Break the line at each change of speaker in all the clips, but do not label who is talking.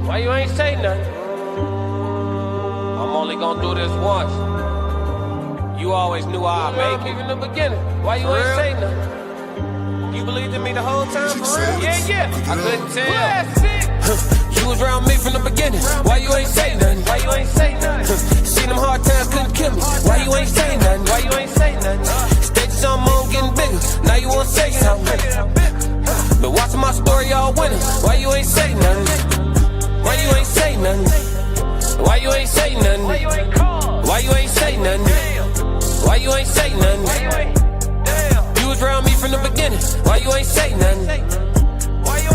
Why you ain't say nothing? I'm only gonna do this once. You always knew I'd make it in the beginning. Why you ain't say nothing? You believed in me the whole time, for real? Yeah. I couldn't tell. You was around me from the beginning. Why you ain't say nothing? Why you ain't say nothing? Seen them hard times couldn't kill me. Why you ain't say nothing? Why you ain't say nothing? Stages I'm on getting bigger. Now you wanna say something. Been watching my story all winter. Why you ain't say nothing? Why you ain't say nothing? Why you ain't say nothing? Why you ain't call? Why you ain't say nothing? Why you ain't say nothing? You was around me from the beginning. Why you ain't say nothing?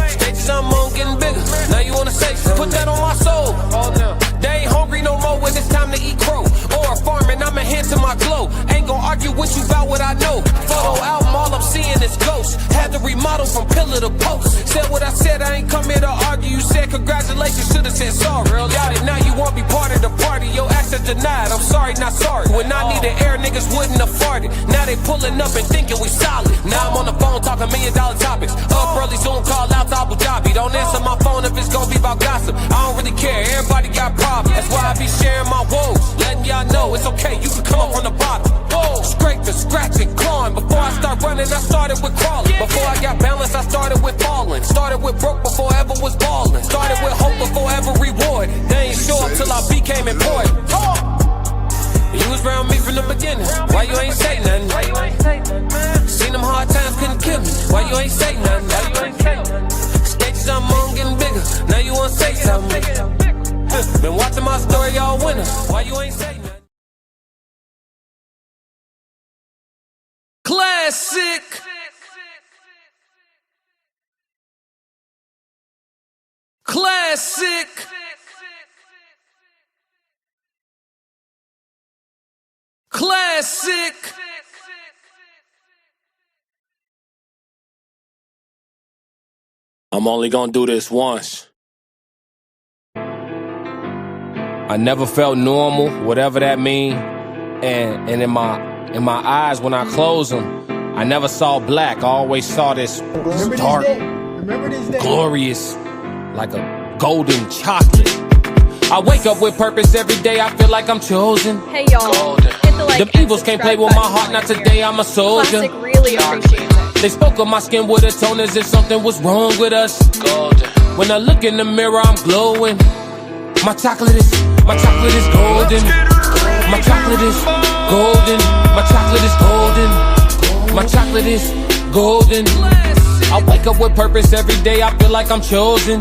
Stages I'm on getting bigger. Now you wanna say something. Put that on my soul. Oh no. They ain't hungry no more when it's time to eat crow. Or farming, I'm enhancing my glow. Ain't gon' argue with you about what I know. Photo album, all I'm seeing is ghosts. Had to remodel from pillar to post. Said what I said, I ain't come here to argue. You said congratulations, should've said sorry. Got it, now you won't be part of the party. Your access denied, I'm sorry, not sorry. When I needed air, niggas wouldn't have farted. Now they pulling up and thinking we solid. Now I'm on the phone talking $1 million topics. Up early, Zoom call out to Abu Dhabi. Don't answer my phone if it's gonna be about gossip. I don't really care, everybody got problems. That's why I be sharing my woes, letting y'all know it's okay, you can come up from the bottom. Whoa. Scraping, scratching, clawing. Before I start running, I started with crawling. Before I got balance, I started with falling. Started with broke before I ever was balling. Started with hope before ever reward. They ain't show up till I became important. You was around me from the beginning. Why you ain't say nothing? Why you ain't say nothing, man? Seen them hard times couldn't kill me. Why you ain't say nothing? Why you ain't say nothing? Stages I'm on getting bigger. Now you wanna say something. Been watching my story all winter. Why you ain't say nothing? Classic. Classic. Classic. I'm only gonna do this once. I never felt normal, whatever that mean. And in my eyes when I close them, I never saw black. I always saw this dark, glorious, like a golden chocolate. I wake up with purpose every day. I feel like I'm chosen.
Hey y'all, hit the like.
Them evils can't play with my heart. Not today. I'm a soldier.
Classic really appreciates it.
They spoke of my skin with a tone as if something was wrong with us. When I look in the mirror, I'm glowing. My chocolate is golden. My chocolate is golden. My chocolate is golden. My chocolate is golden. I wake up with purpose every day. I feel like I'm chosen.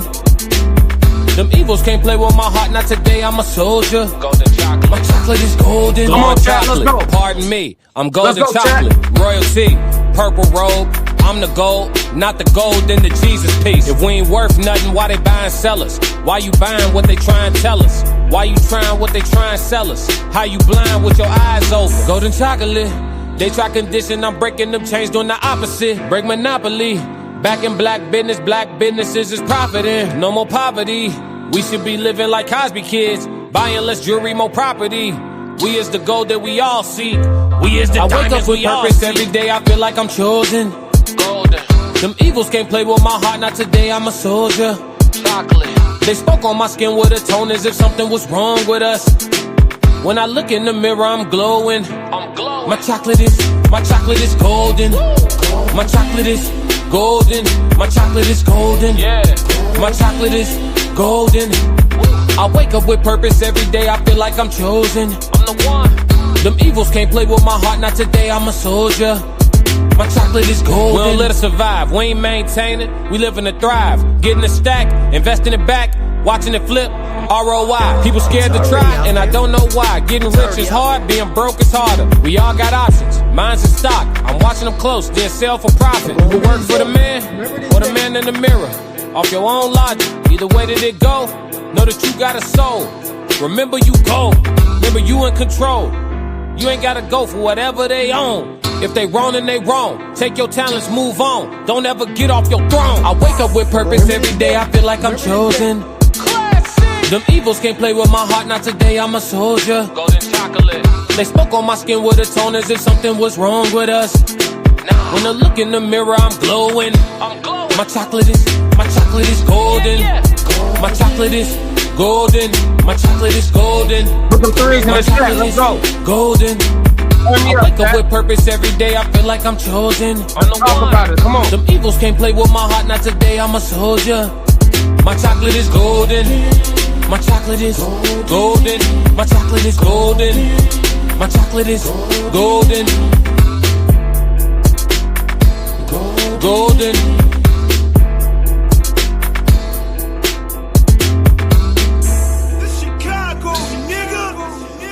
Them evils can't play with my heart. Not today. I'm a soldier. Golden chocolate. My chocolate is golden.
Come on, chat, let's go.
Pardon me. I'm golden
Let's go,
chocolate.
chat.
Royalty. Purple robe. I'm the gold, not the gold in the Jesus piece. If we ain't worth nothing, why they buying sellers? Why you buying what they try and tell us? Why you trying what they try and sell us? How you blind with your eyes open? Golden chocolate. They try condition, I'm breaking them chains, doing the opposite. Break monopoly. Back in black businesses is profiting. No more poverty. We should be living like Cosby kids. Buying less jewelry, more property. We is the gold that we all seek. We is the diamonds we all seek. I wake up with purpose every day, I feel like I'm chosen. Golden. Them evils can't play with my heart, not today, I'm a soldier. Chocolate. They spoke on my skin with a tone as if something was wrong with us. When I look in the mirror, I'm glowing. My chocolate is golden. My chocolate is golden. My chocolate is golden. Yeah. My chocolate is golden. I wake up with purpose every day, I feel like I'm chosen. I'm the one. Them evils can't play with my heart, not today, I'm a soldier. My chocolate is golden. We don't let us survive, we ain't maintaining, we living to thrive. Getting a stack, investing it back, watching it flip, ROI. People scared to try, and I don't know why. Getting rich is hard, being broke is harder. We all got options, mine's in stock. I'm watching them close, then sell for profit. Who work for the man, or the man in the mirror? Off your own logic, either way that it go, know that you got a soul. Remember you go, remember you in control. You ain't gotta go for whatever they own. If they wrong, then they wrong. Take your talents, move on. Don't ever get off your throne. I wake up with purpose every day, I feel like I'm chosen. Them evils can't play with my heart, not today, I'm a soldier. Golden chocolate. They spoke on my skin with a tone as if something was wrong with us. When I look in the mirror, I'm glowing. My chocolate is golden. My chocolate is golden. My chocolate is golden.
Put them threes in
My
the chat.
chocolate
Let's
is
go.
golden. I wake up with purpose every day. I feel like I'm chosen.
Let's talk about it. Come on.
Them eagles can't play with my heart. Not today. I'm a soldier. My chocolate is golden. My chocolate is golden. My chocolate is golden. My chocolate is golden. Golden.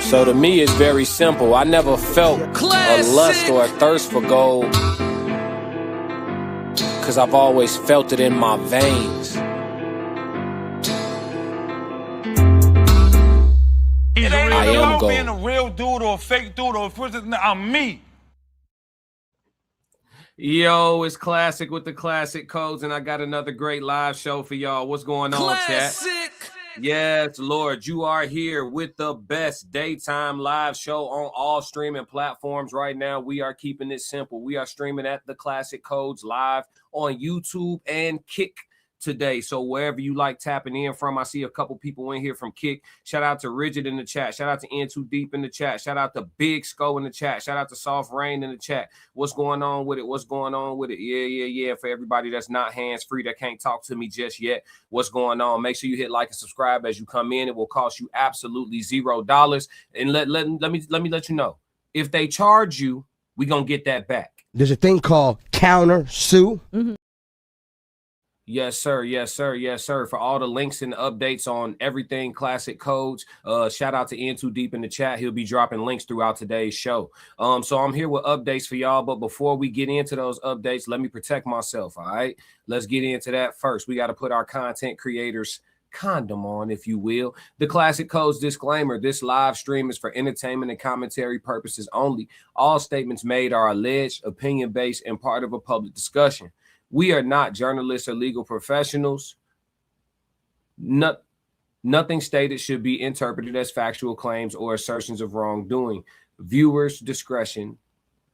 So to me, it's very simple. I never felt a lust or a thirst for gold, because I've always felt it in my veins. I am gold.
Being a real dude or a fake dude or a person, I'm me.
Yo, it's Classic with the Classic Codes, and I got another great live show for y'all. What's going on, chat? Yes, Lord, you are here with the best daytime live show on all streaming platforms right now. We are keeping it simple. We are streaming at the Classic Codes live on YouTube and Kick today. So wherever you like tapping in from, I see a couple people in here from Kick. Shout out to Rigid in the chat. Shout out to In Too Deep in the chat. Shout out to Big Sco in the chat. Shout out to Soft Rain in the chat. What's going on with it? What's going on with it? Yeah. For everybody that's not hands-free, that can't talk to me just yet, what's going on? Make sure you hit like and subscribe as you come in. It will cost you absolutely $0. And let me let you know. If they charge you, we're going to get that back.
There's a thing called counter sue.
Mm-hmm. Yes, sir. Yes, sir. Yes, sir. For all the links and updates on everything Classic Codes, shout out to In Too Deep in the chat. He'll be dropping links throughout today's show. So I'm here with updates for y'all. But before we get into those updates, let me protect myself. All right, let's get into that first. We got to put our content creators condom on, if you will. The Classic Codes disclaimer: this live stream is for entertainment and commentary purposes only. All statements made are alleged, opinion-based, and part of a public discussion. We are not journalists or legal professionals. Nothing stated should be interpreted as factual claims or assertions of wrongdoing. Viewers' discretion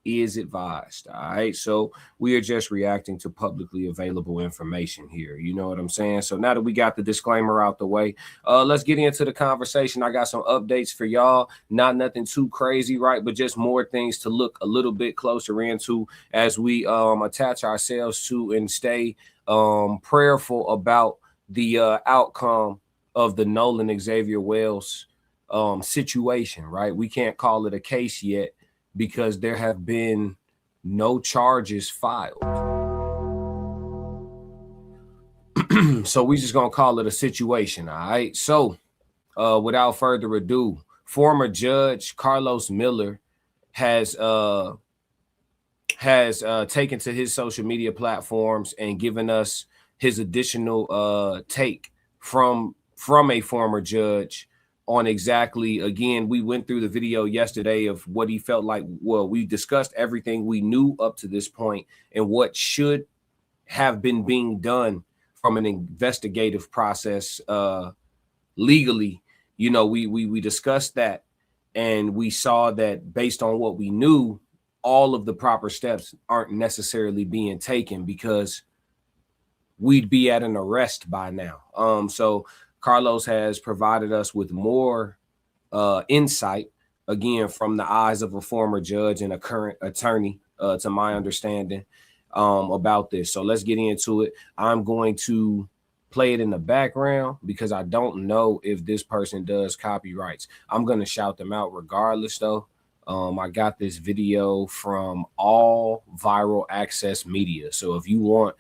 is advised. All right. So we are just reacting to publicly available information here. You know what I'm saying? So now that we got the disclaimer out the way, let's get into the conversation. I got some updates for y'all. Not nothing too crazy, right? But just more things to look a little bit closer into as we attach ourselves to and stay prayerful about the outcome of the Nolan Wells situation, right? We can't call it a case yet, because there have been no charges filed. So we just gonna call it a situation, all right? So without further ado, former judge Carlos Miller has taken to his social media platforms and given us his additional take from a former judge on exactly, again, we went through the video yesterday of what he felt like. Well, we discussed everything we knew up to this point and what should have been being done from an investigative process legally. You know, we discussed that, and we saw that based on what we knew, all of the proper steps aren't necessarily being taken because we'd be at an arrest by now. So Carlos has provided us with more insight, again, from the eyes of a former judge and a current attorney, to my understanding, about this. So let's get into it. I'm going to play it in the background because I don't know if this person does copyrights. I'm going to shout them out regardless, though. I got this video from All Viral Access Media. So if you want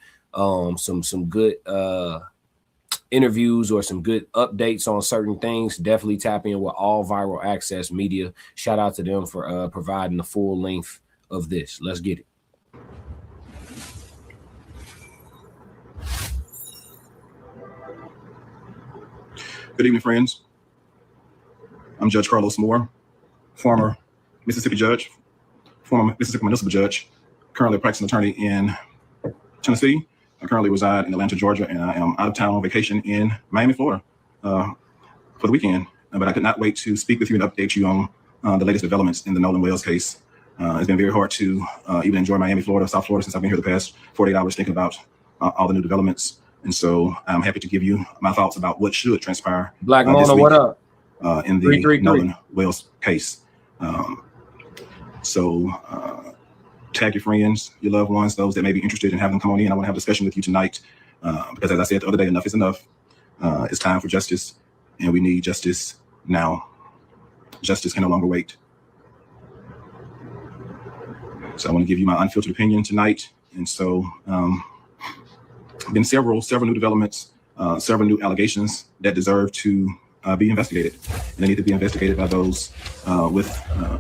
some good interviews or some good updates on certain things, definitely tap in with All Viral Access Media. Shout out to them for providing the full length of this. Let's get it.
Good evening, friends. I'm Judge Carlos Moore, former Mississippi judge, former Mississippi municipal judge, currently a practicing attorney in Tennessee. I currently reside in Atlanta, Georgia, and I am out of town on vacation in Miami, Florida for the weekend. But I could not wait to speak with you and update you on the latest developments in the Nolan Wells case. It's been very hard to even enjoy Miami, Florida, South Florida, since I've been here the past 48 hours thinking about all the new developments. And so I'm happy to give you my thoughts about what should transpire.
Black
this
Mona,
week,
what up?
In the
333.
Nolan Wells case. Tag your friends, your loved ones, those that may be interested in having them come on in. I want to have a discussion with you tonight because, as I said the other day, enough is enough. It's time for justice, and we need justice now. Justice can no longer wait. So I want to give you my unfiltered opinion tonight. And so been several new developments, several new allegations that deserve to be investigated. And they need to be investigated by those with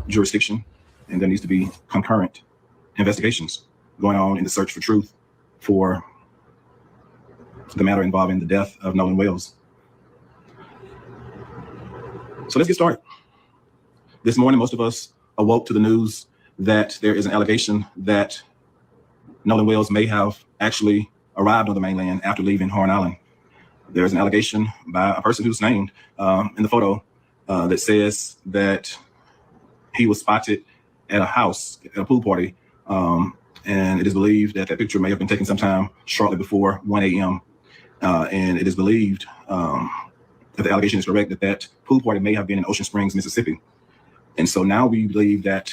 jurisdiction. And there needs to be concurrent investigations going on in the search for truth for the matter involving the death of Nolan Wells. So let's get started. This morning, most of us awoke to the news that there is an allegation that Nolan Wells may have actually arrived on the mainland after leaving Horn Island. There's an allegation by a person who's named in the photo that says that he was spotted at a house, at a pool party, and it is believed that that picture may have been taken sometime shortly before 1 a.m. And it is believed that the allegation is correct, that that pool party may have been in Ocean Springs, Mississippi. And so now we believe that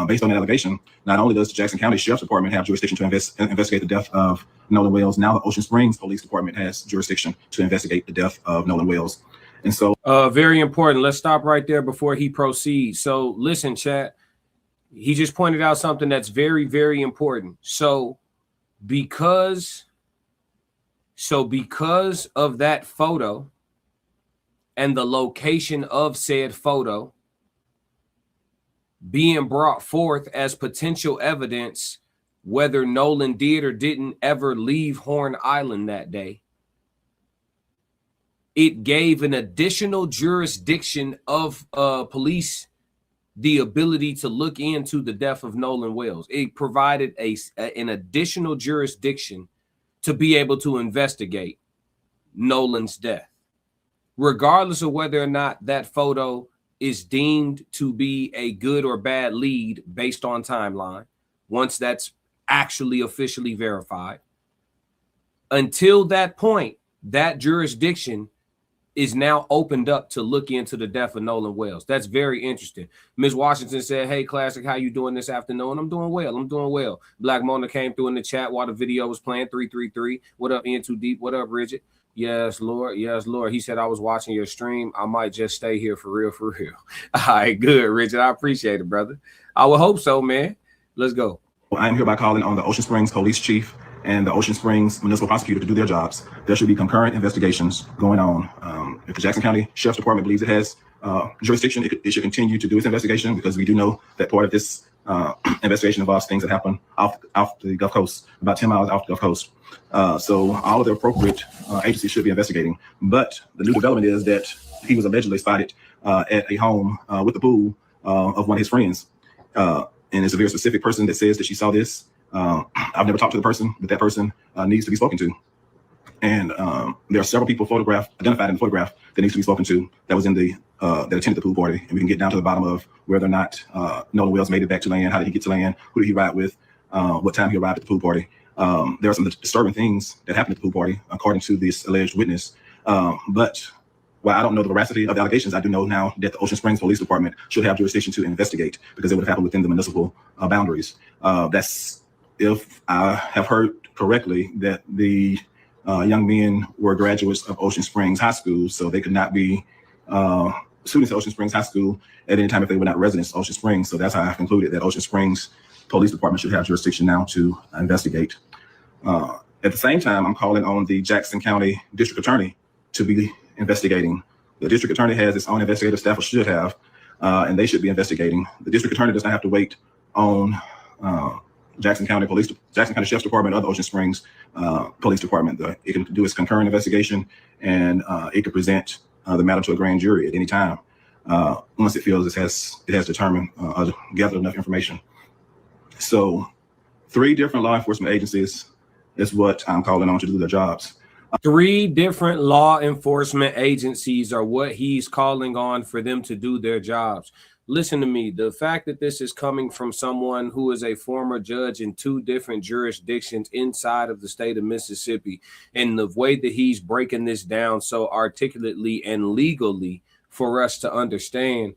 based on that allegation, not only does the Jackson County Sheriff's Department have jurisdiction to investigate the death of Nolan Wells, now the Ocean Springs Police Department has jurisdiction to investigate the death of Nolan Wells. And so
Very important. Let's stop right there before he proceeds. So listen, chat, he just pointed out something that's very, very important. So because of that photo and the location of said photo being brought forth as potential evidence whether Nolan did or didn't ever leave Horn Island that day, it gave an additional jurisdiction of police the ability to look into the death of Nolan Wells. It provided an additional jurisdiction to be able to investigate Nolan's death, regardless of whether or not that photo is deemed to be a good or bad lead based on timeline. Once that's actually officially verified, until that point, that jurisdiction is now opened up to look into the death of Nolan Wells. That's very interesting. Ms. Washington said, "Hey, Classic, how you doing this afternoon?" I'm doing well. Black Mona came through in the chat while the video was playing. 333. What up, In Too Deep? What up, Bridget? Yes, Lord. Yes, Lord. He said, "I was watching your stream. I might just stay here for real. All right, good, Richard. I appreciate it, brother. I would hope so, man. Let's go.
I am hereby calling on the Ocean Springs Police Chief and the Ocean Springs Municipal Prosecutor to do their jobs. There should be concurrent investigations going on. If the Jackson County Sheriff's Department believes it has jurisdiction, it should continue to do its investigation, because we do know that part of this investigation involves things that happen off the Gulf Coast, about 10 miles off the Gulf Coast. So all of the appropriate agencies should be investigating. But the new development is that he was allegedly spotted at a home with the pool of one of his friends. And it's a very specific person that says that she saw this. I've never talked to the person, but that person needs to be spoken to. And there are several people identified in the photograph that needs to be spoken to that was in the that attended the pool party. And we can get down to the bottom of whether or not Nolan Wells made it back to land. How did he get to land? Who did he ride with? What time he arrived at the pool party? There are some disturbing things that happened at the pool party, according to this alleged witness. But while I don't know the veracity of the allegations, I do know now that the Ocean Springs Police Department should have jurisdiction to investigate, because it would have happened within the municipal boundaries. That's, if I have heard correctly, that the young men were graduates of Ocean Springs High School, so they could not be students at Ocean Springs High School at any time if they were not residents of Ocean Springs. So that's how I concluded that Ocean Springs Police Department should have jurisdiction now to investigate. At the same time, I'm calling on the Jackson County District Attorney to be investigating. The district attorney has its own investigative staff, or should have, and they should be investigating. The district attorney does not have to wait on Jackson County Sheriff's Department or the Ocean Springs Police Department. It can do its concurrent investigation, and it can present the matter to a grand jury at any time once it feels it has determined or gathered enough information. So 3 different law enforcement agencies is what I'm calling on to do their jobs.
3 different law enforcement agencies are what he's calling on for them to do their jobs. listen to me. The fact that this is coming from someone who is a former judge in 2 different jurisdictions inside of the state of Mississippi, and the way that he's breaking this down so articulately and legally for us to understand.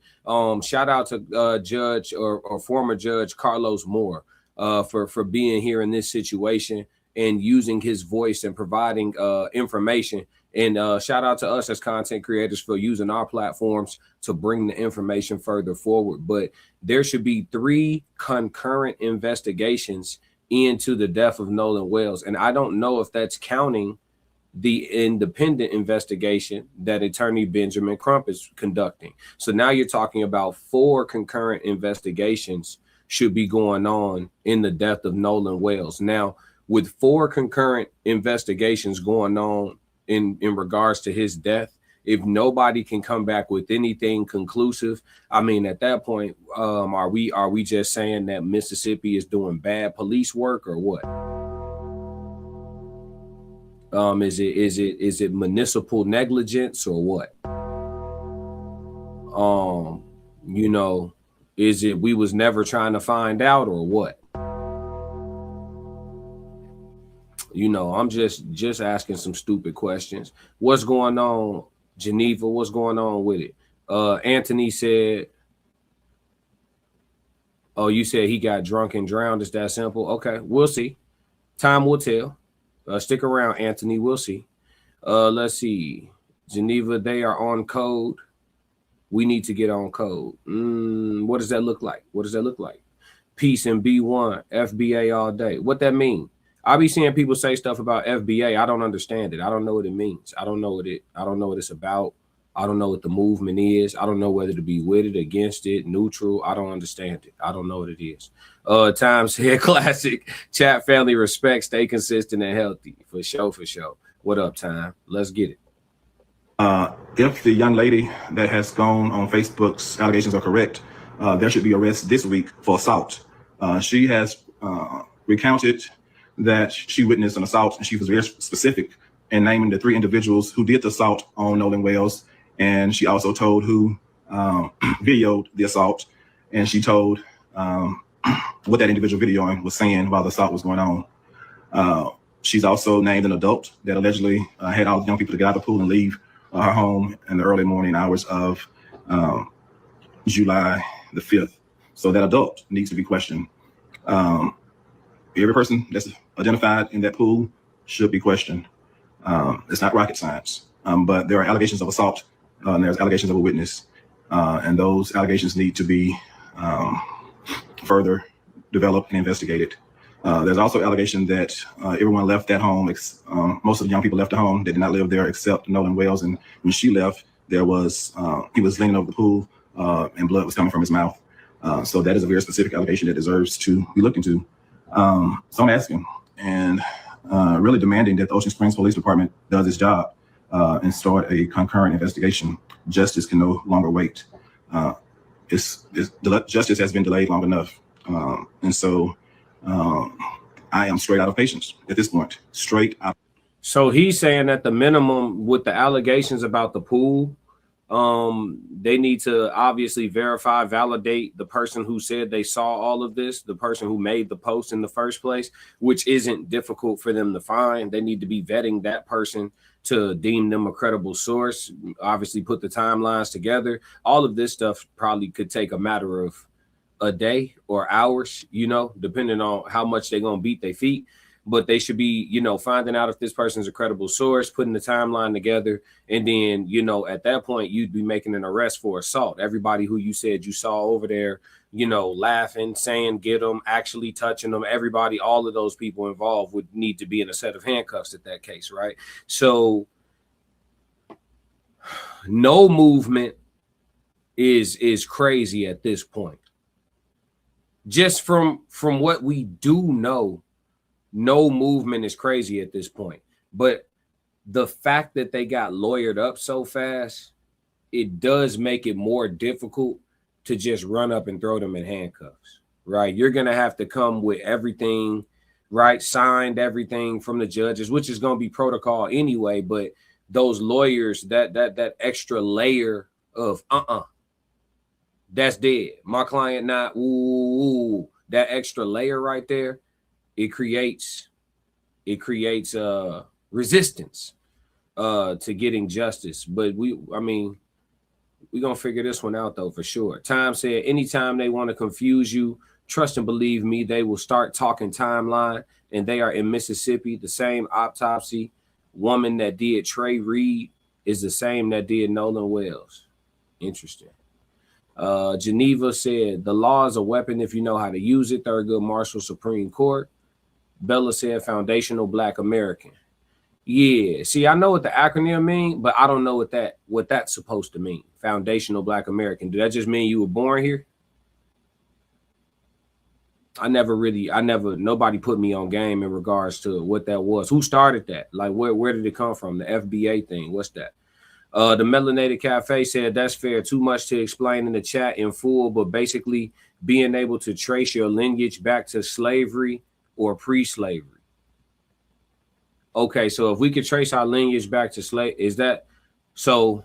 Shout out to Judge or former Judge Carlos Moore for being here in this situation and using his voice and providing information. And shout out to us as content creators for using our platforms to bring the information further forward. But there should be 3 concurrent investigations into the death of Nolan Wells. And I don't know if that's counting the independent investigation that Attorney Benjamin Crump is conducting. So now you're talking about 4 concurrent investigations should be going on in the death of Nolan Wells. Now, with 4 concurrent investigations going on in regards to his death, if nobody can come back with anything conclusive, I mean, at that point, are we just saying that Mississippi is doing bad police work or what? Is it municipal negligence or what? You know, is it we was never trying to find out or what? You know, I'm just asking some stupid questions. What's going on, Geneva? What's going on with it? Anthony said, oh, you said he got drunk and drowned. It's that simple. Okay, we'll see. Time will tell. Stick around, Anthony. We'll see. Let's see. Geneva, they are on code. We need to get on code. What does that look like? What does that look like? Peace and B1, FBA all day. What that mean? I be seeing people say stuff about FBA. I don't understand it. I don't know what it means. I don't know what it's about. I don't know what the movement is. I don't know whether to be with it, against it, neutral. I don't understand it. I don't know what it is. Times here, classic. Chat family respect. Stay consistent and healthy. For sure, for sure. What up, Time? Let's get it.
If the young lady that has gone on Facebook's allegations are correct, there should be arrest this week for assault. She has recounted that she witnessed an assault, and she was very specific in naming the 3 individuals who did the assault on Nolan Wells. And she also told who videoed the assault, and she told what that individual videoing was saying while the assault was going on. She's also named an adult that allegedly had all the young people to get out of the pool and leave her home in the early morning hours of July the 5th. So that adult needs to be questioned. Every person that's identified in that pool should be questioned. It's not rocket science, but there are allegations of assault, and there's allegations of a witness, and those allegations need to be further developed and investigated. There's also allegation that everyone left that home. Most of the young people left the home. They did not live there except Nolan Wells, and when she left, there was he was leaning over the pool, and blood was coming from his mouth. So that is a very specific allegation that deserves to be looked into. So I'm asking and really demanding that the Ocean Springs Police Department does its job and start a concurrent investigation. Justice can no longer wait. Justice has been delayed long enough. And so I am straight out of patience at this point, straight out.
So he's saying that the minimum with the allegations about the pool, they need to obviously verify, validate the person who said they saw all of this, the person who made the post in the first place, which isn't difficult for them to find. They need to be vetting that person to deem them a credible source, obviously put the timelines together. All of this stuff probably could take a matter of a day or hours, you know, depending on how much they're going to beat their feet. But they should be, you know, finding out if this person's a credible source, putting the timeline together. And then, you know, at that point, you'd be making an arrest for assault. Everybody who you said you saw over there, you know, laughing, saying, get them, actually touching them, everybody, all of those people involved would need to be in a set of handcuffs at that case, right? So no movement is crazy at this point. Just from what we do know, no movement is crazy at this point. But the fact that they got lawyered up so fast, it does make it more difficult to just run up and throw them in handcuffs, right? You're going to have to come with everything, right? Signed everything from the judges, which is going to be protocol anyway. But those lawyers, that extra layer of that's dead. My client not, ooh, that extra layer right there, it creates resistance to getting justice. But I mean, we're gonna figure this one out though for sure. Time said, anytime they want to confuse you, trust and believe me, they will start talking timeline, and they are in Mississippi. The same autopsy woman that did Trey Reed is the same that did Nolan Wells. Interesting. Geneva said, the law is a weapon if you know how to use it. Thurgood Marshall, Supreme Court. Bella said, foundational Black American. Yeah, see, I know what the acronym mean, but I don't know what that's supposed to mean. Foundational Black American. Did that just mean you were born here? Nobody put me on game in regards to what that was. Who started that? Like, where did it come from? The FBA thing. What's that? The Melanated Cafe said, that's fair. Too much to explain in the chat in full, but basically being able to trace your lineage back to slavery or pre-slavery. Okay, so if we could trace our lineage back to slave, is that so?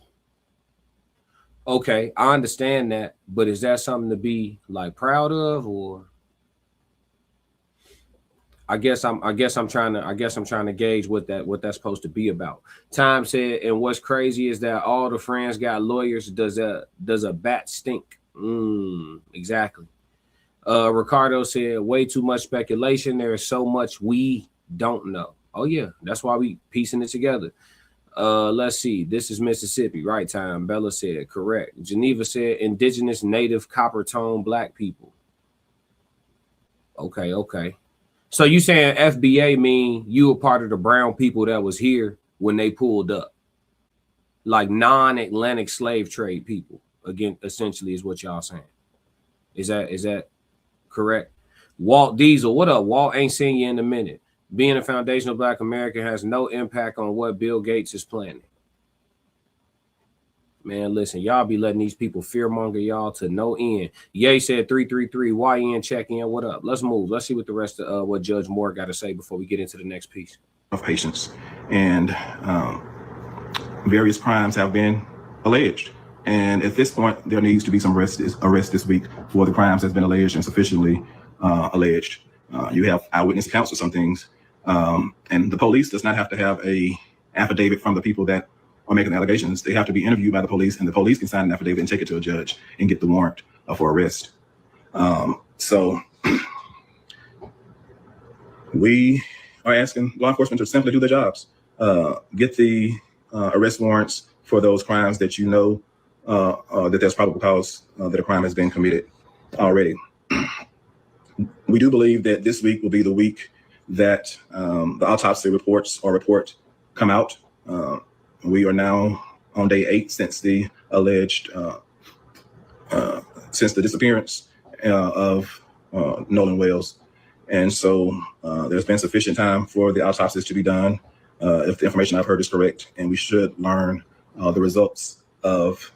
Okay, I understand that, but is that something to be like proud of, or? I guess I'm trying to gauge what that's supposed to be about. Time said, and what's crazy is that all the friends got lawyers. Does a bat stink? Exactly. Ricardo said, way too much speculation. There is so much we don't know. Oh yeah, that's why we piecing it together. Let's see. This is Mississippi, right? Time. Bella said, correct. Geneva said, indigenous, native, copper tone, Black people. Okay. So you saying FBA mean you were part of the brown people that was here when they pulled up, like non-Atlantic slave trade people? Again, essentially, is what y'all saying. Is that correct? Walt Diesel, what up? Walt, ain't seen you in a minute. Being a foundational Black American has no impact on what Bill Gates is planning. Man, listen, y'all be letting these people fearmonger y'all to no end. Ye said 333 YN check in. What up? Let's move. Let's see what the rest of what Judge Moore got to say before we get into the next piece.
Of patients, and various crimes have been alleged. And at this point, there needs to be some arrest this week for the crimes that's been alleged and sufficiently alleged. You have eyewitness accounts of some things, and the police does not have to have a affidavit from the people that are making the allegations. They have to be interviewed by the police, and the police can sign an affidavit and take it to a judge and get the warrant for arrest. So we are asking law enforcement to simply do their jobs, get the arrest warrants for those crimes that you know that there's probable cause that a crime has been committed already. We do believe that this week will be the week that the autopsy report come out. We are now on day 8 since the alleged since the disappearance of Nolan Wells. And so there's been sufficient time for the autopsies to be done, if the information I've heard is correct, and we should learn the results of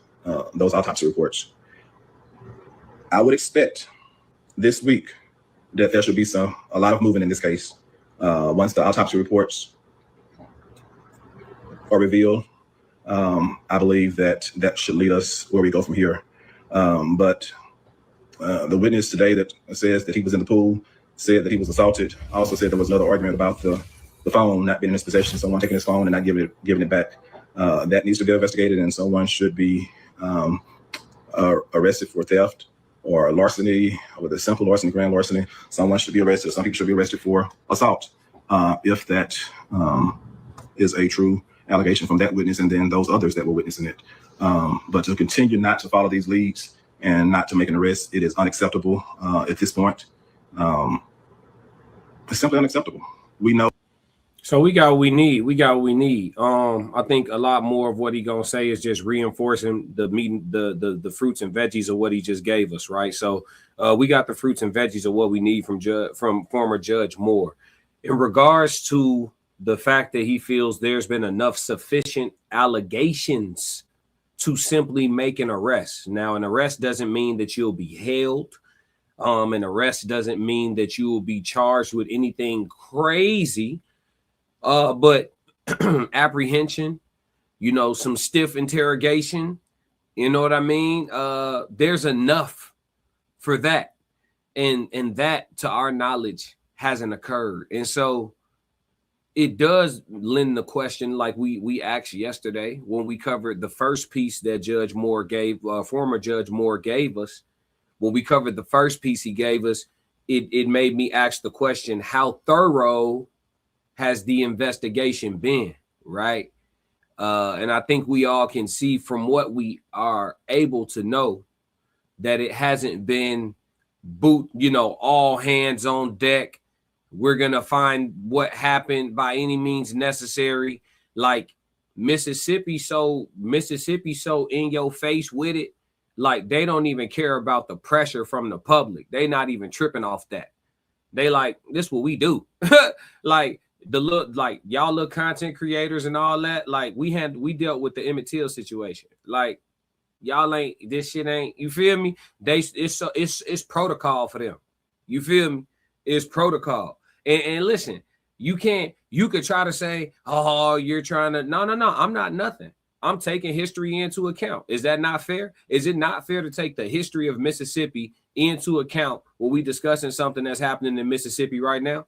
those autopsy reports. I would expect this week that there should be a lot of movement in this case. Once the autopsy reports are revealed, I believe that should lead us where we go from here. But the witness today that says that he was in the pool said that he was assaulted. Also said there was another argument about the phone not being in his possession, someone taking his phone and not giving it back. That needs to be investigated, and someone should be arrested for theft or larceny, with a simple larceny, grand larceny. Someone should be arrested. Some people should be arrested for assault, if that is a true allegation from that witness and then those others that were witnessing it. But to continue not to follow these leads and not to make an arrest, it is unacceptable at this point. It's simply unacceptable. We know.
So we got what we need. I think a lot more of what he gonna say is just reinforcing the fruits and veggies of what he just gave us, right? So we got the fruits and veggies of what we need from former Judge Moore. In regards to the fact that he feels there's been enough sufficient allegations to simply make an arrest. Now, an arrest doesn't mean that you'll be held. An arrest doesn't mean that you will be charged with anything crazy. But apprehension, some stiff interrogation, You know what I mean? There's enough for that. And that, to our knowledge, hasn't occurred. And so it does lend the question, like we asked yesterday when we covered the first piece that Judge Moore gave, former Judge Moore gave us. When we covered the first piece he gave us, it made me ask the question, how thorough has the investigation been, right? And I think we all can see from what we are able to know that it hasn't been all hands on deck. We're going to find what happened by any means necessary. Like Mississippi so in your face with it. Like they don't even care about the pressure from the public. They not even tripping off that. They like, this what we do. Like y'all look content creators and all that. Like we dealt with the Emmett Till situation. Like y'all ain't, this shit ain't, you feel me? It's protocol for them. You feel me? It's protocol. And listen, you could try to say, oh, you're trying to, no, I'm not nothing. I'm taking history into account. Is that not fair? Is it not fair to take the history of Mississippi into account when we discussing something that's happening in Mississippi right now?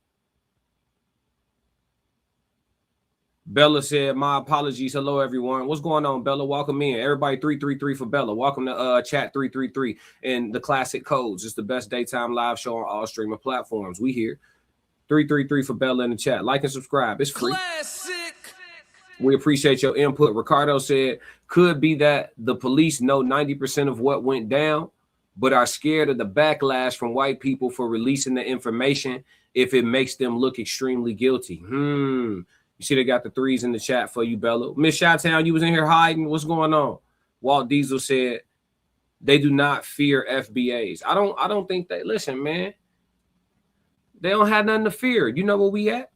Bella said, my apologies. Hello, everyone. What's going on, Bella? Welcome in. Everybody 333 for Bella. Welcome to chat 333 and the classic codes. It's the best daytime live show on all streaming platforms. We here. 333 for Bella in the chat. Like and subscribe. It's free.
Classic.
We appreciate your input. Ricardo said, could be that the police know 90% of what went down, but are scared of the backlash from white people for releasing the information if it makes them look extremely guilty. You see they got the threes in the chat for you, Bella. Miss Chi-Town, you was in here hiding. What's going on? Walt Diesel said they do not fear FBAs. I don't think they, listen, man. They don't have nothing to fear. You know where we at?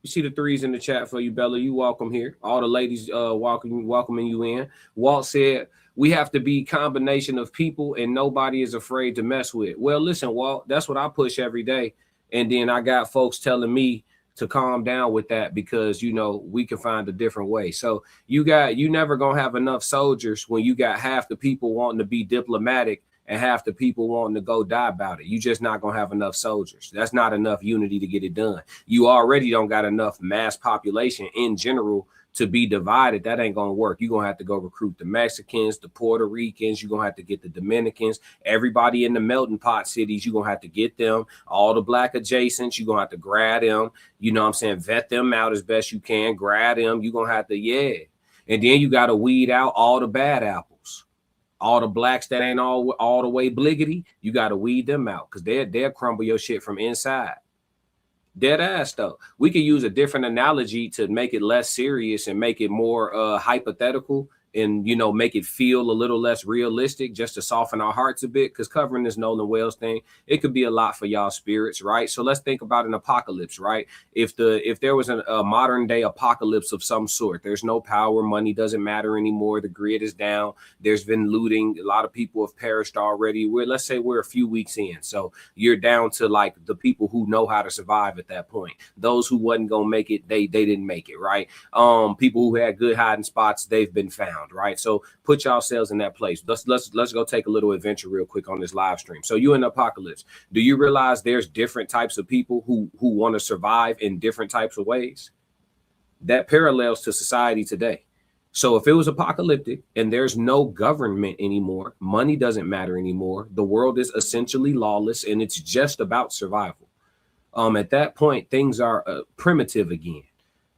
You see the threes in the chat for you, Bella. You welcome here. All the ladies welcoming you in. Walt said, we have to be a combination of people and nobody is afraid to mess with. Well, listen, Walt, that's what I push every day. And then I got folks telling me to calm down with that because, we can find a different way. So you never going to have enough soldiers when you got half the people wanting to be diplomatic and half the people wanting to go die about it. You just not going to have enough soldiers. That's not enough unity to get it done. You already don't got enough mass population in general to be divided. That ain't going to work. You're going to have to go recruit the Mexicans, the Puerto Ricans. You're going to have to get the Dominicans, everybody in the melting pot cities. You're going to have to get them, all the black adjacents. You're going to have to grab them. You know what I'm saying? Vet them out as best you can. Grab them. You're going to have to, And then you got to weed out all the bad apples. All the blacks that ain't all the way bliggity, you got to weed them out because they'll crumble your shit from inside. Dead ass, though. We could use a different analogy to make it less serious and make it more hypothetical and, make it feel a little less realistic just to soften our hearts a bit. Because covering this Nolan Wells thing, it could be a lot for y'all spirits, right? So let's think about an apocalypse, right? If there was a modern day apocalypse of some sort, there's no power, money doesn't matter anymore. The grid is down. There's been looting. A lot of people have perished already. Let's say we're a few weeks in. So you're down to like the people who know how to survive at that point. Those who wasn't going to make it, they didn't make it, right? People who had good hiding spots, they've been found. Right. So put yourselves in that place. Let's go take a little adventure real quick on this live stream. So you in the apocalypse. Do you realize there's different types of people who want to survive in different types of ways? That parallels to society today. So if it was apocalyptic and there's no government anymore, money doesn't matter anymore. The world is essentially lawless and it's just about survival. At that point, things are primitive again.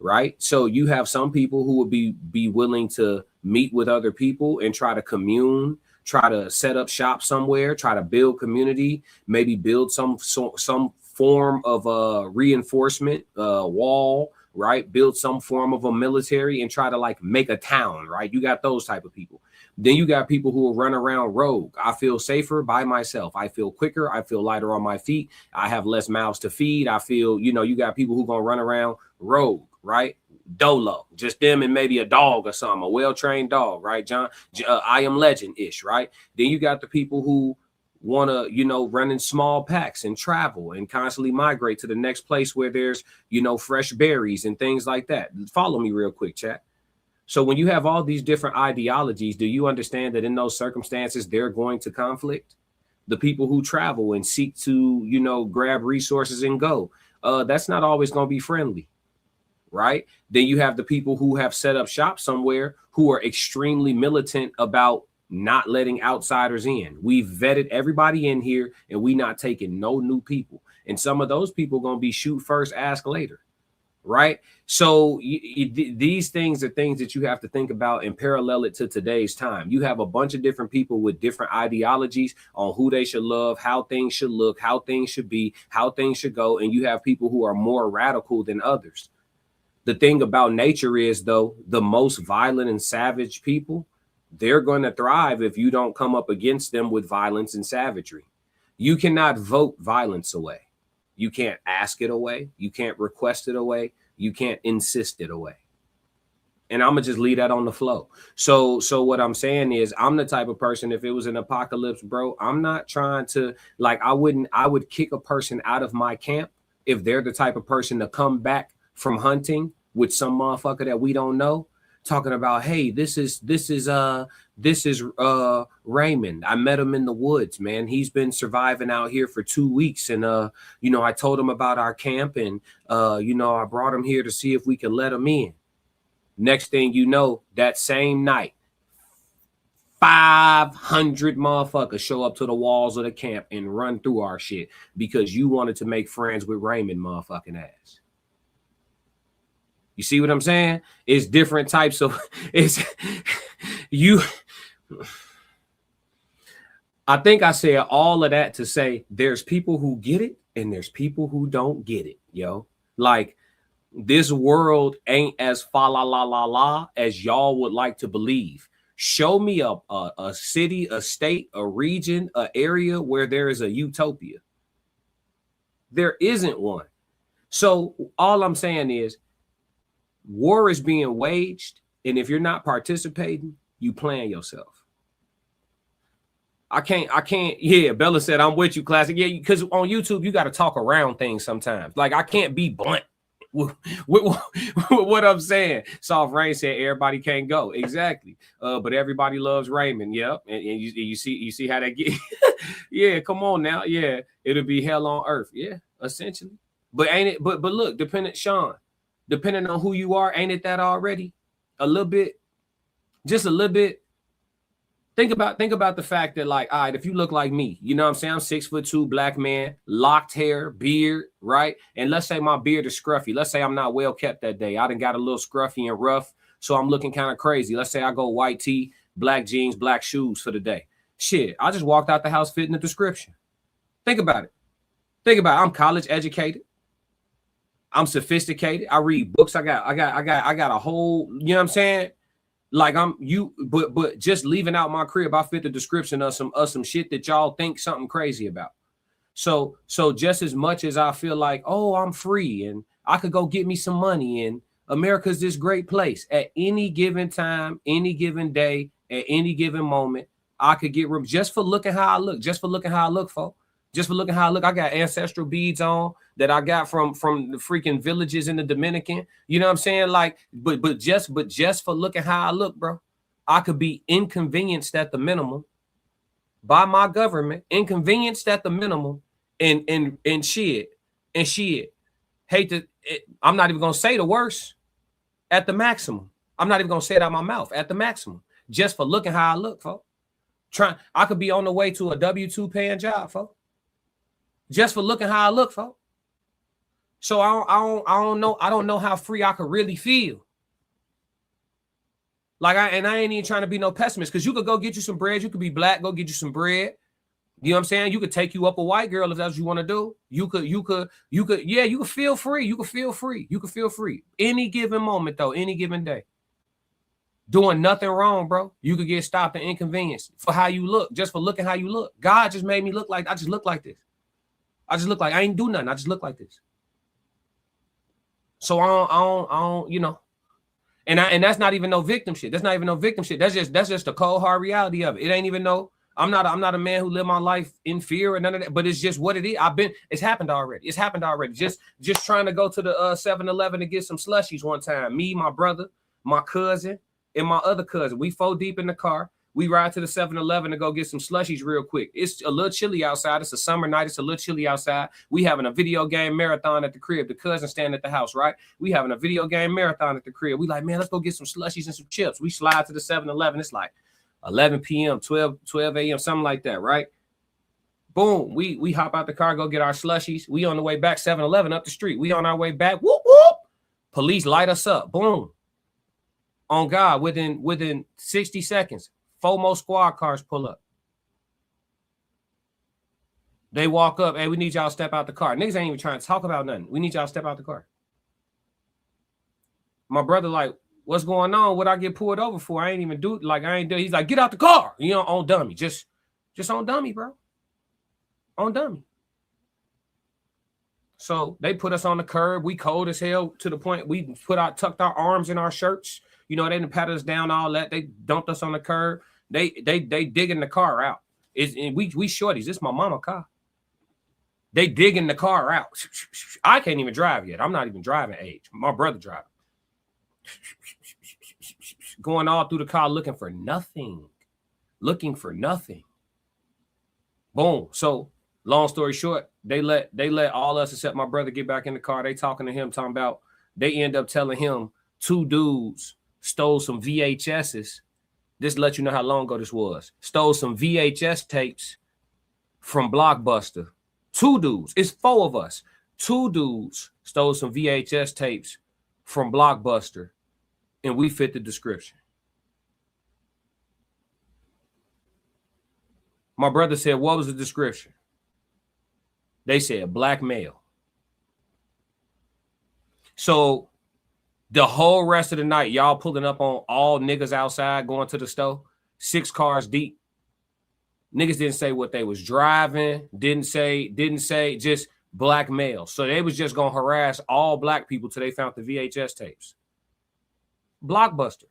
Right. So you have some people who would be willing to meet with other people and try to commune, try to set up shop somewhere, try to build community, maybe build some form of reinforcement wall, right? Build some form of a military and try to like make a town. Right. You got those type of people. Then you got people who will run around rogue. I feel safer by myself. I feel quicker. I feel lighter on my feet. I have less mouths to feed. I feel, you got people who going to run around rogue. Right? Dolo, just them and maybe a dog or something, a well-trained dog, right? I Am Legend-ish, right? Then you got the people who want to, run in small packs and travel and constantly migrate to the next place where there's, fresh berries and things like that. Follow me real quick, chat. So when you have all these different ideologies, do you understand that in those circumstances, they're going to conflict? The people who travel and seek to, you know, grab resources and go, that's not always going to be friendly, right? Then you have the people who have set up shop somewhere who are extremely militant about not letting outsiders in. We've vetted everybody in here and we not taking no new people. And some of those people going to be shoot first, ask later. Right. So these things are things that you have to think about and parallel it to today's time. You have a bunch of different people with different ideologies on who they should love, how things should look, how things should be, how things should go. And you have people who are more radical than others. The thing about nature is, though, the most violent and savage people, they're going to thrive if you don't come up against them with violence and savagery. You cannot vote violence away. You can't ask it away. You can't request it away. You can't insist it away. And I'm going to just leave that on the flow. So what I'm saying is I'm the type of person, if it was an apocalypse, bro, I'm not trying to, like, I would kick a person out of my camp if they're the type of person to come back from hunting with some motherfucker that we don't know, talking about, hey, this is Raymond. I met him in the woods, man. He's been surviving out here for 2 weeks. And, you know, I told him about our camp and, you know, I brought him here to see if we could let him in. Next thing you know, that same night, 500 motherfuckers show up to the walls of the camp and run through our shit because you wanted to make friends with Raymond motherfucking ass. You see what I'm saying? It's different types of, it's you. I think I said all of that to say there's people who get it and there's people who don't get it, yo. Like, this world ain't as fa la la la la as y'all would like to believe. Show me a city, a state, a region, an area where there is a utopia. There isn't one. So all I'm saying is war is being waged, and if you're not participating, you playing yourself. I can't. Yeah, Bella said, I'm with you, classic. Yeah, because on YouTube, you got to talk around things sometimes. Like, I can't be blunt with what I'm saying. Soft Rain said everybody can't go. Exactly. But everybody loves Raymond. Yep. And you see how that get. Yeah, come on now. Yeah, it'll be hell on earth. Yeah, essentially. But ain't it? But look, depending on who you are, ain't it that already? A little bit, just a little bit. Think about the fact that, like, all right, if you look like me, you know what I'm saying? I'm 6'2", black man, locked hair, beard, right? And let's say my beard is scruffy. Let's say I'm not well kept that day. I done got a little scruffy and rough, so I'm looking kind of crazy. Let's say I go white tee, black jeans, black shoes for the day. Shit, I just walked out the house fitting the description. Think about it. I'm college educated. I'm sophisticated. I read books. I got a whole, you know what I'm saying? Like but just leaving out my crib, I fit the description of some shit that y'all think something crazy about. So just as much as I feel like, oh, I'm free and I could go get me some money and America's this great place, at any given time, any given day, at any given moment, I could get room just for looking how I look, folks. Just for looking how I look. I got ancestral beads on that I got from the freaking villages in the Dominican. You know what I'm saying? Like, but just for looking how I look, bro, I could be inconvenienced at the minimum by my government, inconvenienced at the minimum, and shit. Hate to, I'm not even gonna say the worst, at the maximum. I'm not even gonna say it out of my mouth, at the maximum, just for looking how I look, folks. I could be on the way to a W-2 paying job, folks. Just for looking how I look, folks. So I don't know how free I could really feel. Like, I ain't even trying to be no pessimist, because you could go get you some bread. You could be black, go get you some bread. You know what I'm saying? You could take you up a white girl if that's what you want to do. You could feel free. You could feel free. Any given moment, though, any given day. Doing nothing wrong, bro. You could get stopped and inconvenienced for how you look, just for looking how you look. God just made me look like, I just look like this. I just look like I ain't do nothing. I just look like this. So I don't, you know, and that's not even no victim shit. That's not even no victim shit. That's just the cold hard reality of it. It ain't even no. I'm not a man who live my life in fear or none of that. But it's just what it is. It's happened already. Just trying to go to the 7-Eleven to get some slushies one time. Me, my brother, my cousin, and my other cousin. We 4 deep in the car. We ride to the 7-Eleven to go get some slushies real quick. It's a little chilly outside. It's a summer night. It's a little chilly outside. We having a video game marathon at the crib. The cousin standing at the house, right? We having a video game marathon at the crib. We like, man, let's go get some slushies and some chips. We slide to the 7-Eleven. It's like 11 p.m., 12 a.m., something like that, right? Boom. We hop out the car, go get our slushies. We on the way back, 7-Eleven up the street. We on our way back. Whoop, whoop. Police light us up. Boom. On God, within 60 seconds, 4 more squad cars pull up. They walk up. Hey, we need y'all to step out the car. Niggas ain't even trying to talk about nothing. We need y'all to step out the car. My brother like, what's going on? What I get pulled over for? I ain't even do it. Like, I ain't do it. He's like, get out the car. You know, on dummy. Just on dummy, bro. On dummy. So they put us on the curb. We cold as hell to the point we tucked our arms in our shirts. You know, they didn't pat us down, all that. They dumped us on the curb. They digging the car out. We shorties. This is my mama car. They digging the car out. I can't even drive yet. I'm not even driving age. My brother driving. Going all through the car looking for nothing. Looking for nothing. Boom. So long story short, they let all us except my brother get back in the car. They talking to him, talking about they end up telling him 2 dudes stole some VHSs. This let you know how long ago this was. Stole some VHS tapes from Blockbuster. 2 dudes. It's 4 of us. 2 dudes stole some VHS tapes from Blockbuster, and we fit the description. My brother said, what was the description? They said black male. So the whole rest of the night, y'all pulling up on all niggas outside going to the store, 6 cars deep. Niggas didn't say what they was driving, didn't say, just black male. So they was just gonna harass all black people till they found the VHS tapes. Blockbuster.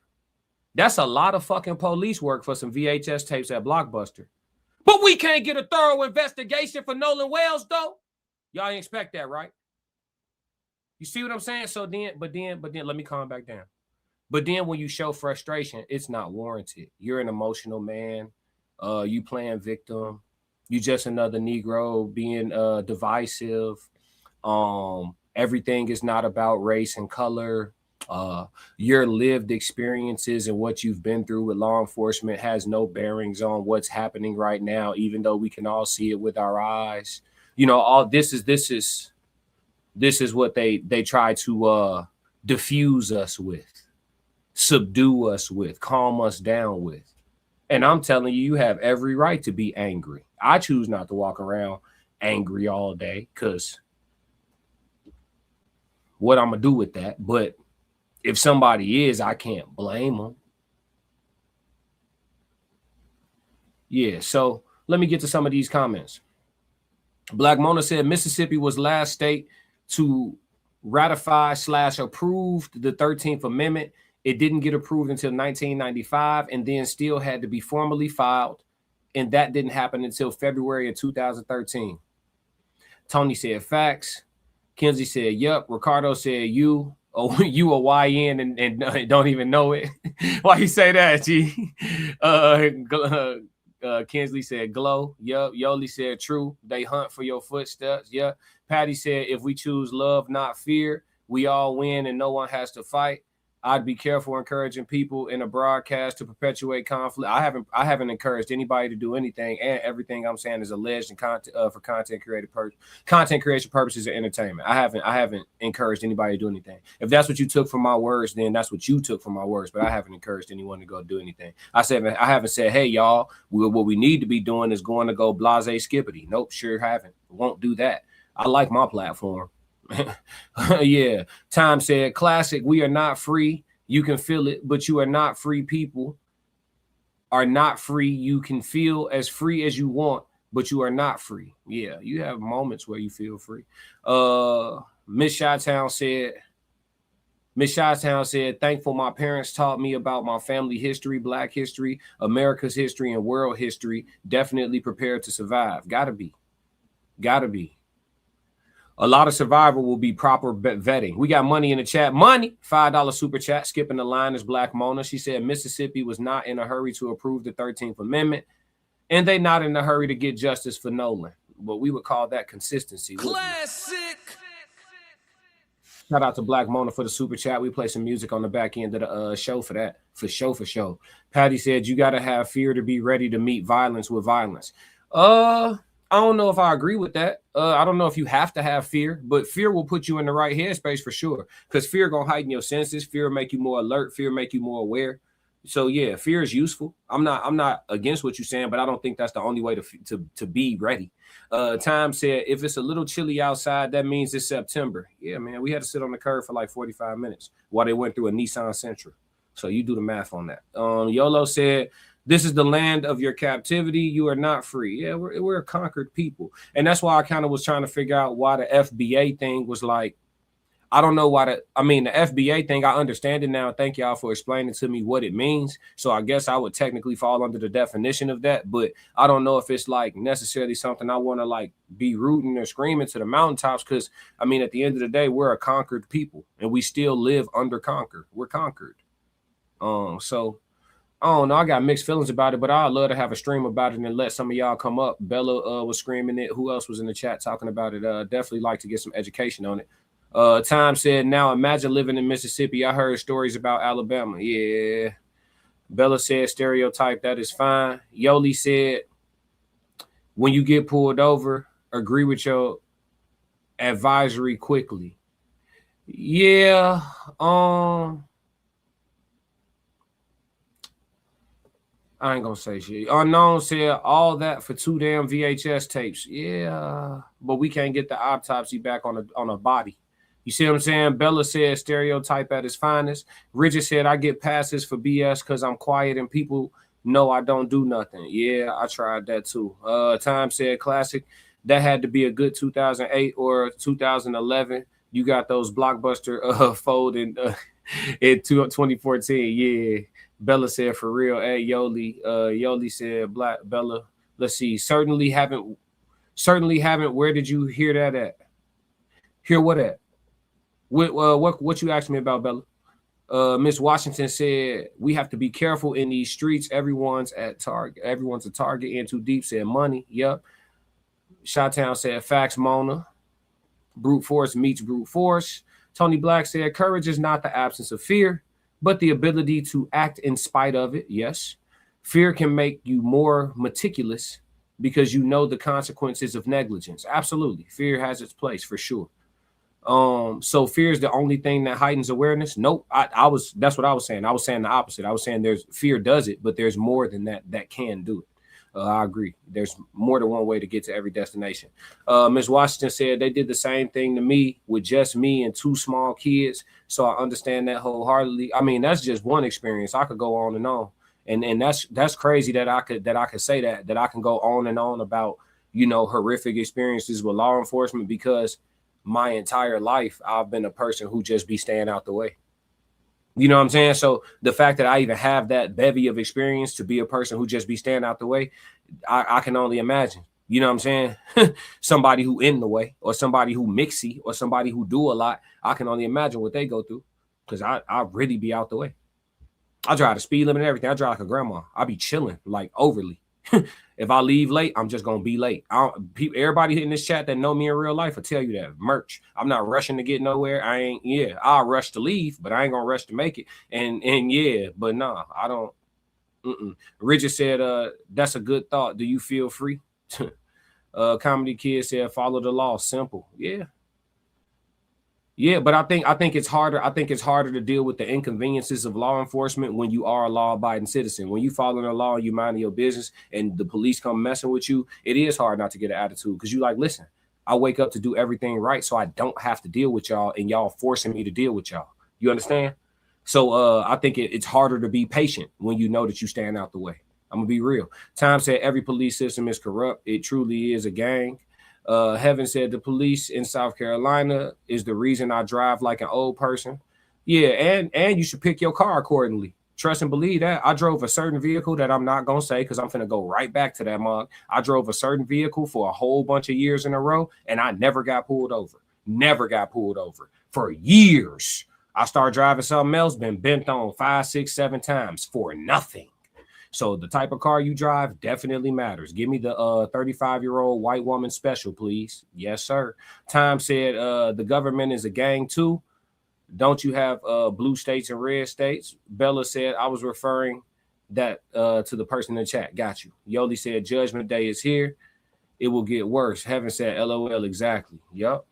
That's a lot of fucking police work for some VHS tapes at Blockbuster. But we can't get a thorough investigation for Nolan Wells, though. Y'all ain't expect that, right? You see what I'm saying? So then, but then, let me calm back down. But then when you show frustration, it's not warranted. You're an emotional man. You playing victim. You just another Negro being divisive. Everything is not about race and color. Your lived experiences and what you've been through with law enforcement has no bearings on what's happening right now, even though we can all see it with our eyes. You know, all this is what they try to diffuse us with, subdue us with, calm us down with. And I'm telling you, you have every right to be angry. I choose not to walk around angry all day because what I'm going to do with that. But if somebody is, I can't blame them. Yeah, so let me get to some of these comments. Black Mona said Mississippi was last state to ratify/approve the 13th Amendment. It didn't get approved until 1995 and then still had to be formally filed. And that didn't happen until February of 2013. Tony said facts. Kenzie said, yep. Ricardo said you a YN and don't even know it. Why you say that, G? Kinsley said glow. Yep. Yoli said true. They hunt for your footsteps. Yeah. Patty said if we choose love, not fear, we all win and no one has to fight. I'd be careful encouraging people in a broadcast to perpetuate conflict. I haven't encouraged anybody to do anything, and everything I'm saying is alleged and for content creation purposes and entertainment. I haven't encouraged anybody to do anything. If that's what you took from my words, then that's what you took from my words. But I haven't encouraged anyone to go do anything. I haven't said, hey y'all, what we need to be doing is going to go blase skippity. Nope, sure haven't. Won't do that. I like my platform. Yeah. Time said classic. We are not free. You can feel it, but you are not free. People are not free. You can feel as free as you want, but you are not free. Yeah, you have moments where you feel free. Miss Chi-Town said, thankful my parents taught me about my family history, Black history, America's history, and world history. Definitely prepared to survive. Gotta be. A lot of survival will be proper vetting. We got money in the chat. Money, $5 super chat. Skipping the line is Black Mona. She said Mississippi was not in a hurry to approve the 13th Amendment, and they not in a hurry to get justice for Nolan. But we would call that consistency.
Classic.
Shout out to Black Mona for the super chat. We play some music on the back end of the show for that. For show. Patty said you got to have fear to be ready to meet violence with violence. I don't know if I agree with that. I don't know if you have to have fear, but fear will put you in the right headspace for sure. Because fear gonna heighten your senses. Fear make you more alert. Fear make you more aware. So yeah, fear is useful. I'm not against what you're saying, but I don't think that's the only way to be ready. Time said if it's a little chilly outside, that means it's September. Yeah, man, we had to sit on the curb for like 45 minutes while they went through a Nissan Sentra. So you do the math on that. YOLO said, this is the land of your captivity. You are not free. Yeah, we're a conquered people. And that's why I kind of was trying to figure out why the FBA thing was like, I don't know why the FBA thing, I understand it now. Thank y'all for explaining to me what it means. So I guess I would technically fall under the definition of that, but I don't know if it's like necessarily something I want to like be rooting or screaming to the mountaintops. Cause I mean, at the end of the day, we're a conquered people and we still live under conquered. We're conquered. So I don't know. I got mixed feelings about it, but I'd love to have a stream about it and let some of y'all come up. Bella was screaming it. Who else was in the chat talking about it? Definitely like to get some education on it. Time said, now imagine living in Mississippi. I heard stories about Alabama. Yeah. Bella said, stereotype, that is fine. Yoli said, when you get pulled over, agree with your advisory quickly. Yeah. I ain't gonna say shit. Unknown said all that for 2 damn VHS tapes. Yeah, but we can't get the autopsy back on a body. You see what I'm saying? Bella said stereotype at its finest. Bridget said I get passes for BS because I'm quiet and people know I don't do nothing. Yeah, I tried that too. Time said classic. That had to be a good 2008 or 2011. You got those blockbuster fold in 2014. Yeah. Bella said for real. Hey, Yoli said Black Bella. Let's see. Certainly haven't. Where did you hear that at? Hear what at? What you asked me about, Bella? Miss Washington said we have to be careful in these streets. Everyone's a target. In too deep said money. Yep. Shottown said facts, Mona. Brute force meets brute force. Tony Black said courage is not the absence of fear, but the ability to act in spite of it. Yes. Fear can make you more meticulous because you know the consequences of negligence. Absolutely. Fear has its place for sure. So fear is the only thing that heightens awareness. Nope. That's what I was saying. I was saying the opposite. I was saying there's fear does it, but there's more than that can do it. I agree. There's more than one way to get to every destination. Ms. Washington said they did the same thing to me with just me and 2 small kids. So I understand that wholeheartedly. I mean, that's just one experience. I could go on and on. And that's crazy that I could say that I can go on and on about, horrific experiences with law enforcement because my entire life I've been a person who just be staying out the way. You know what I'm saying? So the fact that I even have that bevy of experience to be a person who just be staying out the way, I can only imagine. You know what I'm saying? Somebody who in the way or somebody who mixy or somebody who do a lot, I can only imagine what they go through because I really be out the way. I drive the speed limit and everything. I drive like a grandma. I be chilling like overly. If I leave late, I'm just gonna be late. Everybody in this chat that know me in real life will tell you that. Merch. I'm not rushing to get nowhere. I'll rush to leave, but I ain't gonna rush to make it. And yeah, but nah, I don't. Richard said, that's a good thought. Do you feel free? Comedy Kid said, follow the law. Simple. Yeah. Yeah, but I think it's harder. I think it's harder to deal with the inconveniences of law enforcement when you are a law-abiding citizen. When you follow the law, you mind your business, and the police come messing with you, it is hard not to get an attitude because you like, listen, I wake up to do everything right, so I don't have to deal with y'all, and y'all forcing me to deal with y'all. You understand? So I think it's harder to be patient when you know that you stand out the way. I'm gonna be real. Time said every police system is corrupt. It truly is a gang. Heaven said the police in South Carolina is the reason I drive like an old person. Yeah, and you should pick your car accordingly. Trust and believe that. I drove a certain vehicle that I'm not gonna say because I'm finna go right back to that mug. I drove a certain vehicle for a whole bunch of years in a row, and I never got pulled over. never got pulled over for years. I started driving something else, been bent on 5, 6, 7 times for nothing. So the type of car you drive definitely matters. Give me the 35-year-old white woman special, please. Yes, sir. Time said the government is a gang too. Don't you have blue states and red states? Bella said I was referring that to the person in the chat. Got you. Yoli said Judgment Day is here. It will get worse. Heaven said LOL. Exactly. Yup.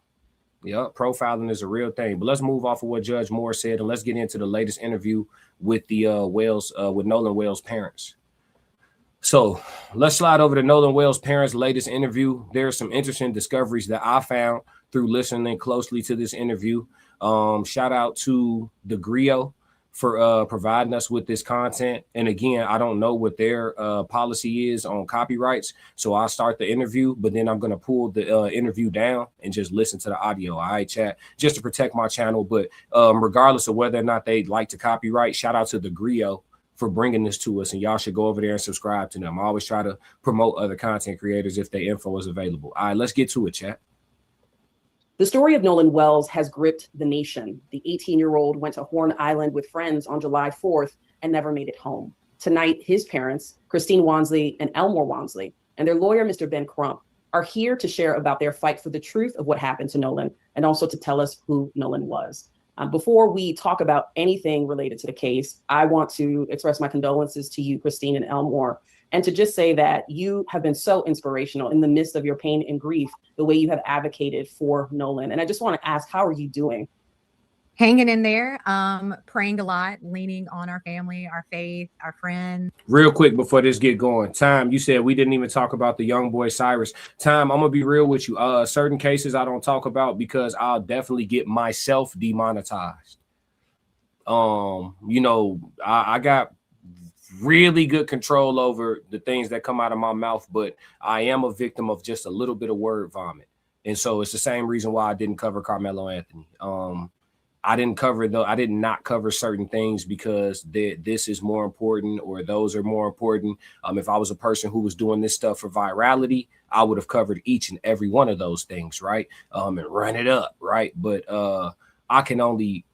Profiling is a real thing. But let's move off of what Judge Moore said and let's get into the latest interview with the with Nolan Wells' parents. So let's slide over to Nolan Wells' parents' latest interview. There are some interesting discoveries that I found through listening closely to this interview. Shout out to the Griot for providing us with this content. And again, I don't know what their policy is on copyrights. So I'll start the interview, but then I'm going to pull the interview down and just listen to the audio. All right, chat, just to protect my channel. But regardless of whether or not they like to copyright, shout out to the Griot for bringing this to us. And y'all should go over there and subscribe to them. I always try to promote other content creators if their info is available. All right, let's get to it, chat.
The story of Nolan Wells has gripped the nation. The 18-year-old went to Horn Island with friends on July 4th and never made it home. Tonight, his parents, Christine Wansley and Elmore Wansley, and their lawyer, Mr. Ben Crump, are here to share about their fight for the truth of what happened to Nolan and also to tell us who Nolan was. Before we talk about anything related to the case, I want to express my condolences to you, Christine and Elmore, and to just say that you have been so inspirational in the midst of your pain and grief, the way you have advocated for Nolan. And I just want to ask, how are you doing?
Hanging in there, praying a lot, leaning on our family, our faith, our friends.
Real quick before this get going, Time, you said we didn't even talk about the young boy Cyrus. Time, I'm gonna be real with you. Certain cases I don't talk about because I'll definitely get myself demonetized. You know, I got really good control over the things that come out of my mouth, but I am a victim of just a little bit of word vomit. And so it's the same reason why I didn't cover Carmelo Anthony. I did not cover certain things because this is more important or those are more important. If I was a person who was doing this stuff for virality, I would have covered each and every one of those things, right? And run it up, right? But I can only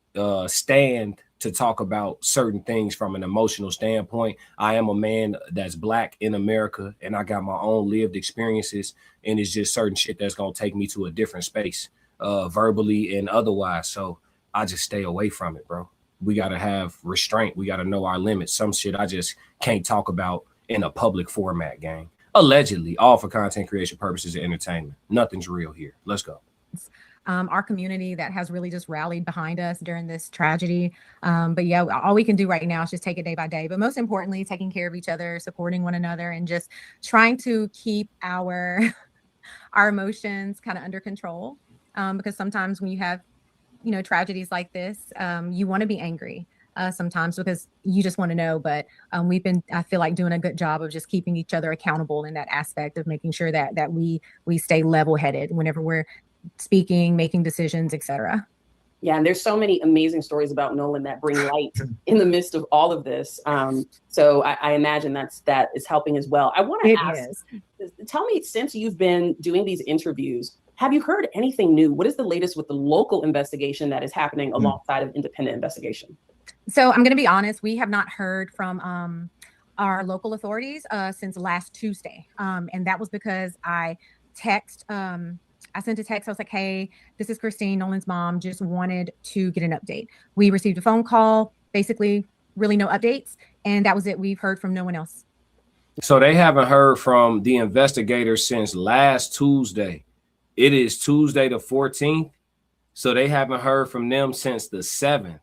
stand to talk about certain things from an emotional standpoint. I am a man that's Black in America, and I got my own lived experiences, and it's just certain shit that's gonna take me to a different space, verbally and otherwise. So I just stay away from it, bro. We gotta have restraint. We gotta know our limits. Some shit I just can't talk about in a public format, gang. Allegedly, all for content creation purposes and entertainment. Nothing's real here. Let's go.
Our community that has really just rallied behind us during this tragedy. But yeah, all we can do right now is just take it day by day. But most importantly, taking care of each other, supporting one another, and just trying to keep our emotions kind of under control. Because sometimes when you have, tragedies like this, you want to be angry sometimes because you just want to know. But we've been, I feel like, doing a good job of just keeping each other accountable in that aspect of making sure that we stay level-headed whenever we're speaking, making decisions, etc.
Yeah, and there's so many amazing stories about Nolan that bring light in the midst of all of this. So I imagine that is helping as well. I want to ask, tell me, since you've been doing these interviews, have you heard anything new? What is the latest with the local investigation that is happening alongside of independent investigation?
So I'm going to be honest, we have not heard from our local authorities since last Tuesday. And that was because I sent a text. I was like, hey, this is Christine, Nolan's mom, just wanted to get an update. We received a phone call, basically really no updates. And that was it. We've heard from no one else.
So they haven't heard from the investigators since last Tuesday. It is Tuesday the 14th. So they haven't heard from them since the 7th.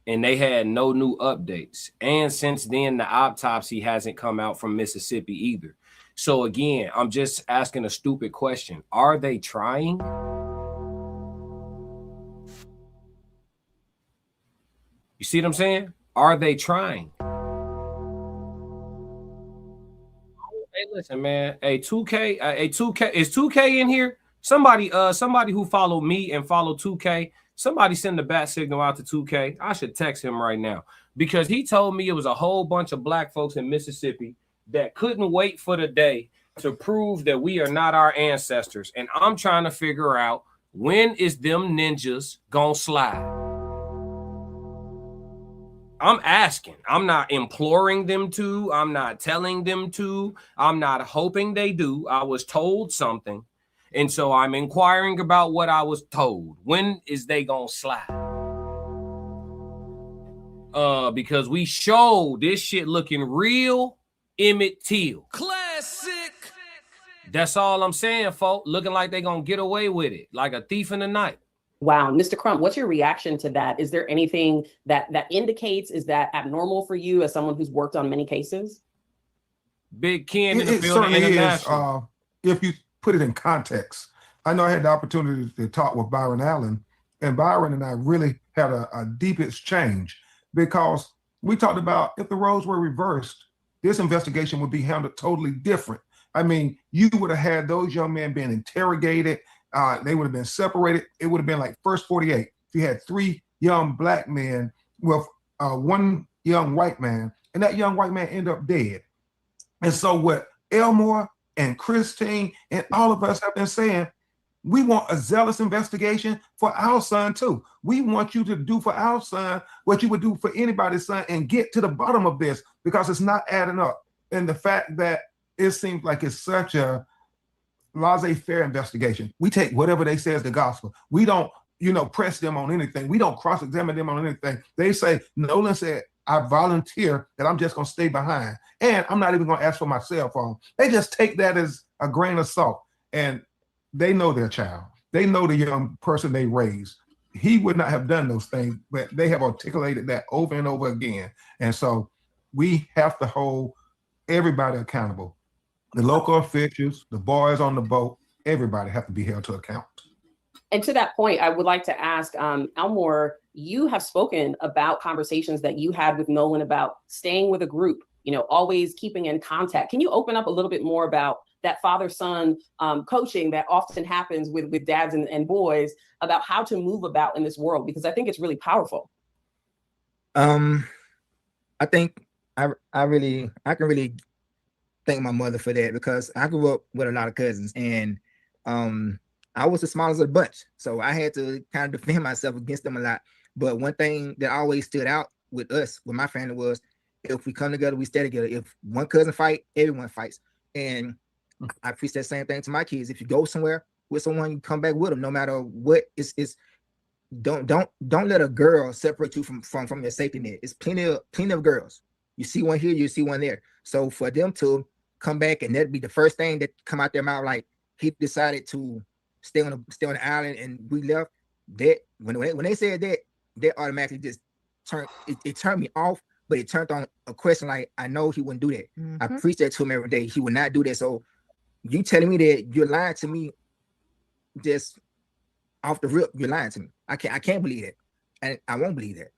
And they had no new updates. And since then, the autopsy hasn't come out from Mississippi either. So again, I'm just asking a stupid question. Are they trying? You see what I'm saying? Are they trying? Hey, listen, man. Hey, 2K, is 2K in here? Somebody who followed me and followed 2K, somebody send the bat signal out to 2K. I should text him right now because he told me it was a whole bunch of Black folks in Mississippi that couldn't wait for the day to prove that we are not our ancestors. And I'm trying to figure out When is them ninjas gonna slide? I'm asking. I'm not imploring them to. I'm not telling them to. I'm not hoping they do. I was told something. And so I'm inquiring about what I was told. When is they gonna slide? Because we showed this shit looking real Emmett Till.
Classic.
That's all I'm saying, folks. Looking like they gonna get away with it, like a thief in the night.
Wow, Mr. Crump, what's your reaction to that? Is there anything that indicates, is that abnormal for you as someone who's worked on many cases?
Big Ken in the
It
building
certainly is.
international.
If you put it in context, I know I had the opportunity to talk with Byron Allen, and Byron and I really had a deep exchange, because we talked about if the roles were reversed, this investigation would be handled totally different. I mean, you would have had those young men being interrogated. They would have been separated. It would have been like first 48. If you had 3 young black men with 1 young white man, and that young white man ended up dead. And so what Elmore and Christine and all of us have been saying, we want a zealous investigation for our son too. We want you to do for our son what you would do for anybody's son and get to the bottom of this, because it's not adding up. And the fact that it seems like it's such a laissez-faire investigation. We take whatever they say as the gospel. We don't, press them on anything. We don't cross-examine them on anything. They say, Nolan said, I volunteer that I'm just going to stay behind. And I'm not even going to ask for my cell phone. They just take that as a grain of salt. And they know their child. They know the young person they raised. He would not have done those things, but they have articulated that over and over again. And so we have to hold everybody accountable. The local officials, the boys on the boat, everybody have to be held to account.
And to that point, I would like to ask, Elmore, you have spoken about conversations that you had with Nolan about staying with a group, always keeping in contact. Can you open up a little bit more about that father-son coaching that often happens with dads and boys, about how to move about in this world? Because I think it's really powerful.
I think I can really thank my mother for that, because I grew up with a lot of cousins, and I was the smallest of the bunch, so I had to kind of defend myself against them a lot. But one thing that always stood out with us, with my family, was if we come together, we stay together. If one cousin fight, everyone fights. And I preach that same thing to my kids. If you go somewhere with someone, you come back with them, no matter what. Don't let a girl separate you from your safety net. It's plenty of girls. You see one here, you see one there. So for them to come back and that'd be the first thing that come out their mouth, like he decided to stay on the island and we left, that when they said that, that automatically just turned me off, but it turned on a question like, I know he wouldn't do that. Mm-hmm. I preach that to him every day. He would not do that. So you telling me that you're lying to me just off the rip, you're lying to me. I can't believe that. And I won't believe that.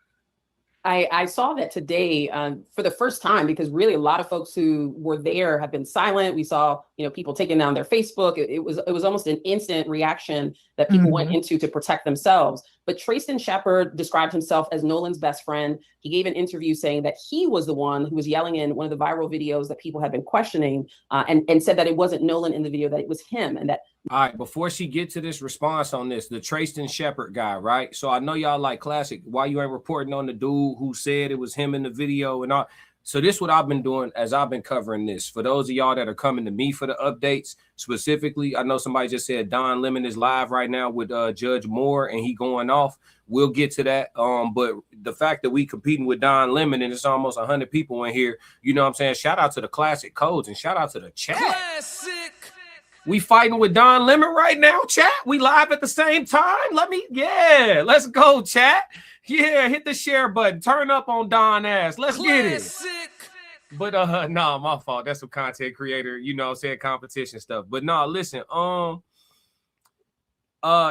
I saw that today for the first time, because really a lot of folks who were there have been silent. We saw, people taking down their Facebook. It was almost an instant reaction that people went into to protect themselves. But Trayston Shepard described himself as Nolan's best friend. He gave an interview saying that he was the one who was yelling in one of the viral videos that people had been questioning, and said that it wasn't Nolan in the video, that it was him. And that.
All right, before she get to this response on this, the Trayston Shepard guy, right? So I know y'all like Classic. Why you ain't reporting on the dude who said it was him in the video and all? So this is what I've been doing as I've been covering this. For those of y'all that are coming to me for the updates, specifically, I know somebody just said Don Lemon is live right now with Judge Moore and he going off. We'll get to that. But the fact that we competing with Don Lemon and it's almost 100 people in here, you know what I'm saying? Shout out to the Classic Codes and shout out to the chat.
Classic.
We fighting with Don Lemon right now, chat. We live at the same time. Let's go, chat. Yeah, hit the share button. Turn up on Don ass. Let's get it. But no, my fault. That's some content creator, competition stuff. But no, listen,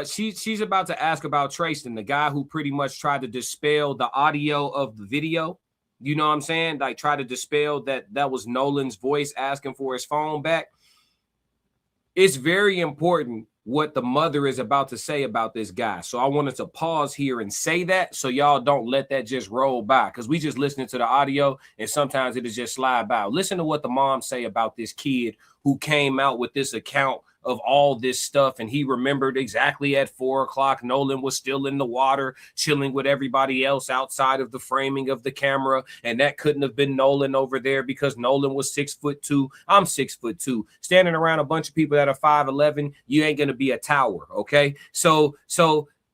she's about to ask about Trayston, the guy who pretty much tried to dispel the audio of the video. You know what I'm saying? Like try to dispel that was Nolan's voice asking for his phone back. It's very important what the mother is about to say about this guy. So I wanted to pause here and say that so y'all don't let that just roll by, because we just listening to the audio and sometimes it'll just slide by. Listen to what the mom say about this kid who came out with this account of all this stuff. And he remembered exactly at 4 o'clock, Nolan was still in the water, chilling with everybody else outside of the framing of the camera. And that couldn't have been Nolan over there because Nolan was 6'2". I'm 6'2". Standing around a bunch of people that are 5'11", you ain't going to be a tower. Okay. So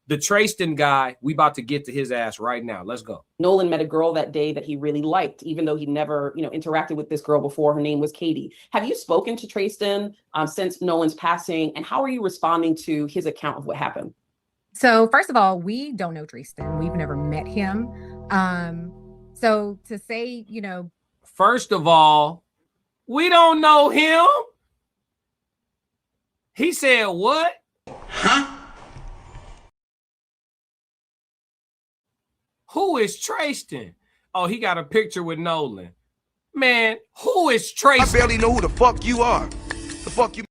the Trayston guy, we about to get to his ass right now. Let's go.
Nolan met a girl that day that he really liked, even though he never, interacted with this girl before. Her name was Katie. Have you spoken to Trayston since Nolan's passing, and how are you responding to his account of what happened?
So first of all, we don't know Trayston. We've never met him. So to say,
first of all, we don't know him. He said what? Huh? Who is Trayston? Oh, he got a picture with Nolan. Man, who is Trayston?
I barely know who the fuck you are. The fuck you.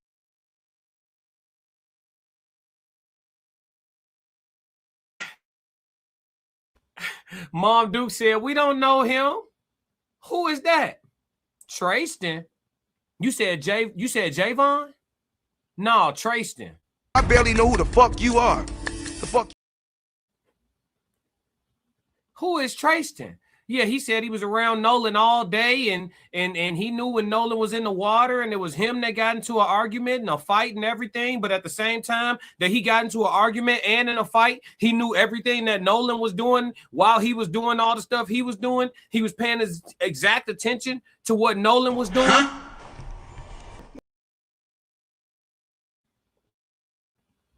Mom Duke said, we don't know him. Who is that? Trayston. You said Javon? No, Trayston.
I barely know who the fuck you are. The fuck.
Who is Trayston? Yeah, he said he was around Nolan all day and he knew when Nolan was in the water and it was him that got into an argument and a fight and everything. But at the same time that he got into an argument and in a fight, he knew everything that Nolan was doing while he was doing all the stuff he was doing. He was paying his exact attention to what Nolan was doing.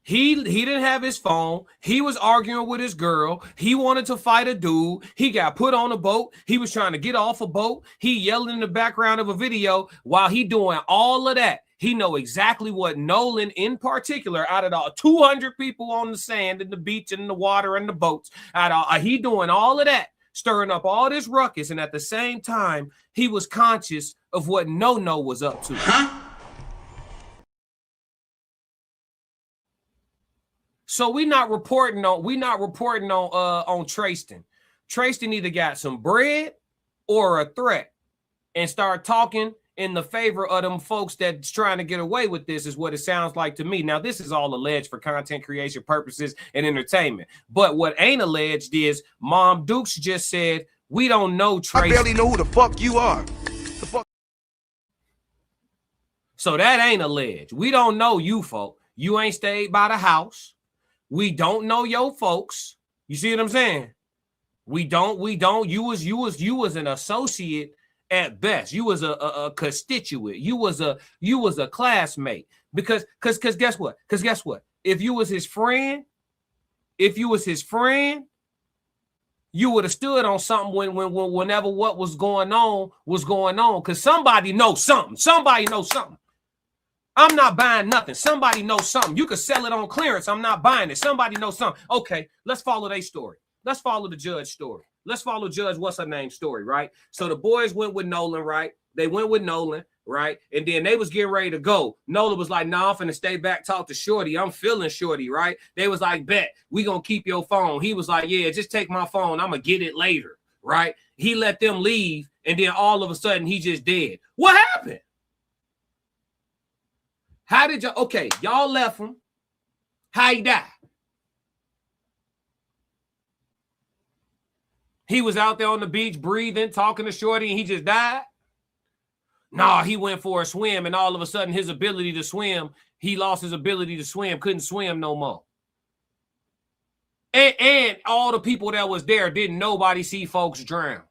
He didn't have his phone. He was arguing with his girl. He wanted to fight a dude. He got put on a boat. He was trying to get off a boat. He yelled in the background of a video while he doing all of that. He know exactly what Nolan in particular, out of the 200 people on the sand and the beach and the water and the boats, he doing all of that, stirring up all this ruckus. And at the same time, he was conscious of what No was up to. So we not reporting on Trayston. Trayston either got some bread or a threat and start talking in the favor of them folks that's trying to get away with this, is what it sounds like to me. Now, this is all alleged for content creation purposes and entertainment. But what ain't alleged is Mom Dukes just said, we don't know Trayston.
I barely know who the fuck you are. The fuck.
So that ain't alleged. We don't know you folk. You ain't stayed by the house. We don't know your folks. You see what I'm saying? We don't. You was an associate at best. You was a constituent. You was a classmate. Because guess what? If you was his friend, you would have stood on something whenever what was going on. Because somebody knows something. I'm not buying nothing. Somebody knows something. You could sell it on clearance. I'm not buying it. Somebody knows something. Okay, let's follow their story. Let's follow the Judge story. Let's follow Judge what's her name story, right? So the boys went with Nolan, right? They went with Nolan, right? And then they was getting ready to go. Nolan was like, nah, I'm finna stay back, talk to Shorty. I'm feeling Shorty, right? They was like, bet, we gonna keep your phone. He was like, yeah, just take my phone. I'm gonna get it later, right? He let them leave, and then all of a sudden, he just dead. What happened? How did y'all, okay, y'all left him. How he died? He was out there on the beach breathing, talking to Shorty, and he just died? Nah, he went for a swim, and all of a sudden his ability to swim, he lost his ability to swim, couldn't swim no more. And all the people that was there, didn't nobody see folks drown.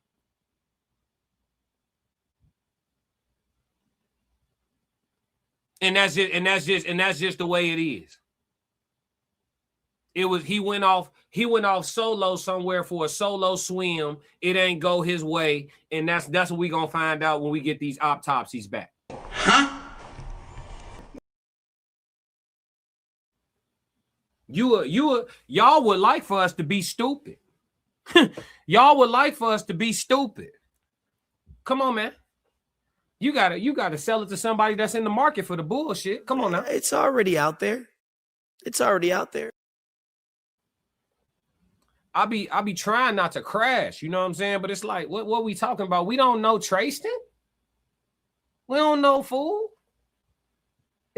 And that's just the way it is. He went off solo somewhere for a solo swim. It ain't go his way, and that's what we gonna find out when we get these autopsies back. Huh? Y'all would like for us to be stupid. Y'all would like for us to be stupid. Come on, man. You gotta sell it to somebody that's in the market for the bullshit. Come on now.
It's already out there.
I be trying not to crash, you know what I'm saying? But it's like, what we talking about? We don't know Trayston. We don't know, fool.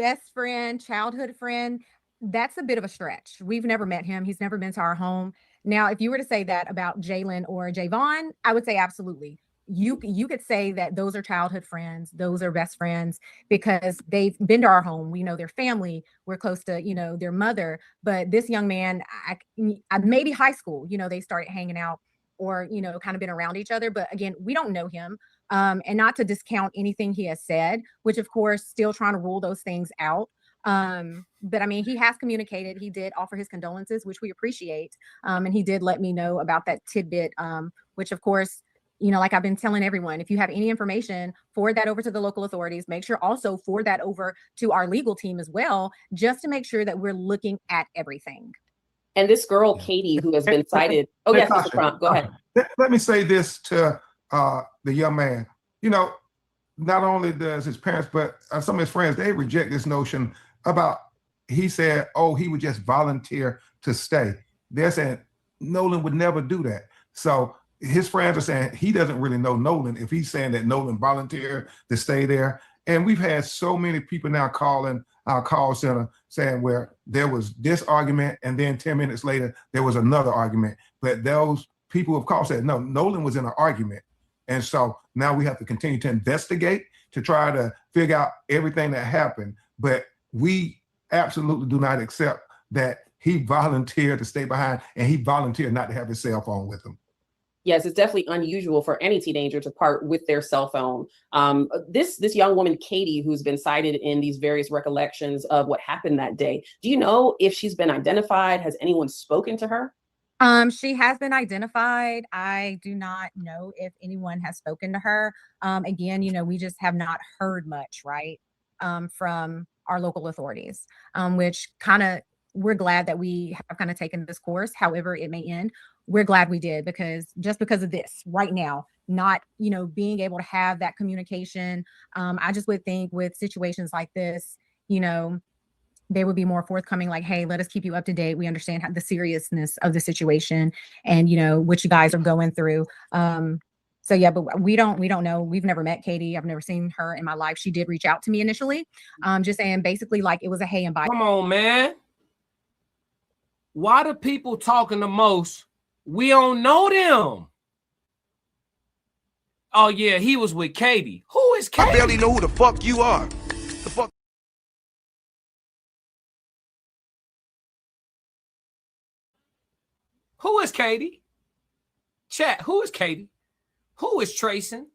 best friend, childhood friend, that's a bit of a stretch. We've never met him. He's never been to our home. Now, if you were to say that about Jalen or Javon, I would say absolutely. You could say that those are childhood friends, those are best friends because they've been to our home. We know their family. We're close to, their mother. But this young man, I maybe high school, they started hanging out or, kind of been around each other. But again, we don't know him. And not to discount anything he has said, which of course, still trying to rule those things out. But I mean, he has communicated. He did offer his condolences, which we appreciate. And he did let me know about that tidbit, which of course, like I've been telling everyone, if you have any information, forward that over to the local authorities. Make sure also forward that over to our legal team as well, just to make sure that we're looking at everything.
And this girl, Katie, who has been cited. Oh, yes, Mr. Crump, go ahead.
Let me say this to the young man. Not only does his parents, but some of his friends, they reject this notion about, he said, oh, he would just volunteer to stay. They're saying Nolan would never do that. So his friends are saying he doesn't really know Nolan if he's saying that Nolan volunteered to stay there. And we've had so many people now calling our call center saying where there was this argument and then 10 minutes later, there was another argument. But those people have called said, no, Nolan was in an argument. And so now we have to continue to investigate to try to figure out everything that happened. But we absolutely do not accept that he volunteered to stay behind and he volunteered not to have his cell phone with him.
Yes, it's definitely unusual for any teenager to part with their cell phone. This young woman, Katie, who's been cited in these various recollections of what happened that day, do you know if she's been identified? Has anyone spoken to her?
She has been identified. I do not know if anyone has spoken to her. Again, we just have not heard much, right, from our local authorities, which we're glad that we have kind of taken this course, however it may end. We're glad we did because of this right now, not, being able to have that communication. I just would think with situations like this, they would be more forthcoming, like, hey, let us keep you up to date. We understand the seriousness of the situation and, what you guys are going through. So yeah, but we don't know. We've never met Katie. I've never seen her in my life. She did reach out to me initially, just saying basically like it was a hey and bye.
Come on, man. Why the people talking the most? We don't know them. Oh yeah, he was with Katie. Who is Katie?
I barely know who the fuck you are. The fuck.
Who is Katie? Chat, who is Katie? Who is Tracing?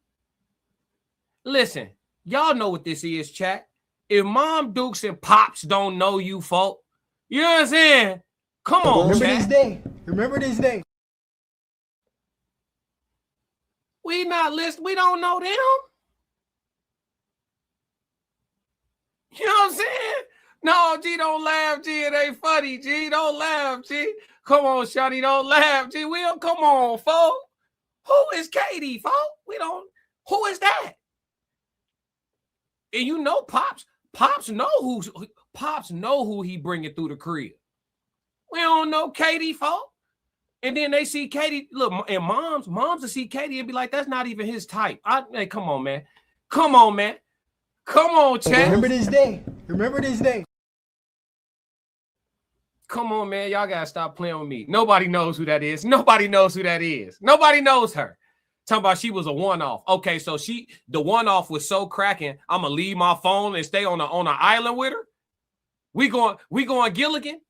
Listen, y'all know what this is, chat. If Mom Dukes and Pops don't know you, folk, you know what I'm saying? Come on,
Remember
chat.
this day. Remember this day.
We not listening. We don't know them. You know what I'm saying? No, G, don't laugh, G. It ain't funny, G. Don't laugh, G. Come on, Shawty, don't laugh, G. We don't, come on, folk. Who is Katie, folk? We don't, who is that? And Pops know who he bringing through the crib. We don't know Katie, folk. And then they see Katie, look, and moms will see Katie and be like, that's not even his type. Hey, come on, man. Come on, man. Come on, chat.
Remember this day. Remember this day.
Come on, man. Y'all got to stop playing with me. Nobody knows who that is. Nobody knows who that is. Nobody knows her. Talking about she was a one-off. Okay, so the one-off was so cracking, I'm going to leave my phone and stay on an island with her. We going Gilligan.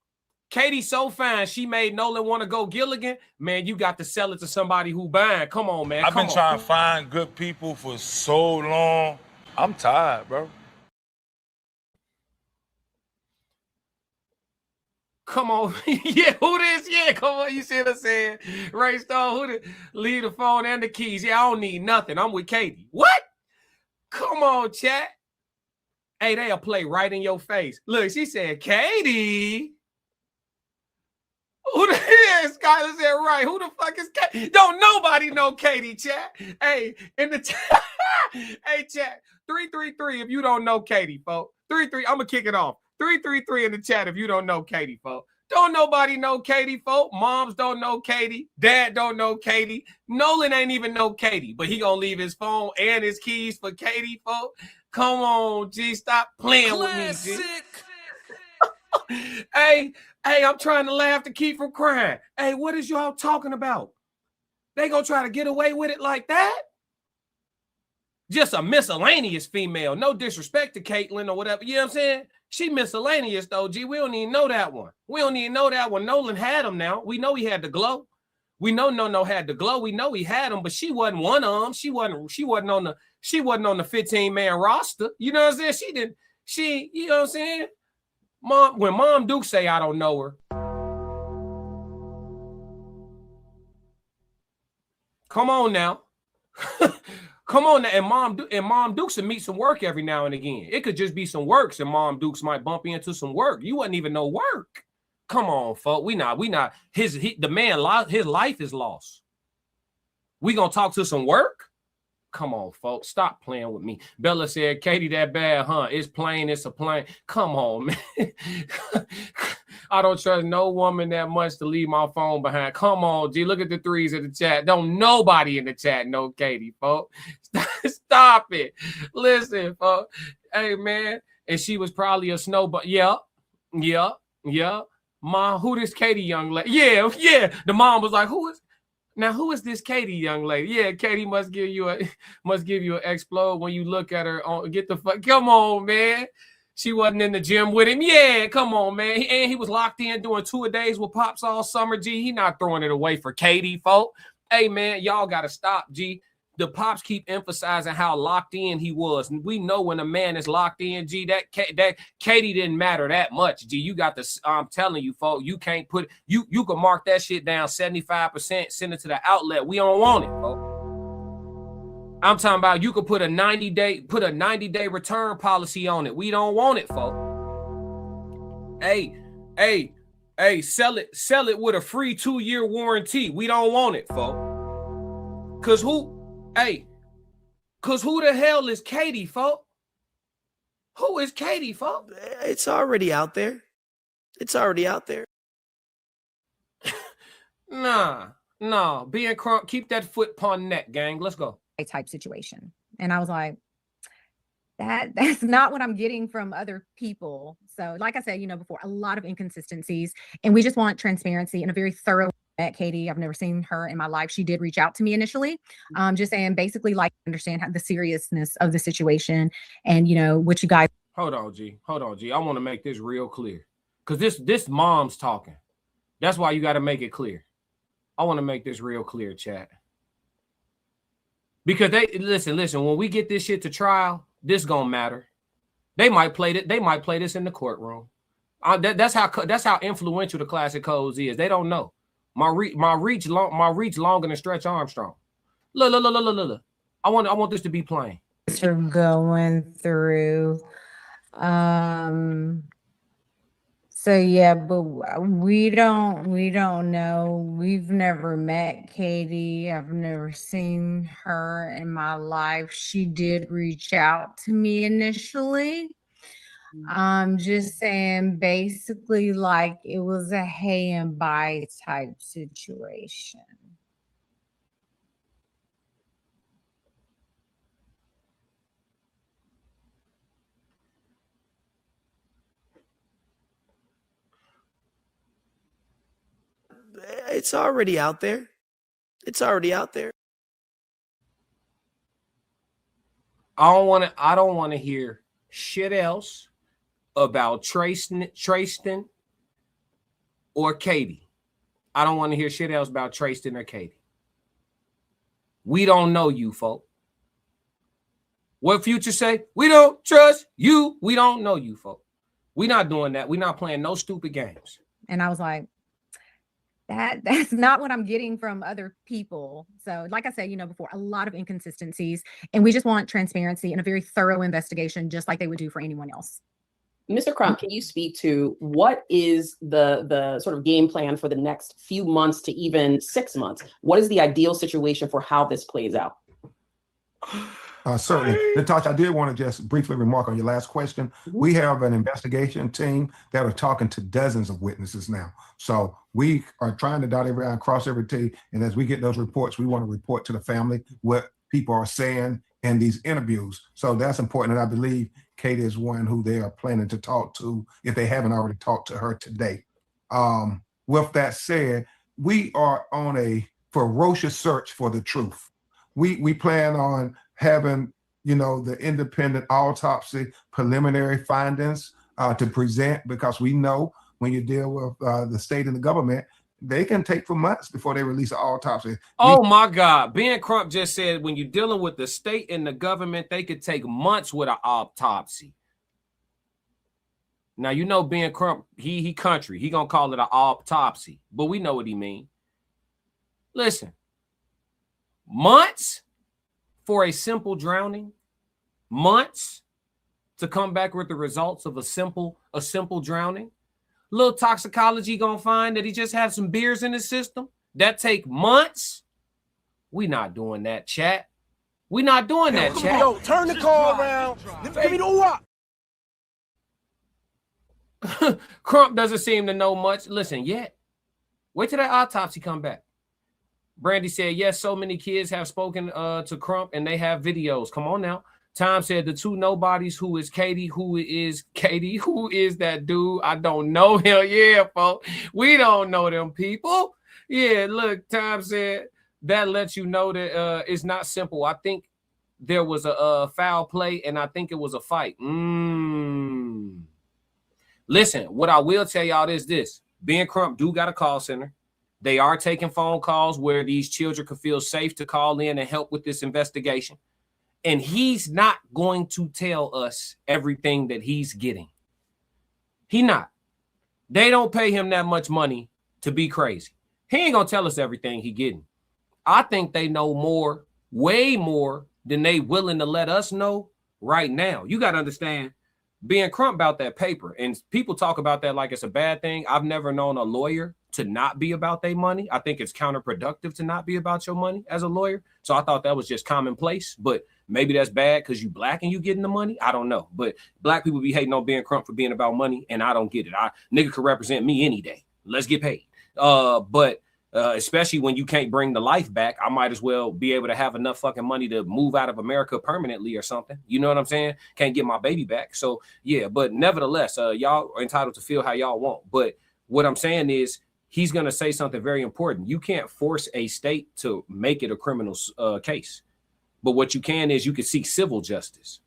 Katie's so fine, she made Nolan want to go Gilligan. Man, you got to sell it to somebody who buying. Come on, man.
I've been trying to find good people for so long. I'm tired, bro.
Come on. Yeah, who this? Yeah, come on. You see what I'm saying? Ray Stone, who this? Leave the phone and the keys. Yeah, I don't need nothing. I'm with Katie. What? Come on, chat. Hey, they'll play right in your face. Look, she said, Katie. Who the hell? Skylar said, right. Who the fuck is Katie? Don't nobody know Katie, chat. Hey, in the chat. Hey, chat. 333 if you don't know Katie, folks. 33. I'm going to kick it off. 333 in the chat if you don't know Katie, folks. Don't nobody know Katie, folk. Moms don't know Katie. Dad don't know Katie. Nolan ain't even know Katie, but he gonna leave his phone and his keys for Katie, folk. Come on, G. Stop playing with me, G. Hey, I'm trying to laugh to keep from crying. Hey, what is y'all talking about? They gonna try to get away with it like that? Just a miscellaneous female. No disrespect to Caitlyn or whatever. You know what I'm saying? She miscellaneous though, G. We don't even know that one. We don't even know that one. Nolan had him now. We know he had the glow. We know No had the glow. We know he had him, but she wasn't one of them. She wasn't on the 15-man roster. You know what I'm saying? You know what I'm saying? When Mom Duke say I don't know her. Come on now. Come on now. And Mom Dukes will meet some work every now and again. It could just be some works, and Mom Dukes might bump into some work. You wouldn't even know work. Come on, folks. We not. His life is lost. We gonna talk to some work? Come on, folks. Stop playing with me. Bella said, Katie, that bad, huh? It's plain. It's a plain. Come on, man. I don't trust no woman that much to leave my phone behind. Come on, G. Look at the threes in the chat. Don't nobody in the chat know Katie, folks. Stop it. Listen, folks. Hey, man. And she was probably a snowball. Yeah. Mom, who this Katie young lady? Yeah. The mom was like, who is this Katie young lady? Yeah, Katie must give you an explode when you look at her. Get the fuck. Come on, man. She wasn't in the gym with him. Yeah, come on, man. And he was locked in doing 2-a-days with Pops all summer, G. He not throwing it away for Katie, folk. Hey, man, y'all got to stop, G. The Pops keep emphasizing how locked in he was. And we know when a man is locked in, G, that Katie didn't matter that much, G. You got the, I'm telling you, folks, you can't put, you can mark that shit down 75%, send it to the outlet. We don't want it, folks. I'm talking about you could put a 90-day return policy on it. We don't want it, folks. Hey, sell it with a free 2-year warranty. We don't want it, folks. Cause who the hell is Katie, folks? Who is Katie, folks?
It's already out there.
Nah. Being Crump, keep that foot upon neck, gang. Let's go.
Type situation. And I was like, that's not what I'm getting from other people. So like I said, before, a lot of inconsistencies, and we just want transparency and a very thorough. Met Katie. I've never seen her in my life. She did reach out to me initially, just saying basically like understand the seriousness of the situation and what you guys.
Hold on, G. I want to make this real clear because this mom's talking. That's why you got to make it clear. I want to make this real clear, chat. Because they listen. When we get this shit to trial, this gonna matter. They might play this in the courtroom. That's how influential the classic codes is. They don't know. My reach longer than Stretch Armstrong. Look. I want this to be plain.
We're going through. So yeah, but we don't know. We've never met Katie. I've never seen her in my life. She did reach out to me initially. I'm just saying basically like it was a hey and bye type situation.
It's already out there.
I don't want to hear shit else about Tristan or Katie. I don't want to hear shit else about Tristan or Katie. We don't know you, folk. What Future say? We don't trust you. We don't know you, folk. We not doing that. We not playing no stupid games.
And I was like, that's not what I'm getting from other people. So like I said, before, a lot of inconsistencies, and we just want transparency and a very thorough investigation, just like they would do for anyone else.
Mr. Crump, can you speak to what is the sort of game plan for the next few months to even 6 months? What is the ideal situation for how this plays out?
Certainly. Natasha, I did want to just briefly remark on your last question. We have an investigation team that are talking to dozens of witnesses now. So we are trying to dot every I, cross every T. And as we get those reports, we want to report to the family what people are saying in these interviews. So that's important. And I believe Kate is one who they are planning to talk to if they haven't already talked to her today. With that said, we are on a ferocious search for the truth. We plan on having, the independent autopsy preliminary findings to present, because we know when you deal with the state and the government, they can take for months before they release an autopsy.
Oh my God. Ben Crump just said when you're dealing with the state and the government, they could take months with an autopsy. Now, Ben Crump, he country. He gonna call it an autopsy, but we know what he mean. Listen, months for a simple drowning, months to come back with the results of a simple drowning. Little toxicology gonna find that he just had some beers in his system. That take months. We not doing that, chat. We not doing that, chat.
Yo, turn the car around. Give me the what?
Crump doesn't seem to know much. Listen, yet. Wait till that autopsy come back. Brandy said, yes, so many kids have spoken to Crump and they have videos. Come on now. Tom said the two nobodies, who is Katie, who is that dude? I don't know him. Yeah, folks. We don't know them people. Yeah, look, Tom said that lets you know that it's not simple. I think there was a foul play and I think it was a fight. Listen, what I will tell y'all is this. Ben Crump do got a call center. They are taking phone calls where these children can feel safe to call in and help with this investigation. And he's not going to tell us everything that he's getting. He not. They don't pay him that much money to be crazy. He ain't going to tell us everything he getting. I think they know more, way more than they willing to let us know right now. You got to understand, Ben Crump about that paper, and people talk about that like it's a bad thing. I've never known a lawyer to not be about their money. I think it's counterproductive to not be about your money as a lawyer. So I thought that was just commonplace, but maybe that's bad because you black and you getting the money. I don't know, but black people be hating on Ben Crump for being about money, and I don't get it. Nigga could represent me any day. Let's get paid. But especially when you can't bring the life back, I might as well be able to have enough fucking money to move out of America permanently or something. You know what I'm saying? Can't get my baby back. So yeah, but nevertheless, y'all are entitled to feel how y'all want. But what I'm saying is, he's going to say something very important. You can't force a state to make it a criminal case. But what you can is you can seek civil justice.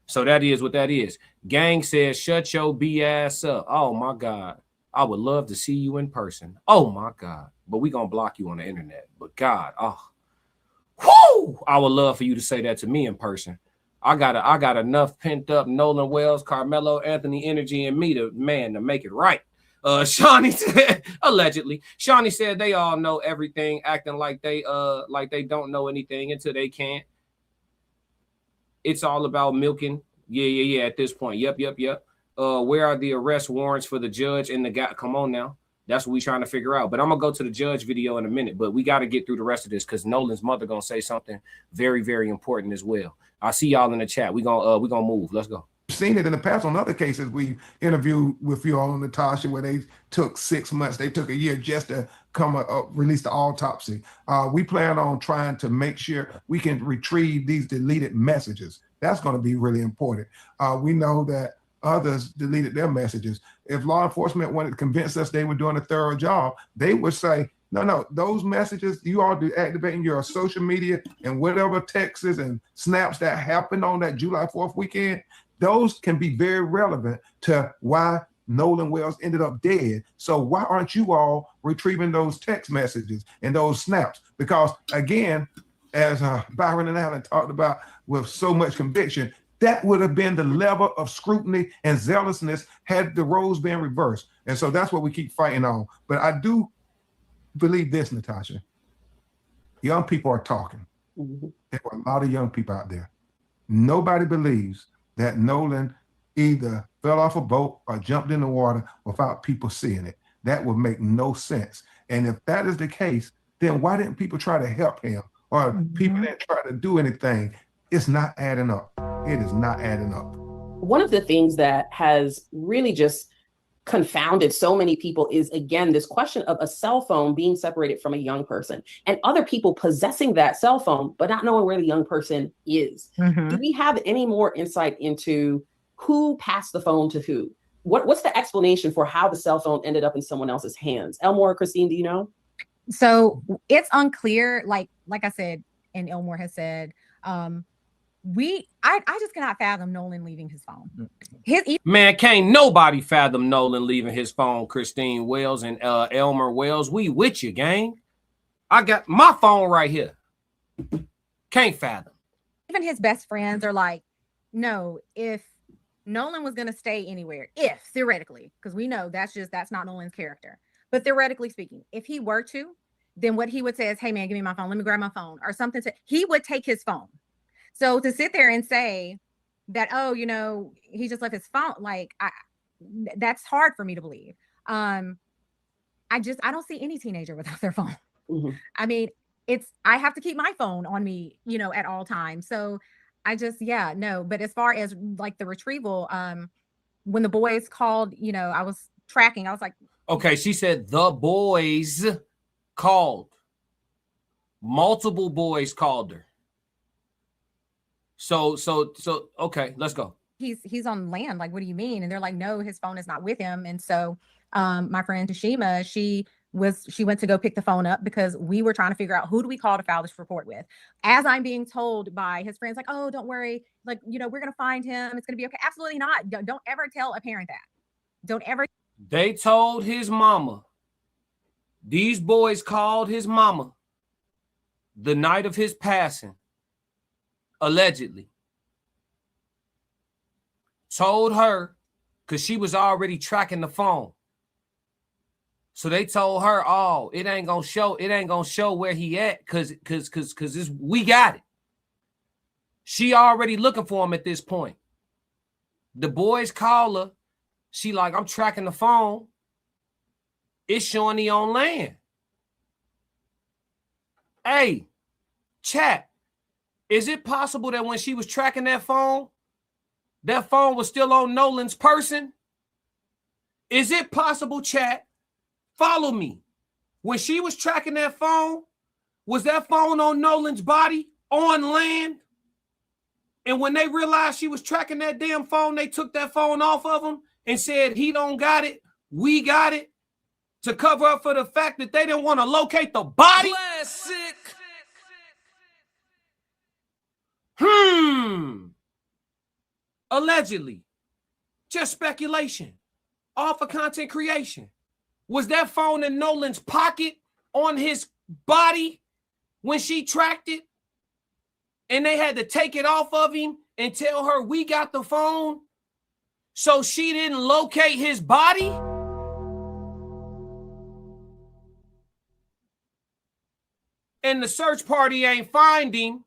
So that is what that is. Gang says, shut your BS up. Oh, my God. I would love to see you in person. Oh, my God. But we're going to block you on the internet. But God, whoo! I would love for you to say that to me in person. I got enough pent up Nolan Wells, Carmelo Anthony energy in me to make it right. Shawnee said, allegedly, Shawnee said they all know everything, acting like they don't know anything until they can't. It's all about milking. Yeah. At this point. Yep. Where are the arrest warrants for the judge and the guy? Come on now. That's what we're trying to figure out. But I'm going to go to the judge video in a minute. But we got to get through the rest of this because Nolan's mother going to say something very, very important as well. I see y'all in the chat. We're going to move. Let's go.
Seen it in the past on other cases we interviewed with you all, Natasha, where they took 6 months, they took a year just to come release the autopsy. We plan on trying to make sure we can retrieve these deleted messages. That's going to be really important. We know that others deleted their messages. If law enforcement wanted to convince us they were doing a thorough job, they would say, no, those messages, you all do activating your social media and whatever texts and snaps that happened on that July 4th weekend, those can be very relevant to why Nolan Wells ended up dead. So why aren't you all retrieving those text messages and those snaps? Because again, as Byron and Allen talked about with so much conviction, that would have been the level of scrutiny and zealousness had the roles been reversed. And so that's what we keep fighting on. But I do believe this, Natasha. Young people are talking. There are a lot of young people out there. Nobody believes that Nolan either fell off a boat or jumped in the water without people seeing it. That would make no sense. And if that is the case, then why didn't people try to help him? Or people didn't try to do anything? It's not adding up. It is not adding up.
One of the things that has really just confounded so many people is, again, this question of a cell phone being separated from a young person and other people possessing that cell phone, but not knowing where the young person is. Do we have any more insight into who passed the phone to who? What's the explanation for how the cell phone ended up in someone else's hands? Elmore, Christine, do you know?
So it's unclear. Like I said, and Elmore has said, I just cannot fathom Nolan leaving his phone.
Man, can't nobody fathom Nolan leaving his phone, Christine Wells and Elmer Wells. We with you, gang. I got my phone right here. Can't fathom.
Even his best friends are like, no, if Nolan was going to stay anywhere, if theoretically, because we know that's not Nolan's character. But theoretically speaking, if he were to, then what he would say is, hey, man, give me my phone. Let me grab my phone or something. He would take his phone. So to sit there and say that, oh, he just left his phone, that's hard for me to believe. I don't see any teenager without their phone. I mean, I have to keep my phone on me, at all times. So no. But as far as like the retrieval, when the boys called, I was tracking, I was like,
okay, she said the boys called. Multiple boys called her. So okay, let's go.
He's on land. Like, what do you mean? And they're like, no, his phone is not with him. And so my friend Tashima, she went to go pick the phone up because we were trying to figure out who do we call to file this report with. As I'm being told by his friends, like, oh, don't worry, like, we're gonna find him. It's gonna be okay. Absolutely not. Don't ever tell a parent that. Don't ever.
They told his mama. These boys called his mama the night of his passing. Allegedly. Told her, because she was already tracking the phone. So they told her, oh, it ain't gonna show where he at, because we got it. She already looking for him at this point. The boys call her. She like, I'm tracking the phone. It's showing he on land. Hey, chat. Is it possible that when she was tracking that phone was still on Nolan's person? Is it possible, chat? Follow me. When she was tracking that phone, was that phone on Nolan's body on land? And when they realized she was tracking that damn phone, they took that phone off of him and said, he don't got it, we got it, to cover up for the fact that they didn't want to locate the body?
Classic.
Allegedly. Just speculation. All for content creation. Was that phone in Nolan's pocket on his body when she tracked it? And they had to take it off of him and tell her, we got the phone, so she didn't locate his body? And the search party ain't find him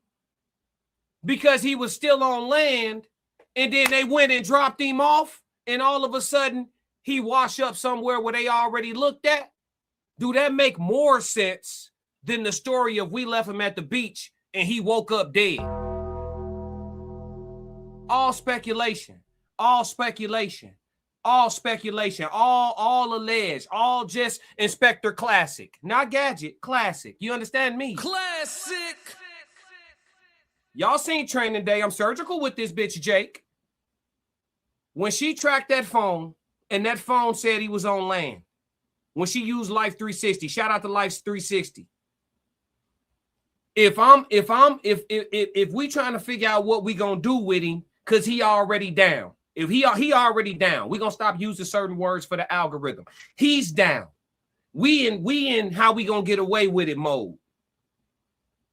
because he was still on land, and then they went and dropped him off, and all of a sudden he washed up somewhere where they already looked at? Do that make more sense than the story of we left him at the beach and he woke up dead? All speculation, all speculation, all speculation, all alleged, all just Inspector Classic, not Gadget, Classic. You understand me?
Classic.
Y'all seen Training Day. I'm surgical with this bitch, Jake. When she tracked that phone and that phone said he was on land, when she used Life 360, shout out to Life 360. If we trying to figure out what we gonna do with him, cause he already down. If he already down, we gonna stop using certain words for the algorithm. He's down. We in how we gonna get away with it mode.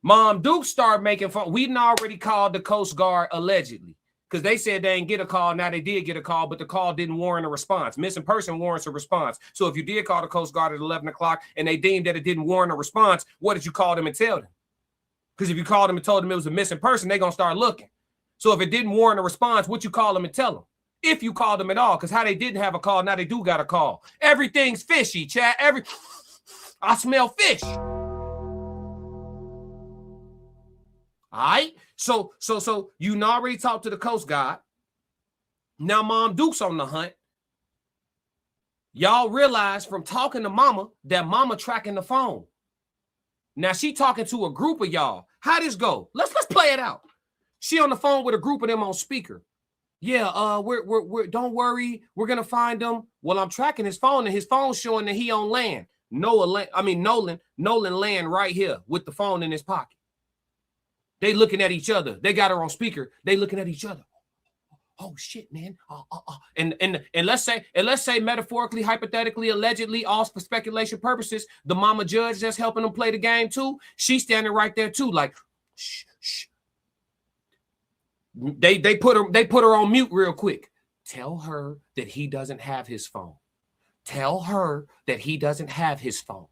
Mom Duke started making fun. We done already called the Coast Guard allegedly, because they said they didn't get a call. Now they did get a call, but the call didn't warrant a response. Missing person warrants a response. So if you did call the Coast Guard at 11 o'clock and they deemed that it didn't warrant a response, what did you call them and tell them? Because if you called them and told them it was a missing person, they're going to start looking. So if it didn't warrant a response, what you call them and tell them? If you called them at all, because how they didn't have a call, now they do got a call. Everything's fishy, chat. I smell fish. All right. So you already talked to the Coast Guard. Now Mom Duke's on the hunt. Y'all realize from talking to Mama that Mama tracking the phone. Now she talking to a group of y'all. How this go? Let's play it out. She on the phone with a group of them on speaker. Yeah, we're don't worry, we're gonna find him. Well, I'm tracking his phone, and his phone's showing that he on land. Nolan land right here with the phone in his pocket. They looking at each other. They got her on speaker. They looking at each other. Oh shit, man. And let's say metaphorically, hypothetically, allegedly, all for speculation purposes, the mama judge that's helping them play the game too. She's standing right there too, like shh, shh. They put her on mute real quick. Tell her that he doesn't have his phone. Tell her that he doesn't have his phone.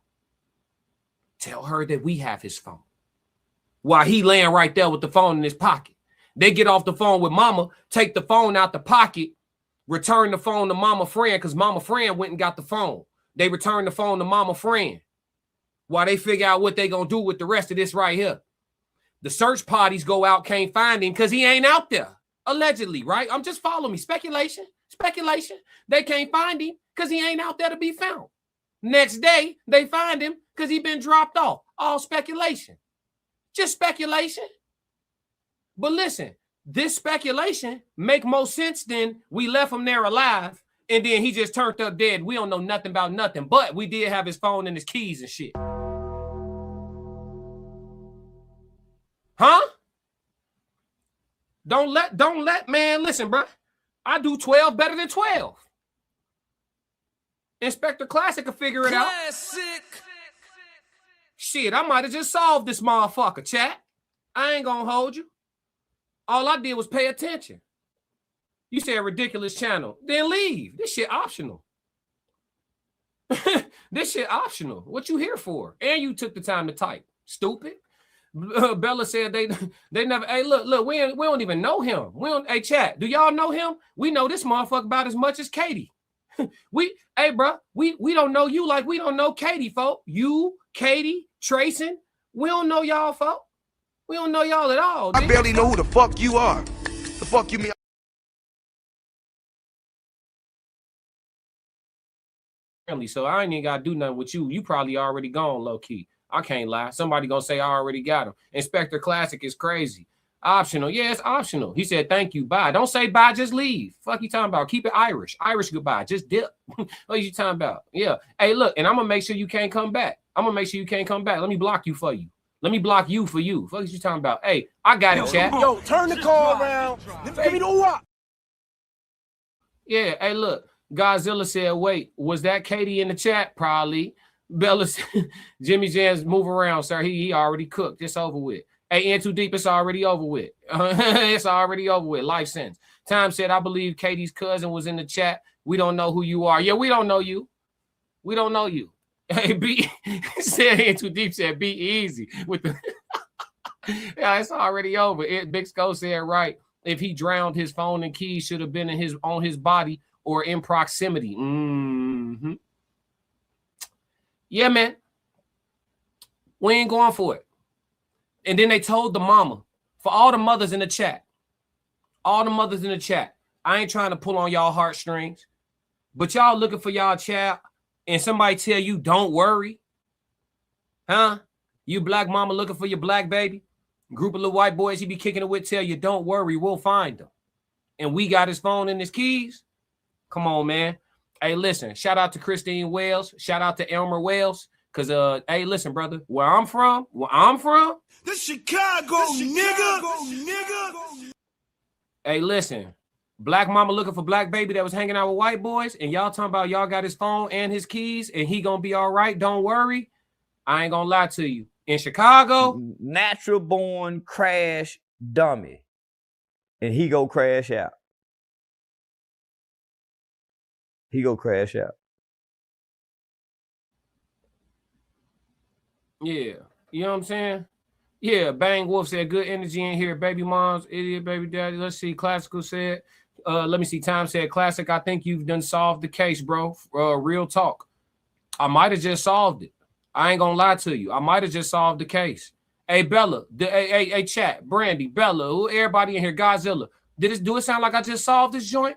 Tell her that we have his phone. While he laying right there with the phone in his pocket. They get off the phone with Mama, take the phone out the pocket, return the phone to Mama friend because Mama friend went and got the phone. They return the phone to Mama friend while they figure out what they gonna do with the rest of this right here. The search parties go out, can't find him because he ain't out there. Allegedly, right? I'm just following me. Speculation. They can't find him because he ain't out there to be found. Next day, they find him because he been dropped off. All speculation. Just speculation. But listen, this speculation make more sense than we left him there alive and then he just turned up dead. We don't know nothing about nothing, but we did have his phone and his keys and shit. Huh? Don't let, man, listen, bro. I do 12 better than 12. Inspector Classic will figure it out. Shit, I might have just solved this motherfucker, chat. I ain't gonna hold you. All I did was pay attention. You said ridiculous channel. Then leave. This shit optional. This shit optional. What you here for? And you took the time to type. Stupid. Bella said they never. Hey, look. We don't even know him. Hey, chat. Do y'all know him? We know this motherfucker about as much as Katie. Hey, bro. We don't know you like we don't know Katie, folk. You, Katie, Tracing. We don't know y'all, folk. We don't know y'all at all.
I barely know who the fuck you are. The fuck you mean?
So I ain't even gotta do nothing with you. You probably already gone, low key. I can't lie. Somebody gonna say I already got him. Inspector Classic is crazy. Optional. Yeah, it's optional. He said thank you. Bye. Don't say bye. Just leave. Fuck you talking about. Keep it Irish. Irish goodbye. Just dip. What you talking about? Yeah. Hey, look, and I'm gonna make sure you can't come back. Let me block you for you. Let me block you for you. What you talking about? Hey, I got it, chat.
Yo, turn the car around. Let me know what.
Yeah. Hey, look. Godzilla said, wait, was that Katie in the chat? Probably. Bella said, Jimmy Jams, move around, sir. He already cooked. It's over with. Hey, in too deep, it's already over with. It's already over with. Life sentence. Time said, I believe Katie's cousin was in the chat. We don't know who you are. Yeah, we don't know you. We don't know you. Hey, B said in too deep said be easy with the yeah, it's already over. Big Skull said right. If he drowned, his phone and keys should have been on his body or in proximity. Mm-hmm. Yeah, man. We ain't going for it. And then they told the mama, for all the mothers in the chat, I ain't trying to pull on y'all heartstrings, but y'all looking for y'all child and somebody tell you, don't worry. Huh? You black mama looking for your black baby. Group of little white boys you be kicking it with tell you, don't worry, we'll find him. And we got his phone and his keys. Come on, man. Hey, listen, shout out to Christine Wells. Shout out to Elmer Wells. Cause hey, listen, brother, where I'm from,
this Chicago, nigga.
Hey, listen, black mama looking for black baby that was hanging out with white boys, and y'all talking about y'all got his phone and his keys, and he gonna be all right. Don't worry. I ain't gonna lie to you. In Chicago,
natural born crash dummy, and he go crash out. He go crash out.
Yeah, you know what I'm saying? Yeah, Bang Wolf said good energy in here. Baby moms, idiot, baby daddy. Let's see. Classical said, let me see. Time said, Classic, I think you've done solved the case, bro. Real talk. I might have just solved it. I ain't gonna lie to you. I might have just solved the case. Hey, Bella, hey, chat, Brandy, Bella, who everybody in here, Godzilla. Do it sound like I just solved this joint?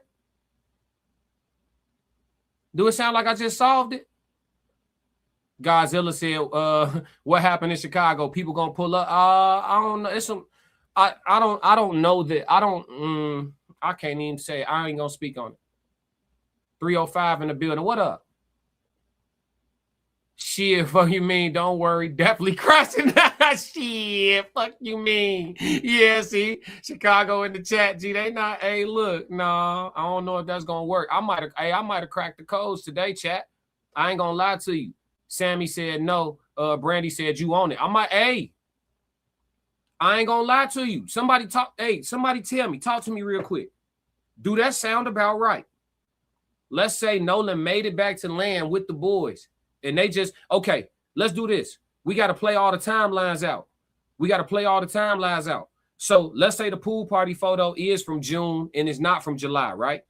Do it sound like I just solved it? Godzilla said, what happened in Chicago? People gonna pull up. I don't know. It's some I don't know that. I can't even say. I ain't gonna speak on it. 305 in the building. What up? Shit, fuck you mean? Don't worry. Definitely crossing. Shit, fuck you mean? Yeah, see, Chicago in the chat. G, they not. Hey, look, no, I don't know if that's gonna work. I might have cracked the codes today, chat. I ain't gonna lie to you. Sammy said no. Brandy said you own it. I ain't gonna lie to you. Somebody tell me. Talk to me real quick. Do that sound about right? Let's say Nolan made it back to land with the boys. And they just, okay, let's do this. We got to play all the timelines out. So let's say the pool party photo is from June and it's not from July, right?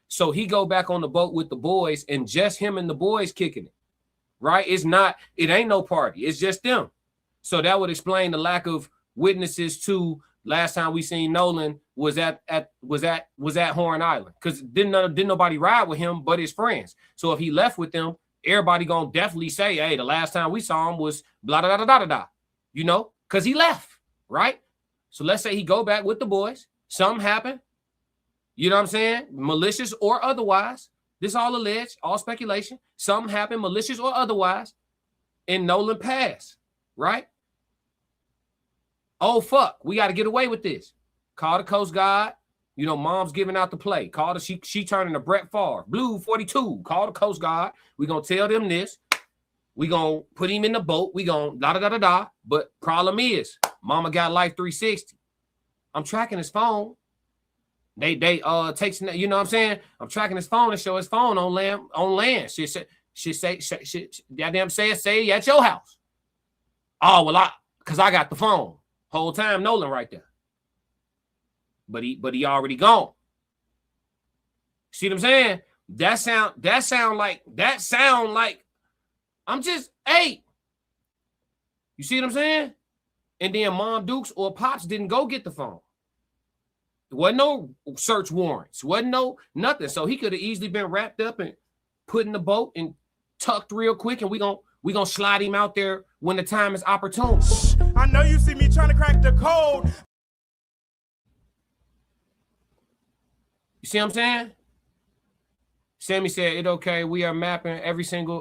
So he go back on the boat with the boys and just him and the boys kicking it, right? It ain't no party. It's just them. So that would explain the lack of witnesses to last time we seen Nolan was at Horn Island, because didn't nobody ride with him but his friends. So if he left with them, everybody gonna definitely say, hey, the last time we saw him was blah da da da da da, you know, because he left, right? So let's say he go back with the boys. Something happened, you know what I'm saying? Malicious or otherwise. This all alleged, all speculation. Something happened, malicious or otherwise, and Nolan passed, right? Oh fuck, we got to get away with this. Call the Coast Guard. You know, mom's giving out the play. Call she turning to Brett Favre. Blue 42. Call the Coast Guard. We gonna tell them this. We gonna put him in the boat. We gonna da da da da da. But problem is, mama got Life 360. I'm tracking his phone. They takes, you know what I'm saying? I'm tracking his phone and show his phone on land. She say goddamn say at your house. Oh well, because I got the phone. Whole time Nolan right there. But he already gone. See what I'm saying? That sound like I'm just, hey. You see what I'm saying? And then Mom Dukes or Pops didn't go get the phone. There wasn't no search warrants. Wasn't no nothing. So he could have easily been wrapped up and put in the boat and tucked real quick, and we gonna slide him out there when the time is opportune.
I know you see me trying to crack the code.
You see what I'm saying? Sammy said, it okay. We are mapping every single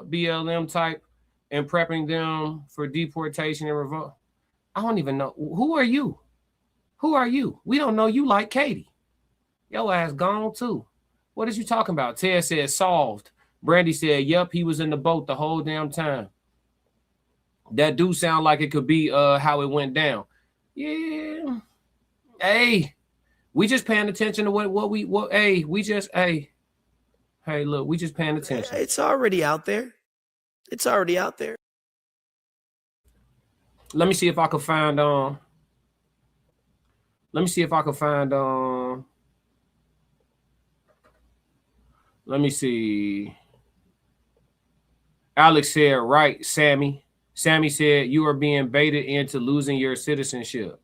BLM type and prepping them for deportation and revolt. I don't even know. Who are you? Who are you? We don't know you like Katie. Your ass gone too. What is you talking about? Ted said solved. Brandy said, yep, he was in the boat the whole damn time. That do sound like it could be how it went down. Yeah. Hey. We just paying attention to we just paying attention.
It's already out there. It's already out there.
Let me see if I can find let me see. Alex said, right, Sammy. Sammy said, you are being baited into losing your citizenship.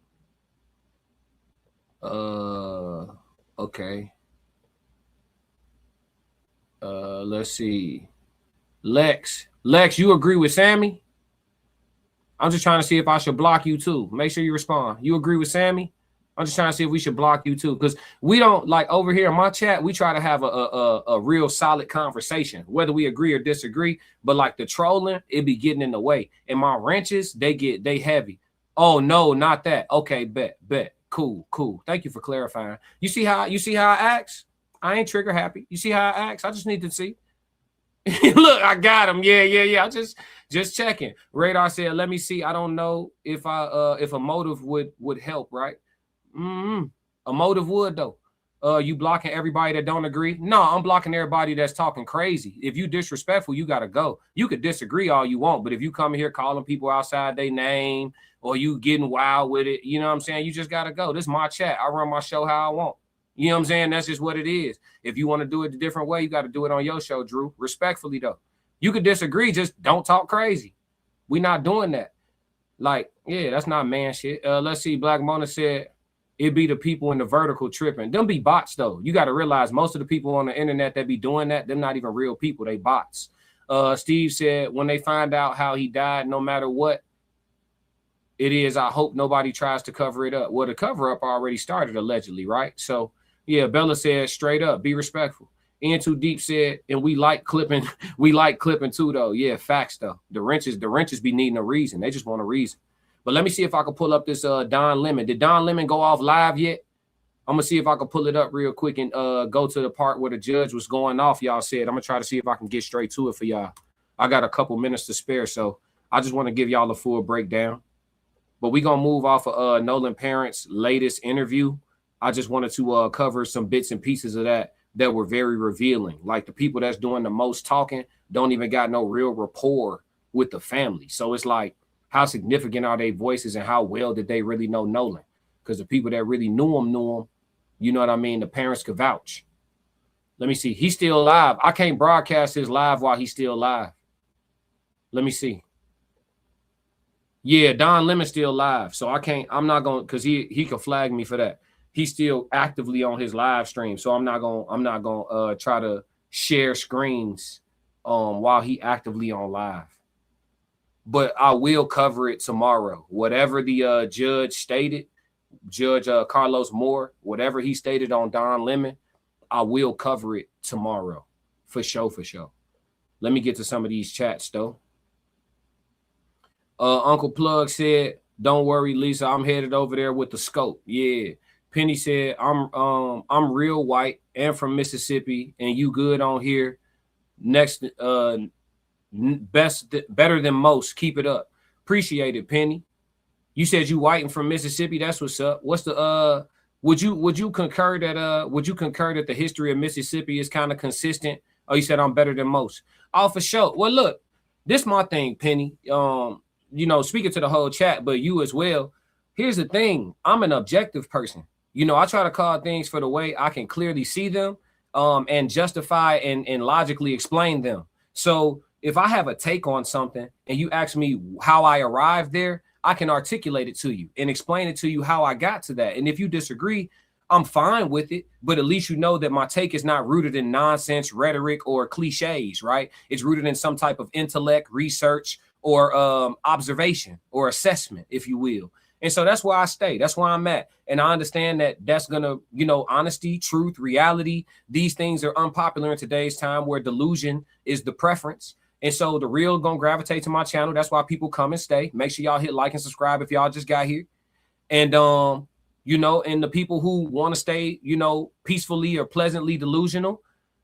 Okay. Let's see. Lex, you agree with Sammy? I'm just trying to see if I should block you too. Make sure you respond. You agree with Sammy? I'm just trying to see if we should block you too, because we don't, like, over here in my chat, we try to have a real solid conversation, whether we agree or disagree. But like the trolling, it be getting in the way. And my wrenches, they heavy. Oh no, not that. Okay, bet. Cool. Thank you for clarifying. You see how I act? I ain't trigger happy. You see how I act? I just need to see. Look, I got him. Yeah. I just checking. Radar said, let me see. I don't know if a motive would help, right? A motive would though. You blocking everybody that don't agree? No, I'm blocking everybody that's talking crazy. If you disrespectful, you gotta go. You could disagree all you want, but if you come here calling people outside their name or you getting wild with it, you know what I'm saying? You just gotta go. This is my chat. I run my show how I want. You know what I'm saying? That's just what it is. If you want to do it a different way, you got to do it on your show, Drew. Respectfully though. You could disagree, just don't talk crazy. We're not doing that. Like, yeah, that's not man shit. Let's see. Black Mona said it be the people in the vertical tripping. Them be bots though. You got to realize most of the people on the internet that be doing that, them not even real people. They bots. Steve said when they find out how he died, no matter what it is, I hope nobody tries to cover it up. Well, the cover up already started allegedly, right? So yeah, Bella said straight up, be respectful. In Too Deep said, and we like clipping too, though. Yeah, facts though. The wrenches be needing a reason. They just want a reason. But let me see if I can pull up this Don Lemon. Did Don Lemon go off live yet? I'm gonna see if I can pull it up real quick and go to the part where the judge was going off. Y'all said I'm gonna try to see if I can get straight to it for y'all. I got a couple minutes to spare, so I just want to give y'all a full breakdown. But we gonna move off of Nolan Parent's latest interview. I just wanted to cover some bits and pieces of that were very revealing. Like the people that's doing the most talking don't even got no real rapport with the family. So it's like, how significant are their voices and how well did they really know Nolan? Because the people that really knew him, you know what I mean? The parents could vouch. Let me see. He's still alive. I can't broadcast his live while he's still alive. Let me see. Yeah, Don Lemon's still live. So I'm not going, because he could flag me for that. He's still actively on his live stream. So I'm not going try to share screens while he actively on live. But I will cover it tomorrow. Whatever the judge stated, Judge Carlos Moore, whatever he stated on Don Lemon, I will cover it tomorrow. For sure. Let me get to some of these chats though. Uncle Plug said, don't worry, Lisa, I'm headed over there with the scope. Yeah. Penny said, I'm real white and from Mississippi, and you good on here. Next, better than most. Keep it up. Appreciate it, Penny. You said you white and from Mississippi. That's what's up. What's the would you concur that the history of Mississippi is kind of consistent? Oh, you said I'm better than most. Oh, for sure. Well, look, this my thing, Penny. Speaking to the whole chat, but you as well. Here's the thing. I'm an objective person. I try to call things for the way I can clearly see them and justify and logically explain them. So if I have a take on something and you ask me how I arrived there, I can articulate it to you and explain it to you how I got to that. And if you disagree, I'm fine with it. But at least you know that my take is not rooted in nonsense, rhetoric, or cliches, right? It's rooted in some type of intellect, research, or observation or assessment, if you will. And so that's where I stay. That's where I'm at. And I understand that that's going to, honesty, truth, reality. These things are unpopular in today's time where delusion is the preference. And so the real going to gravitate to my channel. That's why people come and stay. Make sure y'all hit like and subscribe if y'all just got here. And, and the people who want to stay, peacefully or pleasantly delusional,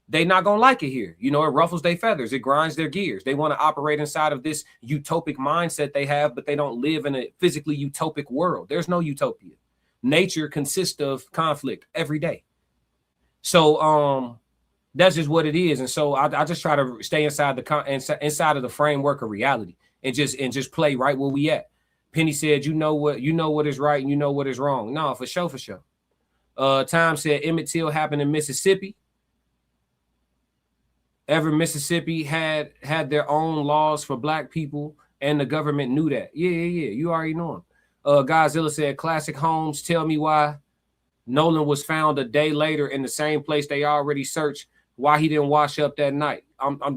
they not going to like it here. It ruffles their feathers. It grinds their gears. They want to operate inside of this utopic mindset they have, but they don't live in a physically utopic world. There's no utopia. Nature consists of conflict every day. So that's just what it is. And so I just try to stay inside of the framework of reality and just play right where we at. Penny said, you know what is right and you know what is wrong. No, for sure. Tom said Emmett Till happened in Mississippi. Mississippi had their own laws for black people, and the government knew that. Yeah. You already know them. Godzilla said, Classic Homes, tell me why Nolan was found a day later in the same place they already searched, why he didn't wash up that night.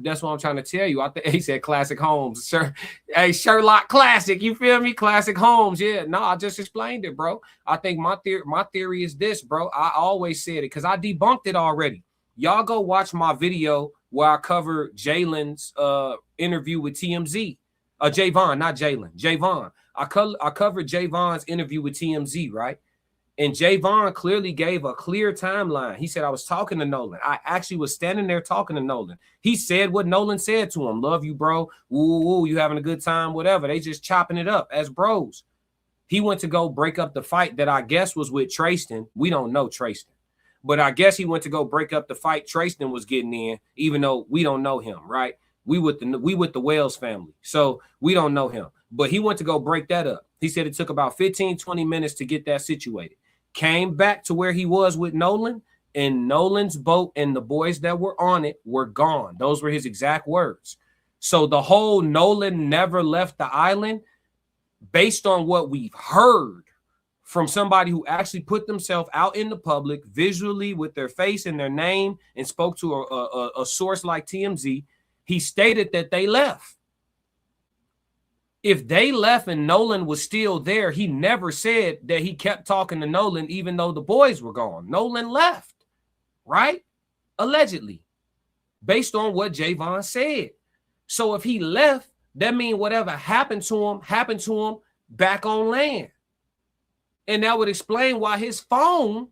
That's what I'm trying to tell you. I think he said Classic Homes. Sir, hey, Sherlock Classic, you feel me? Classic Homes. Yeah, no, I just explained it, bro. I think my theory is this, bro. I always said it because I debunked it already. Y'all go watch my video where I cover Jalen's interview with TMZ. Javon, not Jalen. Javon. I covered Javon's interview with TMZ, right? And Javon clearly gave a clear timeline. He said, I was talking to Nolan. I actually was standing there talking to Nolan. He said what Nolan said to him. Love you, bro. Woo, you having a good time, whatever. They just chopping it up as bros. He went to go break up the fight that I guess was with Trayston. We don't know Trayston. But I guess he went to go break up the fight Trayston was getting in, even though we don't know him, right? We with the Wells family. So we don't know him. But he went to go break that up. He said it took about 15, 20 minutes to get that situated. Came back to where he was with Nolan, and Nolan's boat and the boys that were on it were gone. Those were his exact words. So the whole Nolan never left the island, based on what we've heard from somebody who actually put themselves out in the public visually with their face and their name and spoke to a source like TMZ, he stated that they left. If they left and Nolan was still there, he never said that he kept talking to Nolan even though the boys were gone. Nolan left, right? Allegedly, based on what Javon said. So if he left, that means whatever happened to him back on land. And that would explain why his phone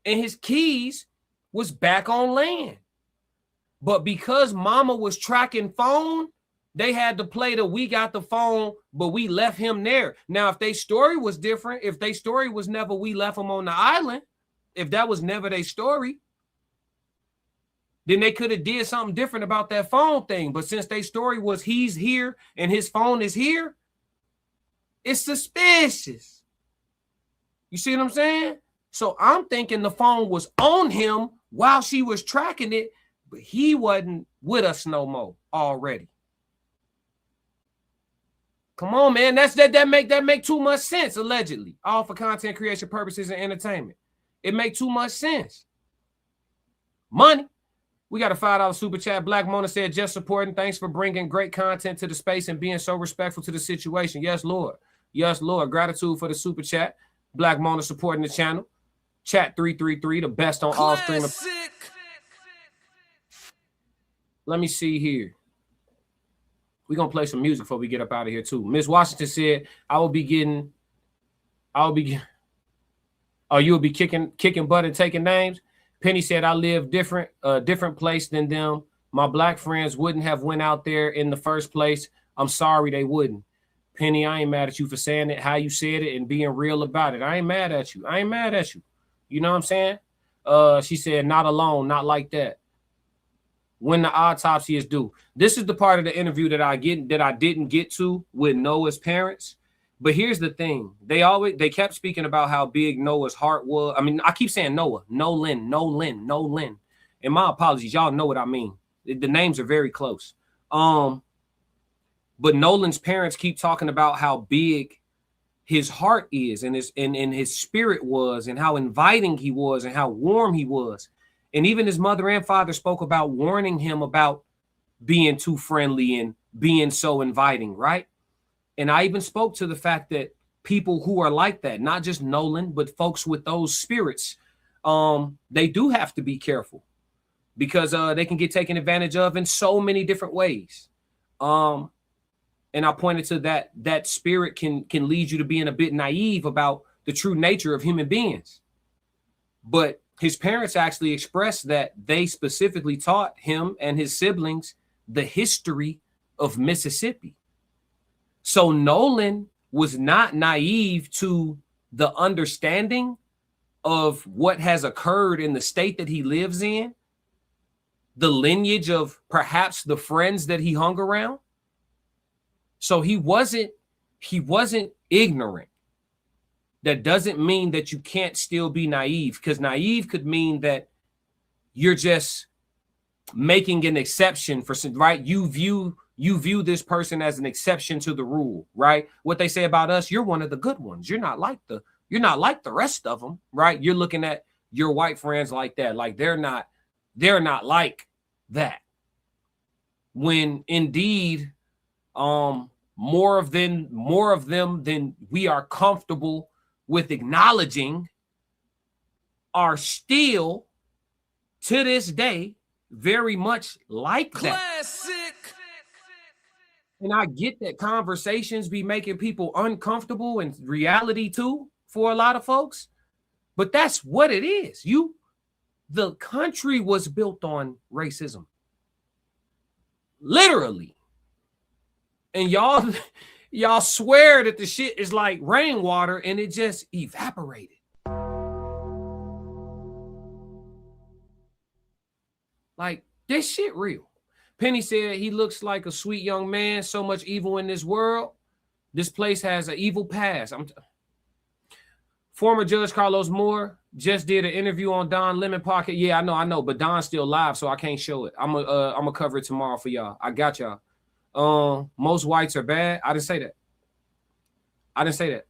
and his keys was back on land. But because mama was tracking phone, they had to play the we got the phone, but we left him there. Now, if their story was different, if their story was never we left him on the island, if that was never their story, then they could have did something different about that phone thing. But since their story was he's here and his phone is here, it's suspicious. You see what I'm saying? So I'm thinking the phone was on him while she was tracking it, but he wasn't with us no more already. Come on, man. That make too much sense, allegedly. All for content creation purposes and entertainment. It make too much sense. Money. We got a $5 super chat. Black Mona said, just supporting. Thanks for bringing great content to the space and being so respectful to the situation. Yes, Lord. Yes, Lord. Gratitude for the super chat. Black Mona supporting the channel. Chat 333, the best on all streaming. Let me see here. We're going to play some music before we get up out of here, too. Miss Washington said, you'll be kicking butt and taking names. Penny said, I live different place than them. My black friends wouldn't have went out there in the first place. I'm sorry they wouldn't. Penny, I ain't mad at you for saying it, how you said it, and being real about it. I ain't mad at you. You know what I'm saying? She said, not alone, not like that. When the autopsy is due. This is the part of the interview that I didn't get to with Noah's parents. But here's the thing. They kept speaking about how big Noah's heart was. I mean, I keep saying Noah, Nolan. And my apologies. Y'all know what I mean. The names are very close. But Nolan's parents keep talking about how big his heart is and his spirit was and how inviting he was and how warm he was. And even his mother and father spoke about warning him about being too friendly and being so inviting, right? And I even spoke to the fact that people who are like that, not just Nolan, but folks with those spirits, they do have to be careful because they can get taken advantage of in so many different ways. And I pointed to that spirit can lead you to being a bit naive about the true nature of human beings. But his parents actually expressed that they specifically taught him and his siblings the history of Mississippi. So Nolan was not naive to the understanding of what has occurred in the state that he lives in, the lineage of perhaps the friends that he hung around. So he wasn't ignorant. That doesn't mean that you can't still be naive, because naive could mean that you're just making an exception for some, right? You view this person as an exception to the rule, right? What they say about us, you're one of the good ones. You're not like the rest of them, right? You're looking at your white friends like that, like they're not like that. When indeed, more of them than we are comfortable with acknowledging are still to this day very much like that. And I get that conversations be making people uncomfortable in reality too for a lot of folks, but that's what it is. The country was built on racism, literally. And y'all swear that the shit is like rainwater and it just evaporated. Like, this shit real. Penny said he looks like a sweet young man. So much evil in this world. This place has an evil past. Former Judge Carlos Moore just did an interview on Don Lemon Pocket. Yeah, I know, but Don's still live, so I can't show it. I'm gonna cover it tomorrow for y'all. I got y'all. Most whites are bad. I didn't say that. I didn't say that.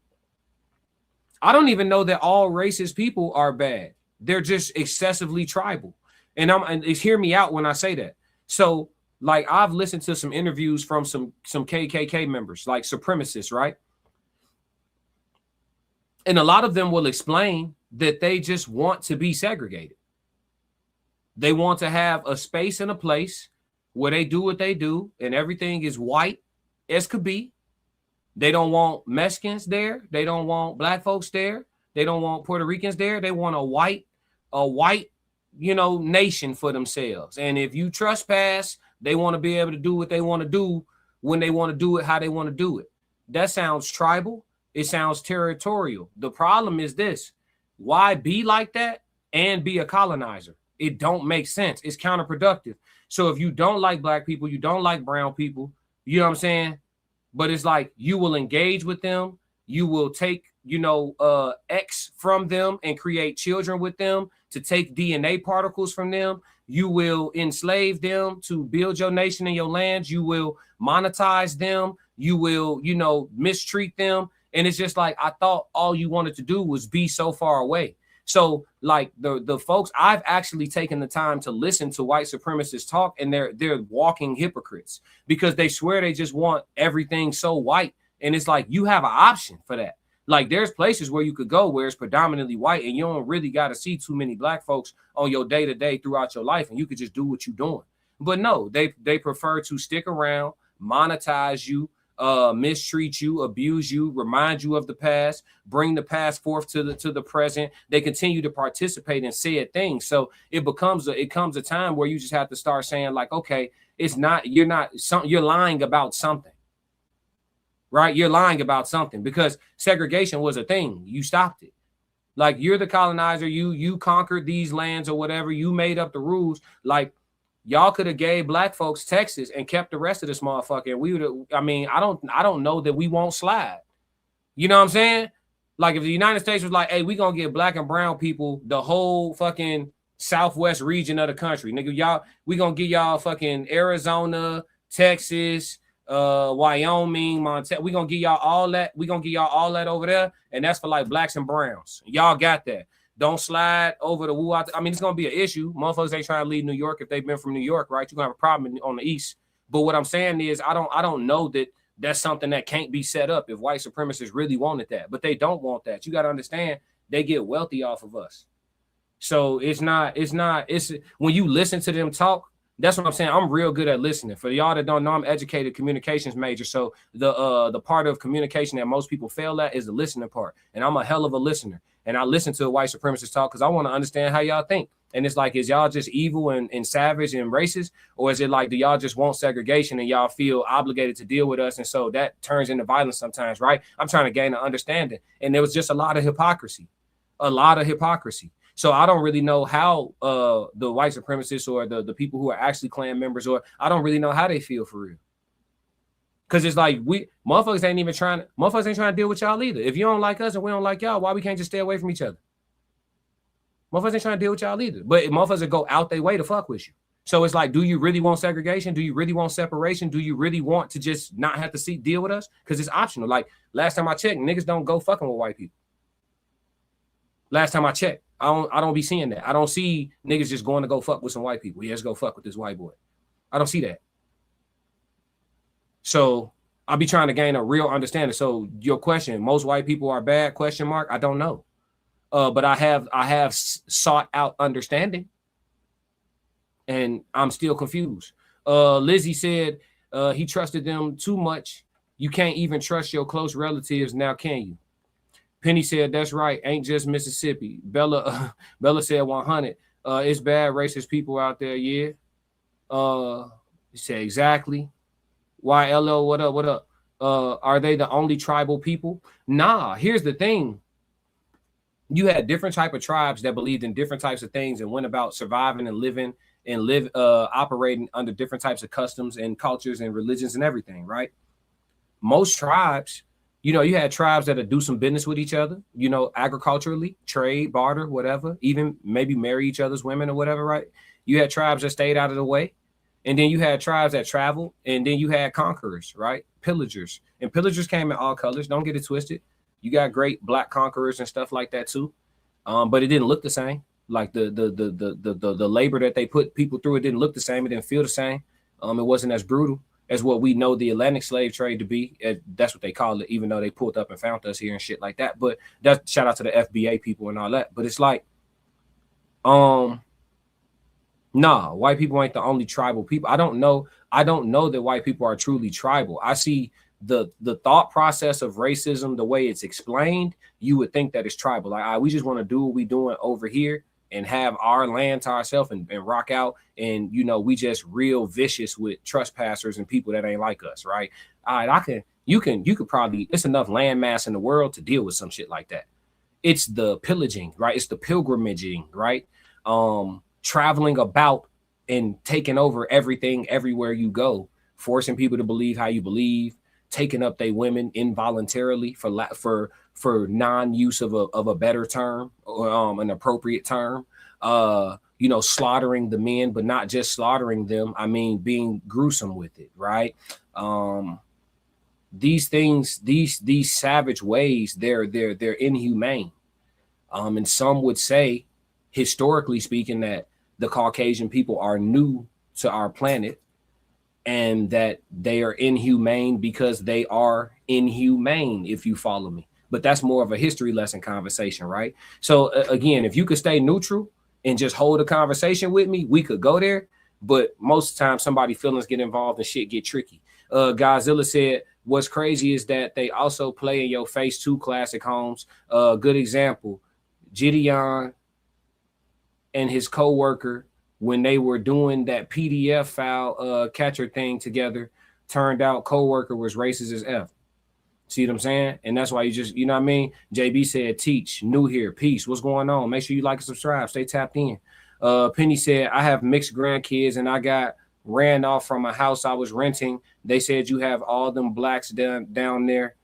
I don't even know that all racist people are bad. They're just excessively tribal. And hear me out when I say that. So like I've listened to some interviews from some KKK members, like supremacists, right? And a lot of them will explain that they just want to be segregated. They want to have a space and a place where they do what they do and everything is white as could be. They don't want Mexicans there. They don't want black folks there. They don't want Puerto Ricans there. They want a white, nation for themselves. And if you trespass, they want to be able to do what they want to do when they want to do it, how they want to do it. That sounds tribal. It sounds territorial. The problem is this. Why be like that and be a colonizer? It don't make sense. It's counterproductive. So if you don't like black people, you don't like brown people, you know what I'm saying? But it's like you will engage with them. You will take, X from them and create children with them to take DNA particles from them. You will enslave them to build your nation and your land. You will monetize them. You will, mistreat them. And it's just like, I thought all you wanted to do was be so far away. So like the folks, I've actually taken the time to listen to white supremacists talk, and they're walking hypocrites because they swear they just want everything so white. And it's like, you have an option for that. Like there's places where you could go where it's predominantly white and you don't really got to see too many black folks on your day to day throughout your life. And you could just do what you're doing. But no, they prefer to stick around, monetize you, mistreat you, abuse you, remind you of the past, bring the past forth to the present. They continue to participate in said things. So it comes a time where you just have to start saying like, okay, you're lying about something, right? You're lying about something because segregation was a thing. You stopped it. Like you're the colonizer. You conquered these lands or whatever. You made up the rules. Like y'all could have gave black folks Texas and kept the rest of this motherfucker. We would have, I don't know that we won't slide. You know what I'm saying? Like if the United States was like, hey, we gonna give black and brown people the whole fucking southwest region of the country. Nigga, we gonna give y'all fucking Arizona, Texas, Wyoming, Montana. We gonna give y'all all that. We gonna give y'all all that over there. And that's for like blacks and browns. Y'all got that. Don't slide over the woo. It's going to be an issue. Motherfuckers ain't trying to leave New York if they've been from New York, right? You're going to have a problem on the East. But what I'm saying is I don't know that that's something that can't be set up if white supremacists really wanted that. But they don't want that. You got to understand they get wealthy off of us. So it's when you listen to them talk, that's what I'm saying. I'm real good at listening. For y'all that don't know, I'm educated communications major. So the part of communication that most people fail at is the listening part. And I'm a hell of a listener. And I listen to a white supremacist talk because I want to understand how y'all think. And it's like, is y'all just evil and savage and racist? Or is it like, do y'all just want segregation and y'all feel obligated to deal with us? And so that turns into violence sometimes, right? I'm trying to gain an understanding. And there was just a lot of hypocrisy. So I don't really know how the white supremacists or the people who are actually Klan members, or I don't really know how they feel for real. Because it's like motherfuckers ain't trying to deal with y'all either. If you don't like us and we don't like y'all, why we can't just stay away from each other? Motherfuckers ain't trying to deal with y'all either. But motherfuckers go out their way to fuck with you. So it's like, do you really want segregation? Do you really want separation? Do you really want to just not have to deal with us? Because it's optional. Like last time I checked, niggas don't go fucking with white people. Last time I checked, I don't be seeing that. I don't see niggas just going to go fuck with some white people. Yeah, let's go fuck with this white boy. I don't see that. So I'll be trying to gain a real understanding. So your question, most white people are bad? ? I don't know. But I have sought out understanding, and I'm still confused. Lizzie said he trusted them too much. You can't even trust your close relatives now, can you? Penny said, that's right. Ain't just Mississippi. Bella said 100. It's bad racist people out there. Yeah. He said, exactly. YLO, what up? Are they the only tribal people? Nah, here's the thing. You had different type of tribes that believed in different types of things and went about surviving and living and operating under different types of customs and cultures and religions and everything, right? Most tribes, you had tribes that would do some business with each other, agriculturally, trade, barter, whatever, even maybe marry each other's women or whatever, right? You had tribes that stayed out of the way. And then you had tribes that traveled, and then you had conquerors, right? Pillagers. And pillagers came in all colors. Don't get it twisted. You got great black conquerors and stuff like that too. But it didn't look the same. Like the labor that they put people through, it didn't look the same. It didn't feel the same. It wasn't as brutal as what we know the Atlantic slave trade to be. That's what they call it, even though they pulled up and found us here and shit like that. But that's shout out to the FBA people and all that. But it's like, nah, white people ain't the only tribal people. I don't know that white people are truly tribal. I see the thought process of racism, the way it's explained, you would think that it's tribal. Like, we just want to do what we doing over here and have our land to ourselves and rock out. And, you know, we just real vicious with trespassers and people that ain't like us, right? All right, you could probably, it's enough land mass in the world to deal with some shit like that. It's the pillaging, right? It's the pilgrimaging, right? Traveling about and taking over everything everywhere you go, forcing people to believe how you believe, taking up their women involuntarily for non-use of a better term or an appropriate term, you know, slaughtering the men, but not just slaughtering them. I mean, being gruesome with it, right? These things, these savage ways, they're inhumane. And some would say, historically speaking, that the Caucasian people are new to our planet and that they are inhumane because they are inhumane, if you follow me. But that's more of a history lesson conversation, right? So again, if you could stay neutral and just hold a conversation with me, we could go there. But most of the time, somebody feelings get involved and shit get tricky. Godzilla said, what's crazy is that they also play in your face too, classic Holmes. Good example, Gideon and his co-worker, when they were doing that PDF file catcher thing together, turned out co-worker was racist as F. See what I'm saying? And that's why you just, you know what I mean? JB said, teach, new here, peace. What's going on? Make sure you like and subscribe. Stay tapped in. Penny said, I have mixed grandkids and I got ran off from a house I was renting. They said you have all them blacks down there.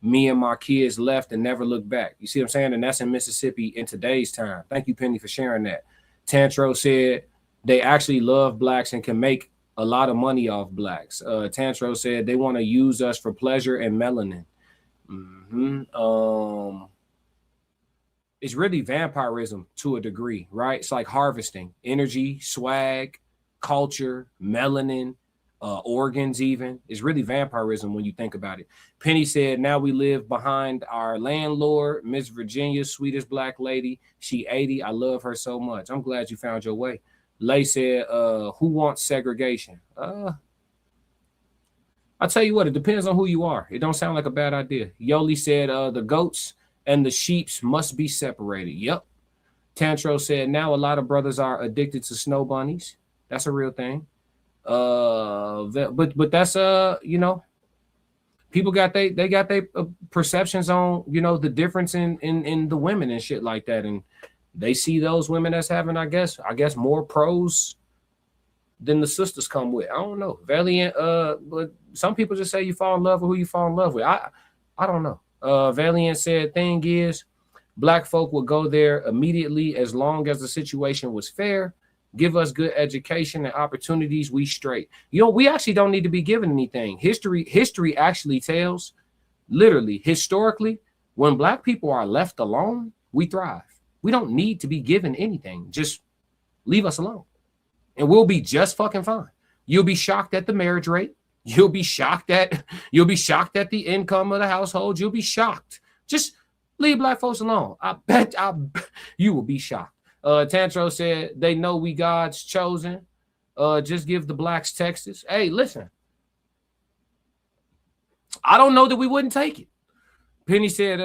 Me and my kids left and never looked back. You see what I'm saying? And that's in Mississippi in today's time. Thank you, Penny, for sharing that. Tantro said they actually love blacks and can make a lot of money off blacks. Tantro said they want to use us for pleasure and melanin. It's really vampirism to a degree, right? It's like harvesting energy, swag, culture, melanin, organs even. It's really vampirism when you think about it. Penny said, now we live behind our landlord, Miss Virginia, sweetest black lady. She 80. I love her so much. I'm glad you found your way. Lay said, who wants segregation? I'll tell you what, it depends on who you are. It don't sound like a bad idea. Yoli said, the goats and the sheeps must be separated. Yep. Tantro said, now a lot of brothers are addicted to snow bunnies. That's a real thing. But that's you know, people got they got their perceptions on, you know, the difference in the women and shit like that, and they see those women as having, I guess more pros than the sisters come with. I don't know. Valiant, but some people just say you fall in love with who you fall in love with. I don't know. Valiant said, thing is, black folk would go there immediately as long as the situation was fair. Give us good education and opportunities, we straight. You know, we actually don't need to be given anything. History actually tells, literally, historically, when black people are left alone, we thrive. We don't need to be given anything. Just leave us alone. And we'll be just fucking fine. You'll be shocked at the marriage rate. You'll be shocked at the income of the household. You'll be shocked. Just leave black folks alone. I bet you will be shocked. Tantro said, they know we God's chosen. Just give the blacks Texas. Hey, listen. I don't know that we wouldn't take it. Penny said,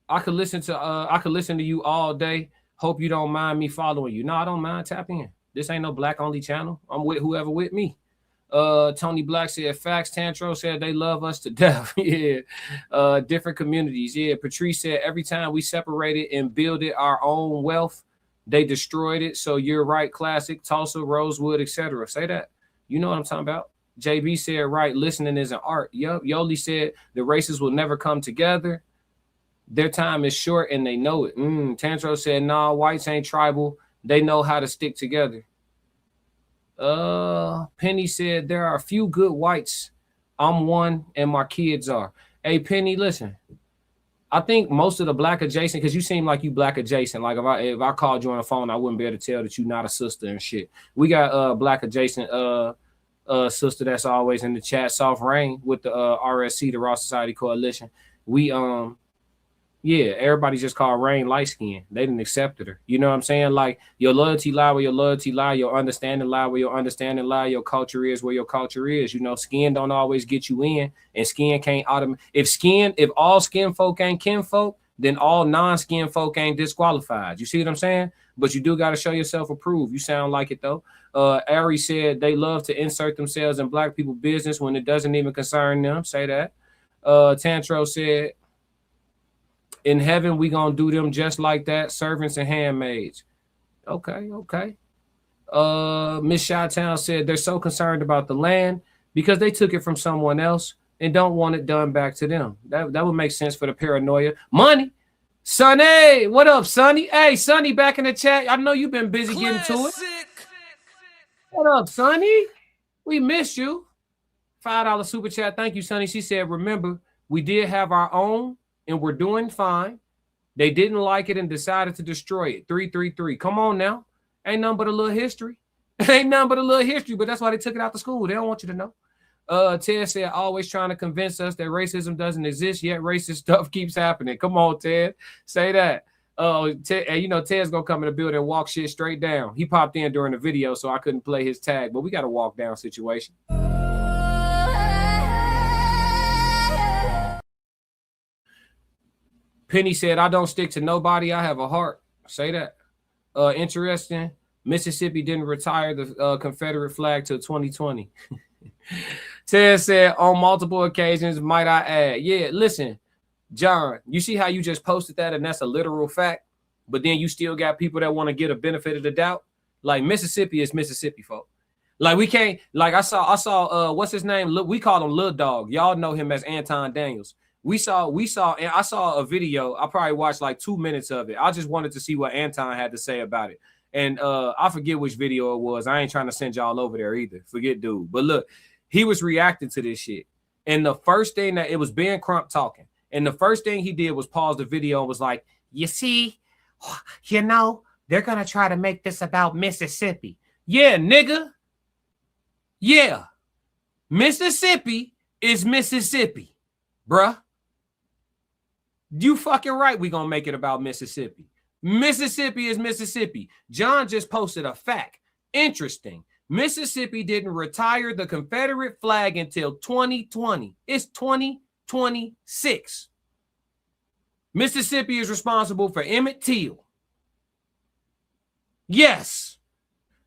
I could listen to you all day. Hope you don't mind me following you. No, I don't mind. Tap in. This ain't no black only channel. I'm with whoever with me. Tony Black said, facts. Tantro said they love us to death. Yeah. Different communities. Yeah. Patrice said, every time we separated and builded our own wealth, they destroyed it. So you're right. Classic. Tulsa, Rosewood, etc. Say that. You know what I'm talking about. JB said, right. Listening is an art. Yup. Yoli said the races will never come together. Their time is short and they know it. Tantro said, nah, whites ain't tribal. They know how to stick together. Penny said there are a few good whites. I'm one, and my kids are. Hey, Penny, listen. I think most of the black adjacent, because you seem like you black adjacent. Like if I called you on the phone, I wouldn't be able to tell that you're not a sister and shit. We got black adjacent sister that's always in the chat, Soft Rain, with the RSC, the Raw Society Coalition. We yeah, everybody just called Rain light skin. They didn't accept her. You know what I'm saying? Like your loyalty lie where your loyalty lie, your understanding lie where your understanding lie, your culture is where your culture is. You know, skin don't always get you in, and skin can't automatically. If all skin folk ain't kin folk, then all non-skin folk ain't disqualified. You see what I'm saying? But you do got to show yourself approved. You sound like it though. Ari said they love to insert themselves in black people business when it doesn't even concern them. Say that. Tantro said, in heaven, we gonna do them just like that, servants and handmaids. Okay. Miss Chi-Town said they're so concerned about the land because they took it from someone else and don't want it done back to them. That would make sense for the paranoia. Money. Sonny, what up, Sonny? Hey, Sonny, back in the chat. I know you've been busy getting to it. What up, Sonny? We missed you. $5 super chat. Thank you, Sonny. She said, remember, we did have our own and we're doing fine. They didn't like it and decided to destroy it. 333. Come on now. Ain't nothing but a little history. Ain't nothing but a little history, but that's why they took it out to school. They don't want you to know. Ted said, always trying to convince us that racism doesn't exist, yet racist stuff keeps happening. Come on, Ted. Say that. Ted, you know, Ted's going to come in the building and walk shit straight down. He popped in during the video, so I couldn't play his tag, but we got a walk down situation. Penny said, I don't stick to nobody. I have a heart. Say that. Interesting. Mississippi didn't retire the Confederate flag till 2020. Ted said, on multiple occasions, might I add. Yeah, listen, John, you see how you just posted that and that's a literal fact, but then you still got people that want to get a benefit of the doubt? Like Mississippi is Mississippi, folks. Like we can't, like I saw, what's his name? Look, we call him Lil Dog. Y'all know him as Anton Daniels. I saw a video. I probably watched like 2 minutes of it. I just wanted to see what Anton had to say about it. And I forget which video it was. I ain't trying to send y'all over there either. Forget dude. But look, he was reacting to this shit. And the first thing that it was Ben Crump talking. And the first thing he did was pause the video and was like, you see, you know, they're going to try to make this about Mississippi. Yeah, nigga. Yeah. Mississippi is Mississippi, bruh. You fucking right. We gonna make it about Mississippi. Mississippi is Mississippi. John just posted a fact. Interesting. Mississippi didn't retire the Confederate flag until 2020. It's 2026. Mississippi is responsible for Emmett Till. Yes.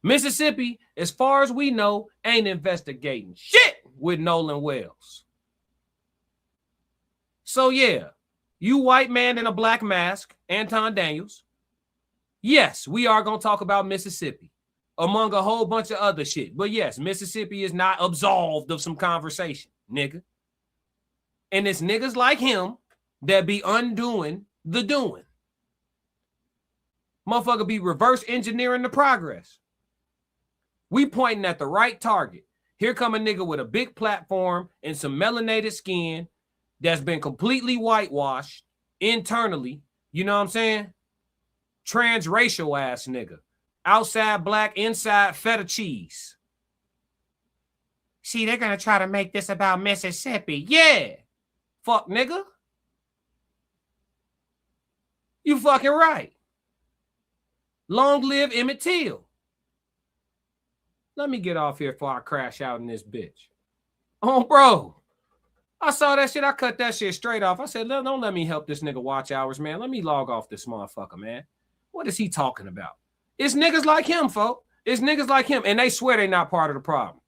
Mississippi, as far as we know, ain't investigating shit with Nolan Wells. So yeah. You white man in a black mask, Anton Daniels. Yes, we are going to talk about Mississippi, among a whole bunch of other shit. But yes, Mississippi is not absolved of some conversation, nigga. And it's niggas like him that be undoing the doing. Motherfucker be reverse engineering the progress. We pointing at the right target. Here come a nigga with a big platform and some melanated skin that's been completely whitewashed internally. You know what I'm saying? Transracial ass nigga. Outside black, inside feta cheese. See, they're going to try to make this about Mississippi. Yeah. Fuck, nigga. You fucking right. Long live Emmett Till. Let me get off here before I crash out in this bitch. Oh, bro. I saw that shit. I cut that shit straight off. I said, don't let me help this nigga watch hours, man. Let me log off this motherfucker, man. What is he talking about? It's niggas like him, folks. It's niggas like him, and they swear they not part of the problem.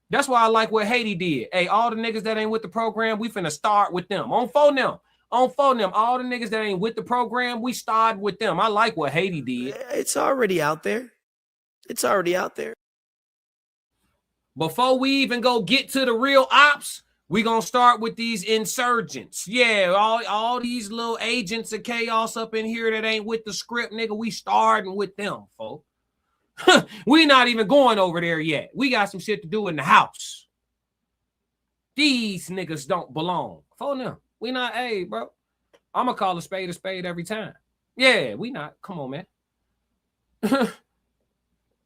That's why I like what Haiti did. Hey, all the niggas that ain't with the program, we finna start with them. On phone them. All the niggas that ain't with the program, we start with them. I like what Haiti did.
It's already out there. It's already out there.
Before we even go get to the real ops, we gonna start with these insurgents. Yeah, all these little agents of chaos up in here that ain't with the script, nigga. We starting with them, folks. We not even going over there yet. We got some shit to do in the house. These niggas don't belong. Phone them. We not, hey, bro. I'm going to call a spade every time. Yeah, we not. Come on, man.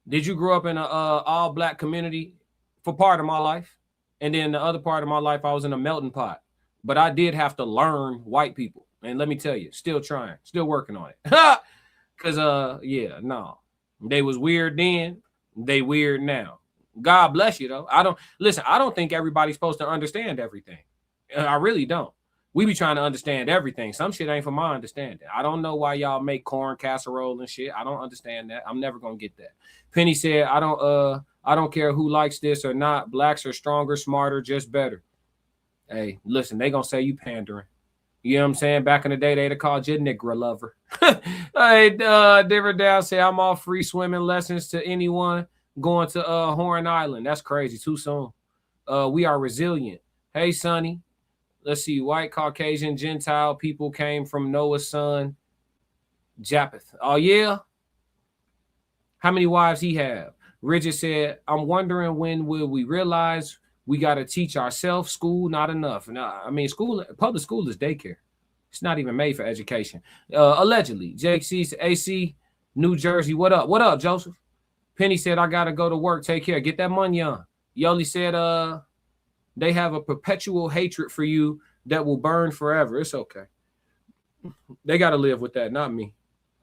Did you grow up in a all-black community for part of my life? And then the other part of my life, I was in a melting pot. But I did have to learn white people. And let me tell you, still trying, still working on it. Because, yeah, no. They was weird then. They weird now. God bless you, though. I don't think everybody's supposed to understand everything. I really don't. We be trying to understand everything. Some shit ain't for my understanding. I don't know why y'all make corn casserole and shit. I don't understand that. I'm never gonna get that. Penny said, I don't care who likes this or not. Blacks are stronger, smarter, just better. Hey, listen, they gonna say you pandering. You know what I'm saying? Back in the day, they'd have called you a Negro lover. Hey, Different Down say, I'm all free swimming lessons to anyone going to Horn Island. That's crazy. Too soon. We are resilient. Hey, Sonny. Let's see. White, Caucasian, Gentile people came from Noah's son, Japheth. Oh, yeah? How many wives he have? Richard said, I'm wondering when will we realize we got to teach ourselves. School, not enough. Now, I mean, public school is daycare. It's not even made for education. Allegedly. Jake sees AC, New Jersey. What up? What up, Joseph? Penny said, I got to go to work. Take care. Get that money on. Yoli said, they have a perpetual hatred for you that will burn forever. It's okay. They got to live with that, not me.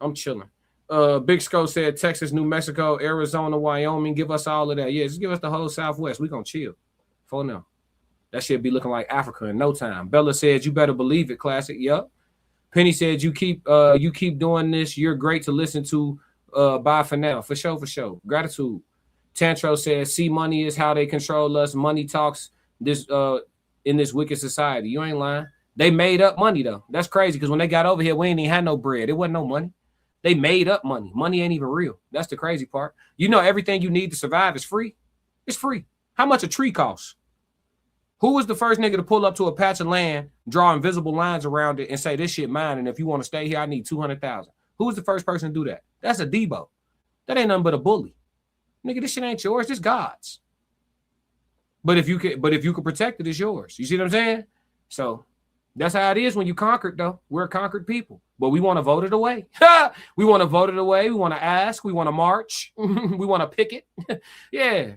I'm chilling. Big Sco said, Texas, New Mexico, Arizona, Wyoming. Give us all of that. Yeah, just give us the whole Southwest. We going to chill. For now. That shit be looking like Africa in no time. Bella said, you better believe it, classic. Yup. Penny said, you keep doing this. You're great to listen to. Bye for now. For sure, for sure. Gratitude. Tantro says, see, money is how they control us. Money talks this in this wicked society. You ain't lying. They made up money, though. That's crazy, because when they got over here, we ain't even had no bread. It wasn't no money. They made up money. Money ain't even real. That's the crazy part. You know, everything you need to survive is free. It's free. How much a tree costs? Who was the first nigga to pull up to a patch of land, draw invisible lines around it, and say, this shit mine, and if you want to stay here, I need 200,000? Who was the first person to do that? That's a Debo. That ain't nothing but a bully. Nigga, this shit ain't yours. This God's. But if you could protect it, it's yours. You see what I'm saying? So that's how it is when you conquered, though. We're a conquered people. But we want to vote it away. We want to vote it away. We want to ask. We want to march. We want to picket. Yeah.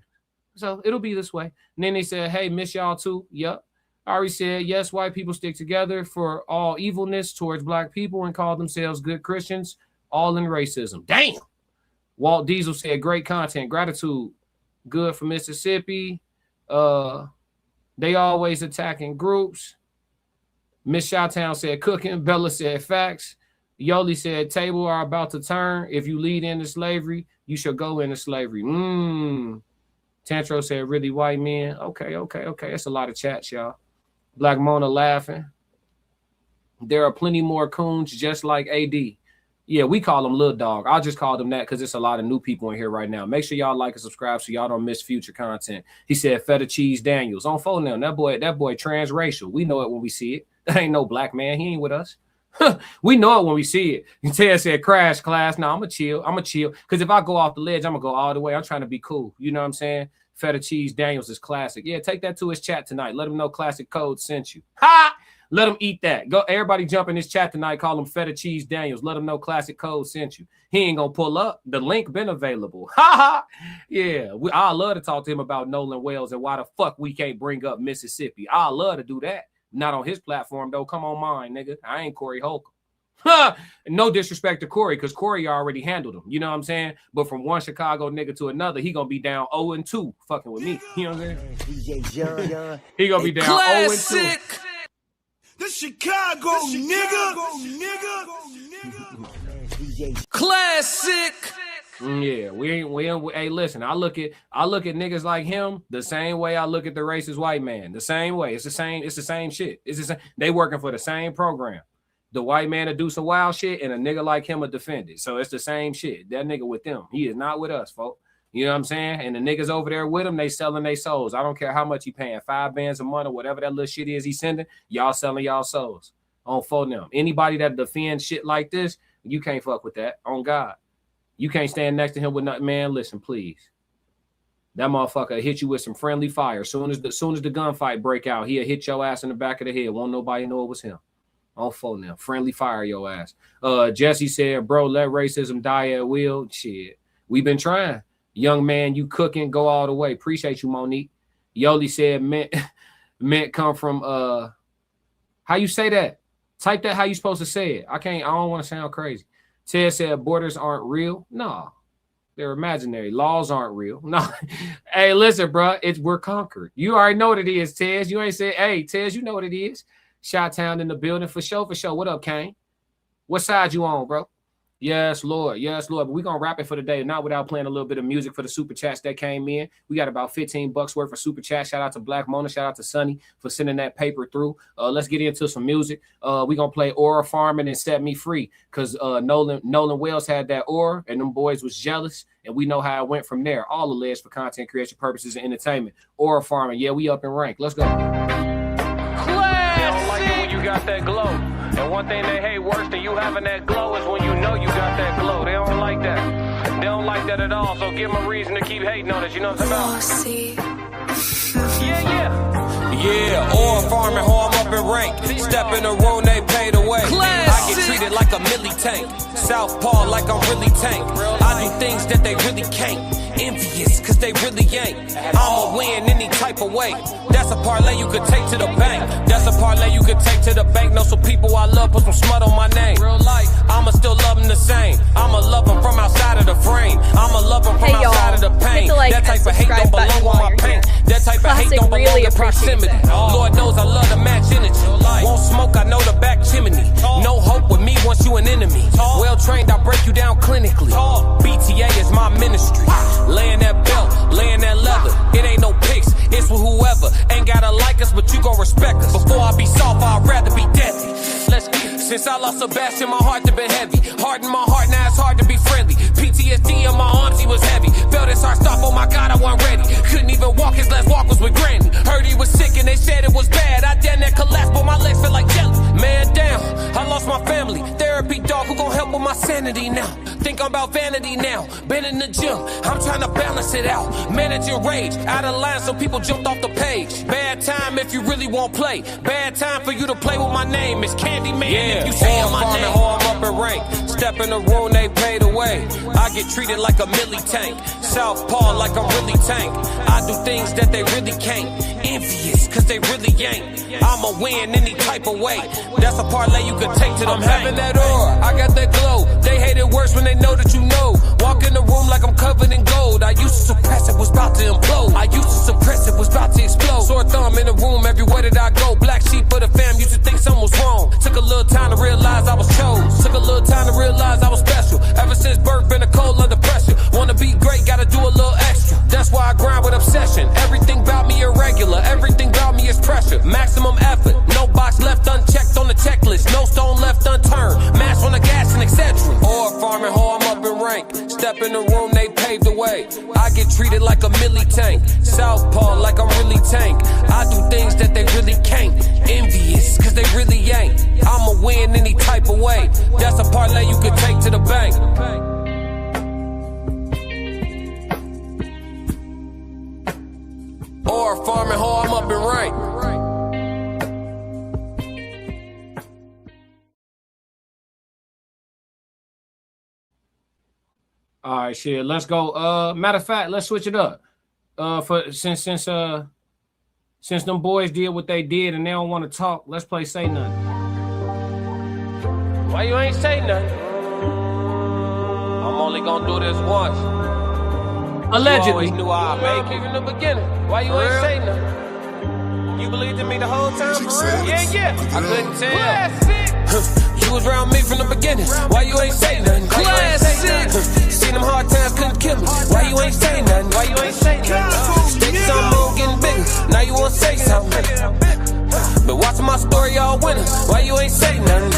So it'll be this way. And then they said, hey, miss y'all too. Yep. Ari said, yes, white people stick together for all evilness towards black people and call themselves good Christians, all in racism. Damn. Walt Diesel said, great content. Gratitude. Good for Mississippi. They always attacking groups. Miss Shawtown said cooking. Bella said facts. Yoli said table are about to turn. If you lead into slavery, you shall go into slavery. Tantro said really white men. Okay. That's a lot of chats, y'all. Black Mona laughing. There are plenty more coons just like AD. Yeah, we call them Little Dog. I'll just call them that because it's a lot of new people in here right now. Make sure y'all like and subscribe so y'all don't miss future content. He said Feta Cheese Daniels. On phone now. That boy transracial. We know it when we see it. That ain't no black man. He ain't with us. We know it when we see it. Ted said crash class. No, I'm going to chill. Because if I go off the ledge, I'm going to go all the way. I'm trying to be cool. You know what I'm saying? Feta Cheese Daniels is classic. Yeah, take that to his chat tonight. Let him know Classic Code sent you. Ha! Let him eat that. Go, everybody jump in his chat tonight. Call him Feta Cheese Daniels. Let him know Classic Code sent you. He ain't going to pull up. The link been available. Ha ha! Yeah, I love to talk to him about Nolan Wells and why the fuck we can't bring up Mississippi. I love to do that. Not on his platform, though. Come on mine, nigga. I ain't Corey Holcomb. No disrespect to Corey, because Corey already handled him. You know what I'm saying? But from one Chicago nigga to another, he gonna be down 0-2 fucking with me. You know what I'm saying? He gonna be down 0-2.
The Chicago nigga.
Classic.
Yeah, we ain't. Hey, listen, I look at niggas like him the same way I look at the racist white man. The same way. It's the same shit. It's the same. They working for the same program. The white man to do some wild shit and a nigga like him will defend it. So it's the same shit. That nigga with them. He is not with us, folks. You know what I'm saying? And the niggas over there with him, they selling their souls. I don't care how much he paying, 5 bands a month or whatever that little shit is he sending. Y'all selling y'all souls on phone them. Anybody that defends shit like this, you can't fuck with that. On God. You can't stand next to him with nothing, man. Listen, please. That motherfucker hit you with some friendly fire. Soon as the gunfight break out, he'll hit your ass in the back of the head. Won't nobody know it was him. On phone now. Friendly fire your ass. Jesse said, bro, let racism die at will. Shit. We've been trying. Young man, you cooking, go all the way. Appreciate you, Monique. Yoli said, meant come from how you say that? Type that how you supposed to say it. I don't want to sound crazy. Ted said borders aren't real. No. They're imaginary. Laws aren't real. No. Hey, listen, bro. We're conquered. You already know what it is, Tez. You ain't said, hey, Tez, you know what it is. Shot-Town in the building for sure, for sure. What up, Kane? What side you on, bro? Yes, Lord. Yes, Lord. But we're going to wrap it for the day, not without playing a little bit of music for the super chats that came in. We got about $15 worth of super chat. Shout out to Black Mona. Shout out to Sonny for sending that paper through. Let's get into some music. We're going to play Aura Farming and Set Me Free because Nolan Wells had that Aura and them boys was jealous. And we know how it went from there. All alleged for content creation purposes and entertainment. Aura Farming. Yeah, we up in rank. Let's go.
Classic. They don't like it when you got that glow. And one thing they hate worse than you having that glow is when you know you got that glow. They don't like that. They don't like that at all. So give them a reason to keep hating on it. You know what I'm talking about? Yeah, Aura Farming, how I'm up in rank. Step in the room, they paid away. I get treated like a milli tank. Southpaw like I'm really tank. I do things that they really can't. Envious, cause they really ain't. I'ma win any type of way. That's a parlay you could take to the bank. That's a parlay you could take to the bank. Know some people I love, put some smut on my name. Real life, I'ma still love them the same. I'ma love them from outside of the frame. I'ma love them from outside of the pain. That type of hate don't belong on my paint. That type of hate don't belong in proximity. Lord knows I love to match energy. Won't smoke, I know the back chimney. No hope with me once you an enemy. Well trained, I break you down clinically. BTA is my ministry. Laying that belt, laying that leather. It ain't no pics, it's with whoever. Ain't gotta like us, but you gon' respect us. Before I be soft, I'd rather be deadly. Let's get it. Since I lost Sebastian, my heart has been heavy. Heart in my heart, now it's hard to be friendly. PTSD in my arms, he was heavy. Felt his heart stop, oh my God, I wasn't ready. Couldn't even walk, his last walk was with Granny. Heard he was sick and they said it was bad. I damn that collapsed, but my legs feel like jelly. Man down, I lost my family. Therapy dog, who gon' help with my sanity now? Think I'm about vanity now. Been in the gym, I'm trying to balance it out. Managing rage, out of line so people jumped off the page. Bad time if you really won't play. Bad time for you to play with my name. It's Candyman if you say my name. I'm up in rank. Step in the room, they paid away. I get treated like a milli tank. Southpaw like I'm really tank. I do things that they really can't. Envious, cause they really ain't. I'ma win any type of way. That's a parlay you could take to the bank. I'm having that aura, I got that glow. They hate it worse when they know that you know. Walk in the room like I'm covered in gold. I used to suppress it, was about to implode. I used to suppress it, was about to explode. Sore thumb in the room everywhere that I go. Black sheep for the fam, used to think something was wrong. Took a little time to realize I was chose. Took a little time to realize I was special. Ever since birth, been a cold under pressure. Wanna be great, gotta do a little extra. That's why I grind with obsession. Everything about me irregular, everything about me is pressure. Maximum effort, no box left unchecked on the checklist. No stone left unturned, mash on the gas and etc. Aura Farming, ho, I'm up in rank. Step in the room, they paved the way. I get treated like a milli tank. Southpaw like I'm really tank. I do things that they really can't. Envious, cause they really ain't. I'ma win any type of way. That's a parlay you could take to the bank. Aura Farming, ho, I'm up in rank.
All right, shit. Let's go. Matter of fact, let's switch it up. Since them boys did what they did and they don't want to talk, let's play Say Nothing.
Why you ain't say nothing? I'm only gonna do this once.
Allegedly.
You always knew I'd make it in the beginning. Why you ain't say nothing? You believed in me the whole time? Yeah. I couldn't tell. You was around me from the beginning. Why you ain't say nothing? Classic. Seen them hard times, couldn't kill me. Why you ain't say nothing? Why you ain't say nothing? Sticks on moon getting bigger. Now you wanna say something. But watching my story, all winners. Why you ain't say nothing?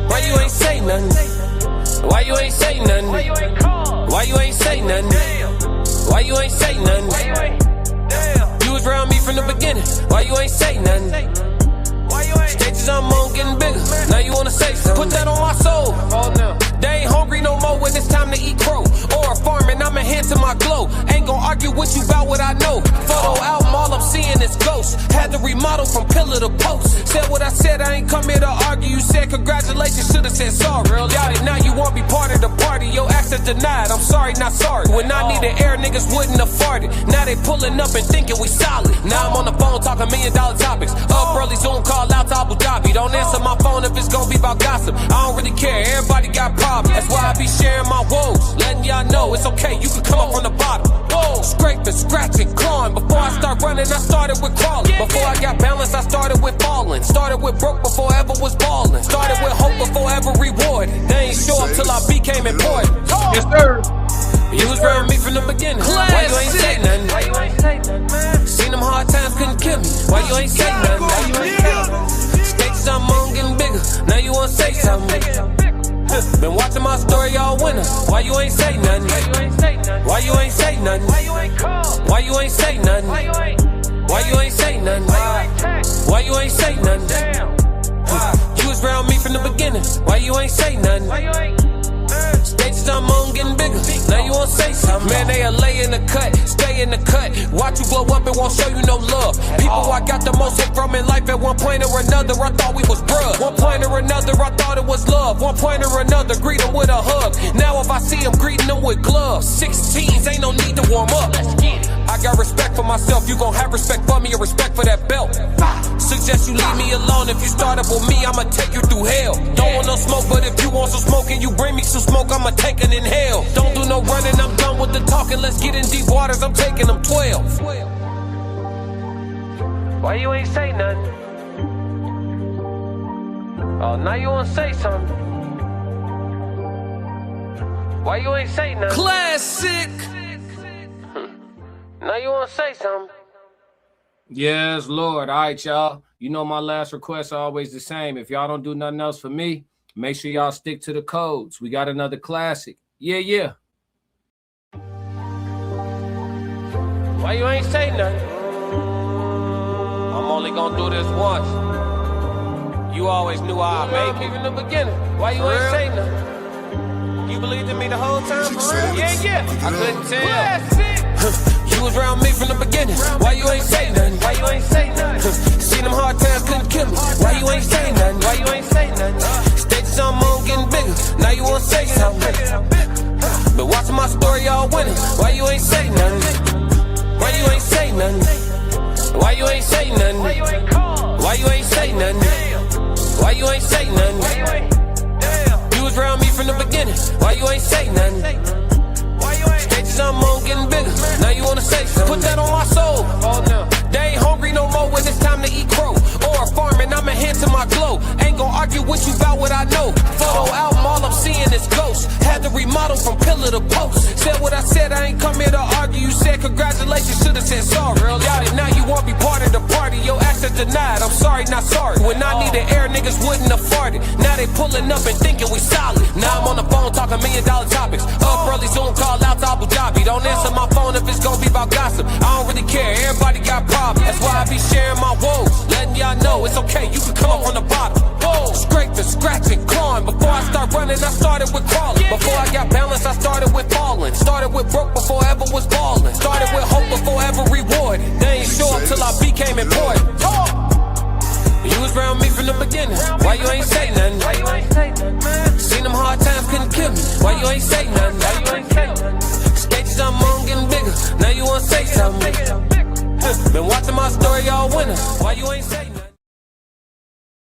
Why you ain't say nothing? Why you ain't say nothing? Why you ain't say nothing? Why you ain't say nothing? You was around me from the beginning. Why you ain't say nothing? Why Stages I'm on getting bigger. Now you wanna say something? Put that on my soul. Oh no. They ain't hungry no more when it's time to eat crow. Or farming, I'm enhancing my glow. Ain't gon' argue with you about what I know. Photo album, all I'm seeing is ghosts. Had to remodel from pillar to post. Said what I said, I ain't come here to argue. You said congratulations, should've said sorry. Got it, now you won't be part of the party. Your access denied, I'm sorry, not sorry. When I needed air, niggas wouldn't afford it. Now they pulling up and thinking we solid. Now I'm on the phone talking $1 million topics. Up early, Zoom call out to Abu Dhabi. Don't answer my phone if it's gon' be about gossip. I don't really care, everybody got problems. That's why I be sharing my woes, letting y'all know it's okay, you can come up from the bottom. Whoa. Scraping, scratching, clawing. Before I start running, I started with crawling. Before I got balance, I started with falling. Started with broke before I ever was balling. Started with hope before ever rewarded. They ain't show up till I became important.
Yes, sir.
You was around me from the beginning. Why you ain't say nothing? Why you ain't say nothing, man? Seen them hard times couldn't kill me. Why you ain't say nothing? Why you ain't say nothing? Stages I'm on getting bigger. Now you wanna say something? Been watching my story all winter. Why you ain't say nothing? Why you ain't say nothing? Why you ain't call? Why you ain't say nothing? Why you ain't say nothing? Why you ain't say nothing? You was around me from the beginning. Why you ain't say nothing? Stages I'm on getting bigger. Now you wanna say something? Man, they lay in the cut, stay in the cut. Watch you blow up and won't show you no love. People I got the most hate from in life at one point or another. I thought we was bruh. One point or another, I thought it was love. One point or another, greet them with a hug. Now if I see them, greeting them with gloves. 16s, ain't no need to warm up. I got respect for myself, you gon' have respect for me or respect for that belt. Suggest you leave me alone. If you start up with me, I'ma take you through hell. Don't want no smoke, but if you want some smoke and you bring me some smoke, I'ma take an inhale. Don't do no running, I'm done with the talking. Let's get in deep waters, I'm taking them 12. Why you ain't say nothing? Oh, now you wanna say something? Why you ain't say nothing? Classic! Now you wanna say something?
Yes, Lord. All right, y'all. You know my last request are always the same. If y'all don't do nothing else for me, make sure y'all stick to the codes. We got another classic. Yeah.
Why you ain't say nothing? I'm only gonna do this once. You always knew I'd make it. Even in the beginning. Why you ain't say nothing? You believed in me the whole time, for real? Yeah. I couldn't tell. You was around me from the beginning. Why you ain't say nothing? Why you ain't say nothing? Seen them hard times couldn't kill me. Why you ain't say nothing? Why you ain't say nothing? Stages I'm on getting bigger. Now you wanna say something? Been watching my story all winter. Why you ain't say nothing? Why you ain't say nothing? Why you ain't say nothing? Why you ain't call? Why you ain't say nothing? Why you ain't say nothing? You was around me from the beginning. Why you ain't say nothing? Stages I'm on getting bigger. Now you wanna say something? Put that on my soul. Oh no. They ain't hungry no more when it's time to eat crow. Or farming, I'm enhancing my glow. Ain't gon' argue with you about what I know. Photo album, all I'm seeing is ghosts. Had to remodel from pillar to post. Said what I said, I ain't come here to argue. You said congratulations, should've said sorry. Got it, now you won't be part of the party. Your access denied, I'm sorry, not sorry. When I needed air, niggas wouldn't afford it. Now they pulling up and thinking we solid. Now I'm on the phone talking $1 million topics. Up early, Zoom call out to Abu Dhabi. Don't answer my phone if it's gon' be about gossip. I don't really care, everybody got problems. That's why I be sharing my woes, letting y'all know it's okay, you can come up from the bottom. Whoa. Scraping, scratching, clawing. Before I start running, I started with crawling. Before I got balance, I started with falling. Started with broke before I ever was balling. Started with hope before I ever rewarded. They ain't show up till I became important. You was around me from the beginning. Why you ain't say nothing? Why you ain't say nothing, man? Seen them hard times couldn't kill me. Why you ain't say nothing? Why you ain't say nothing? Stages I'm on getting bigger. Now you wanna say something? Been watching my story all winter. Why you ain't say nothing?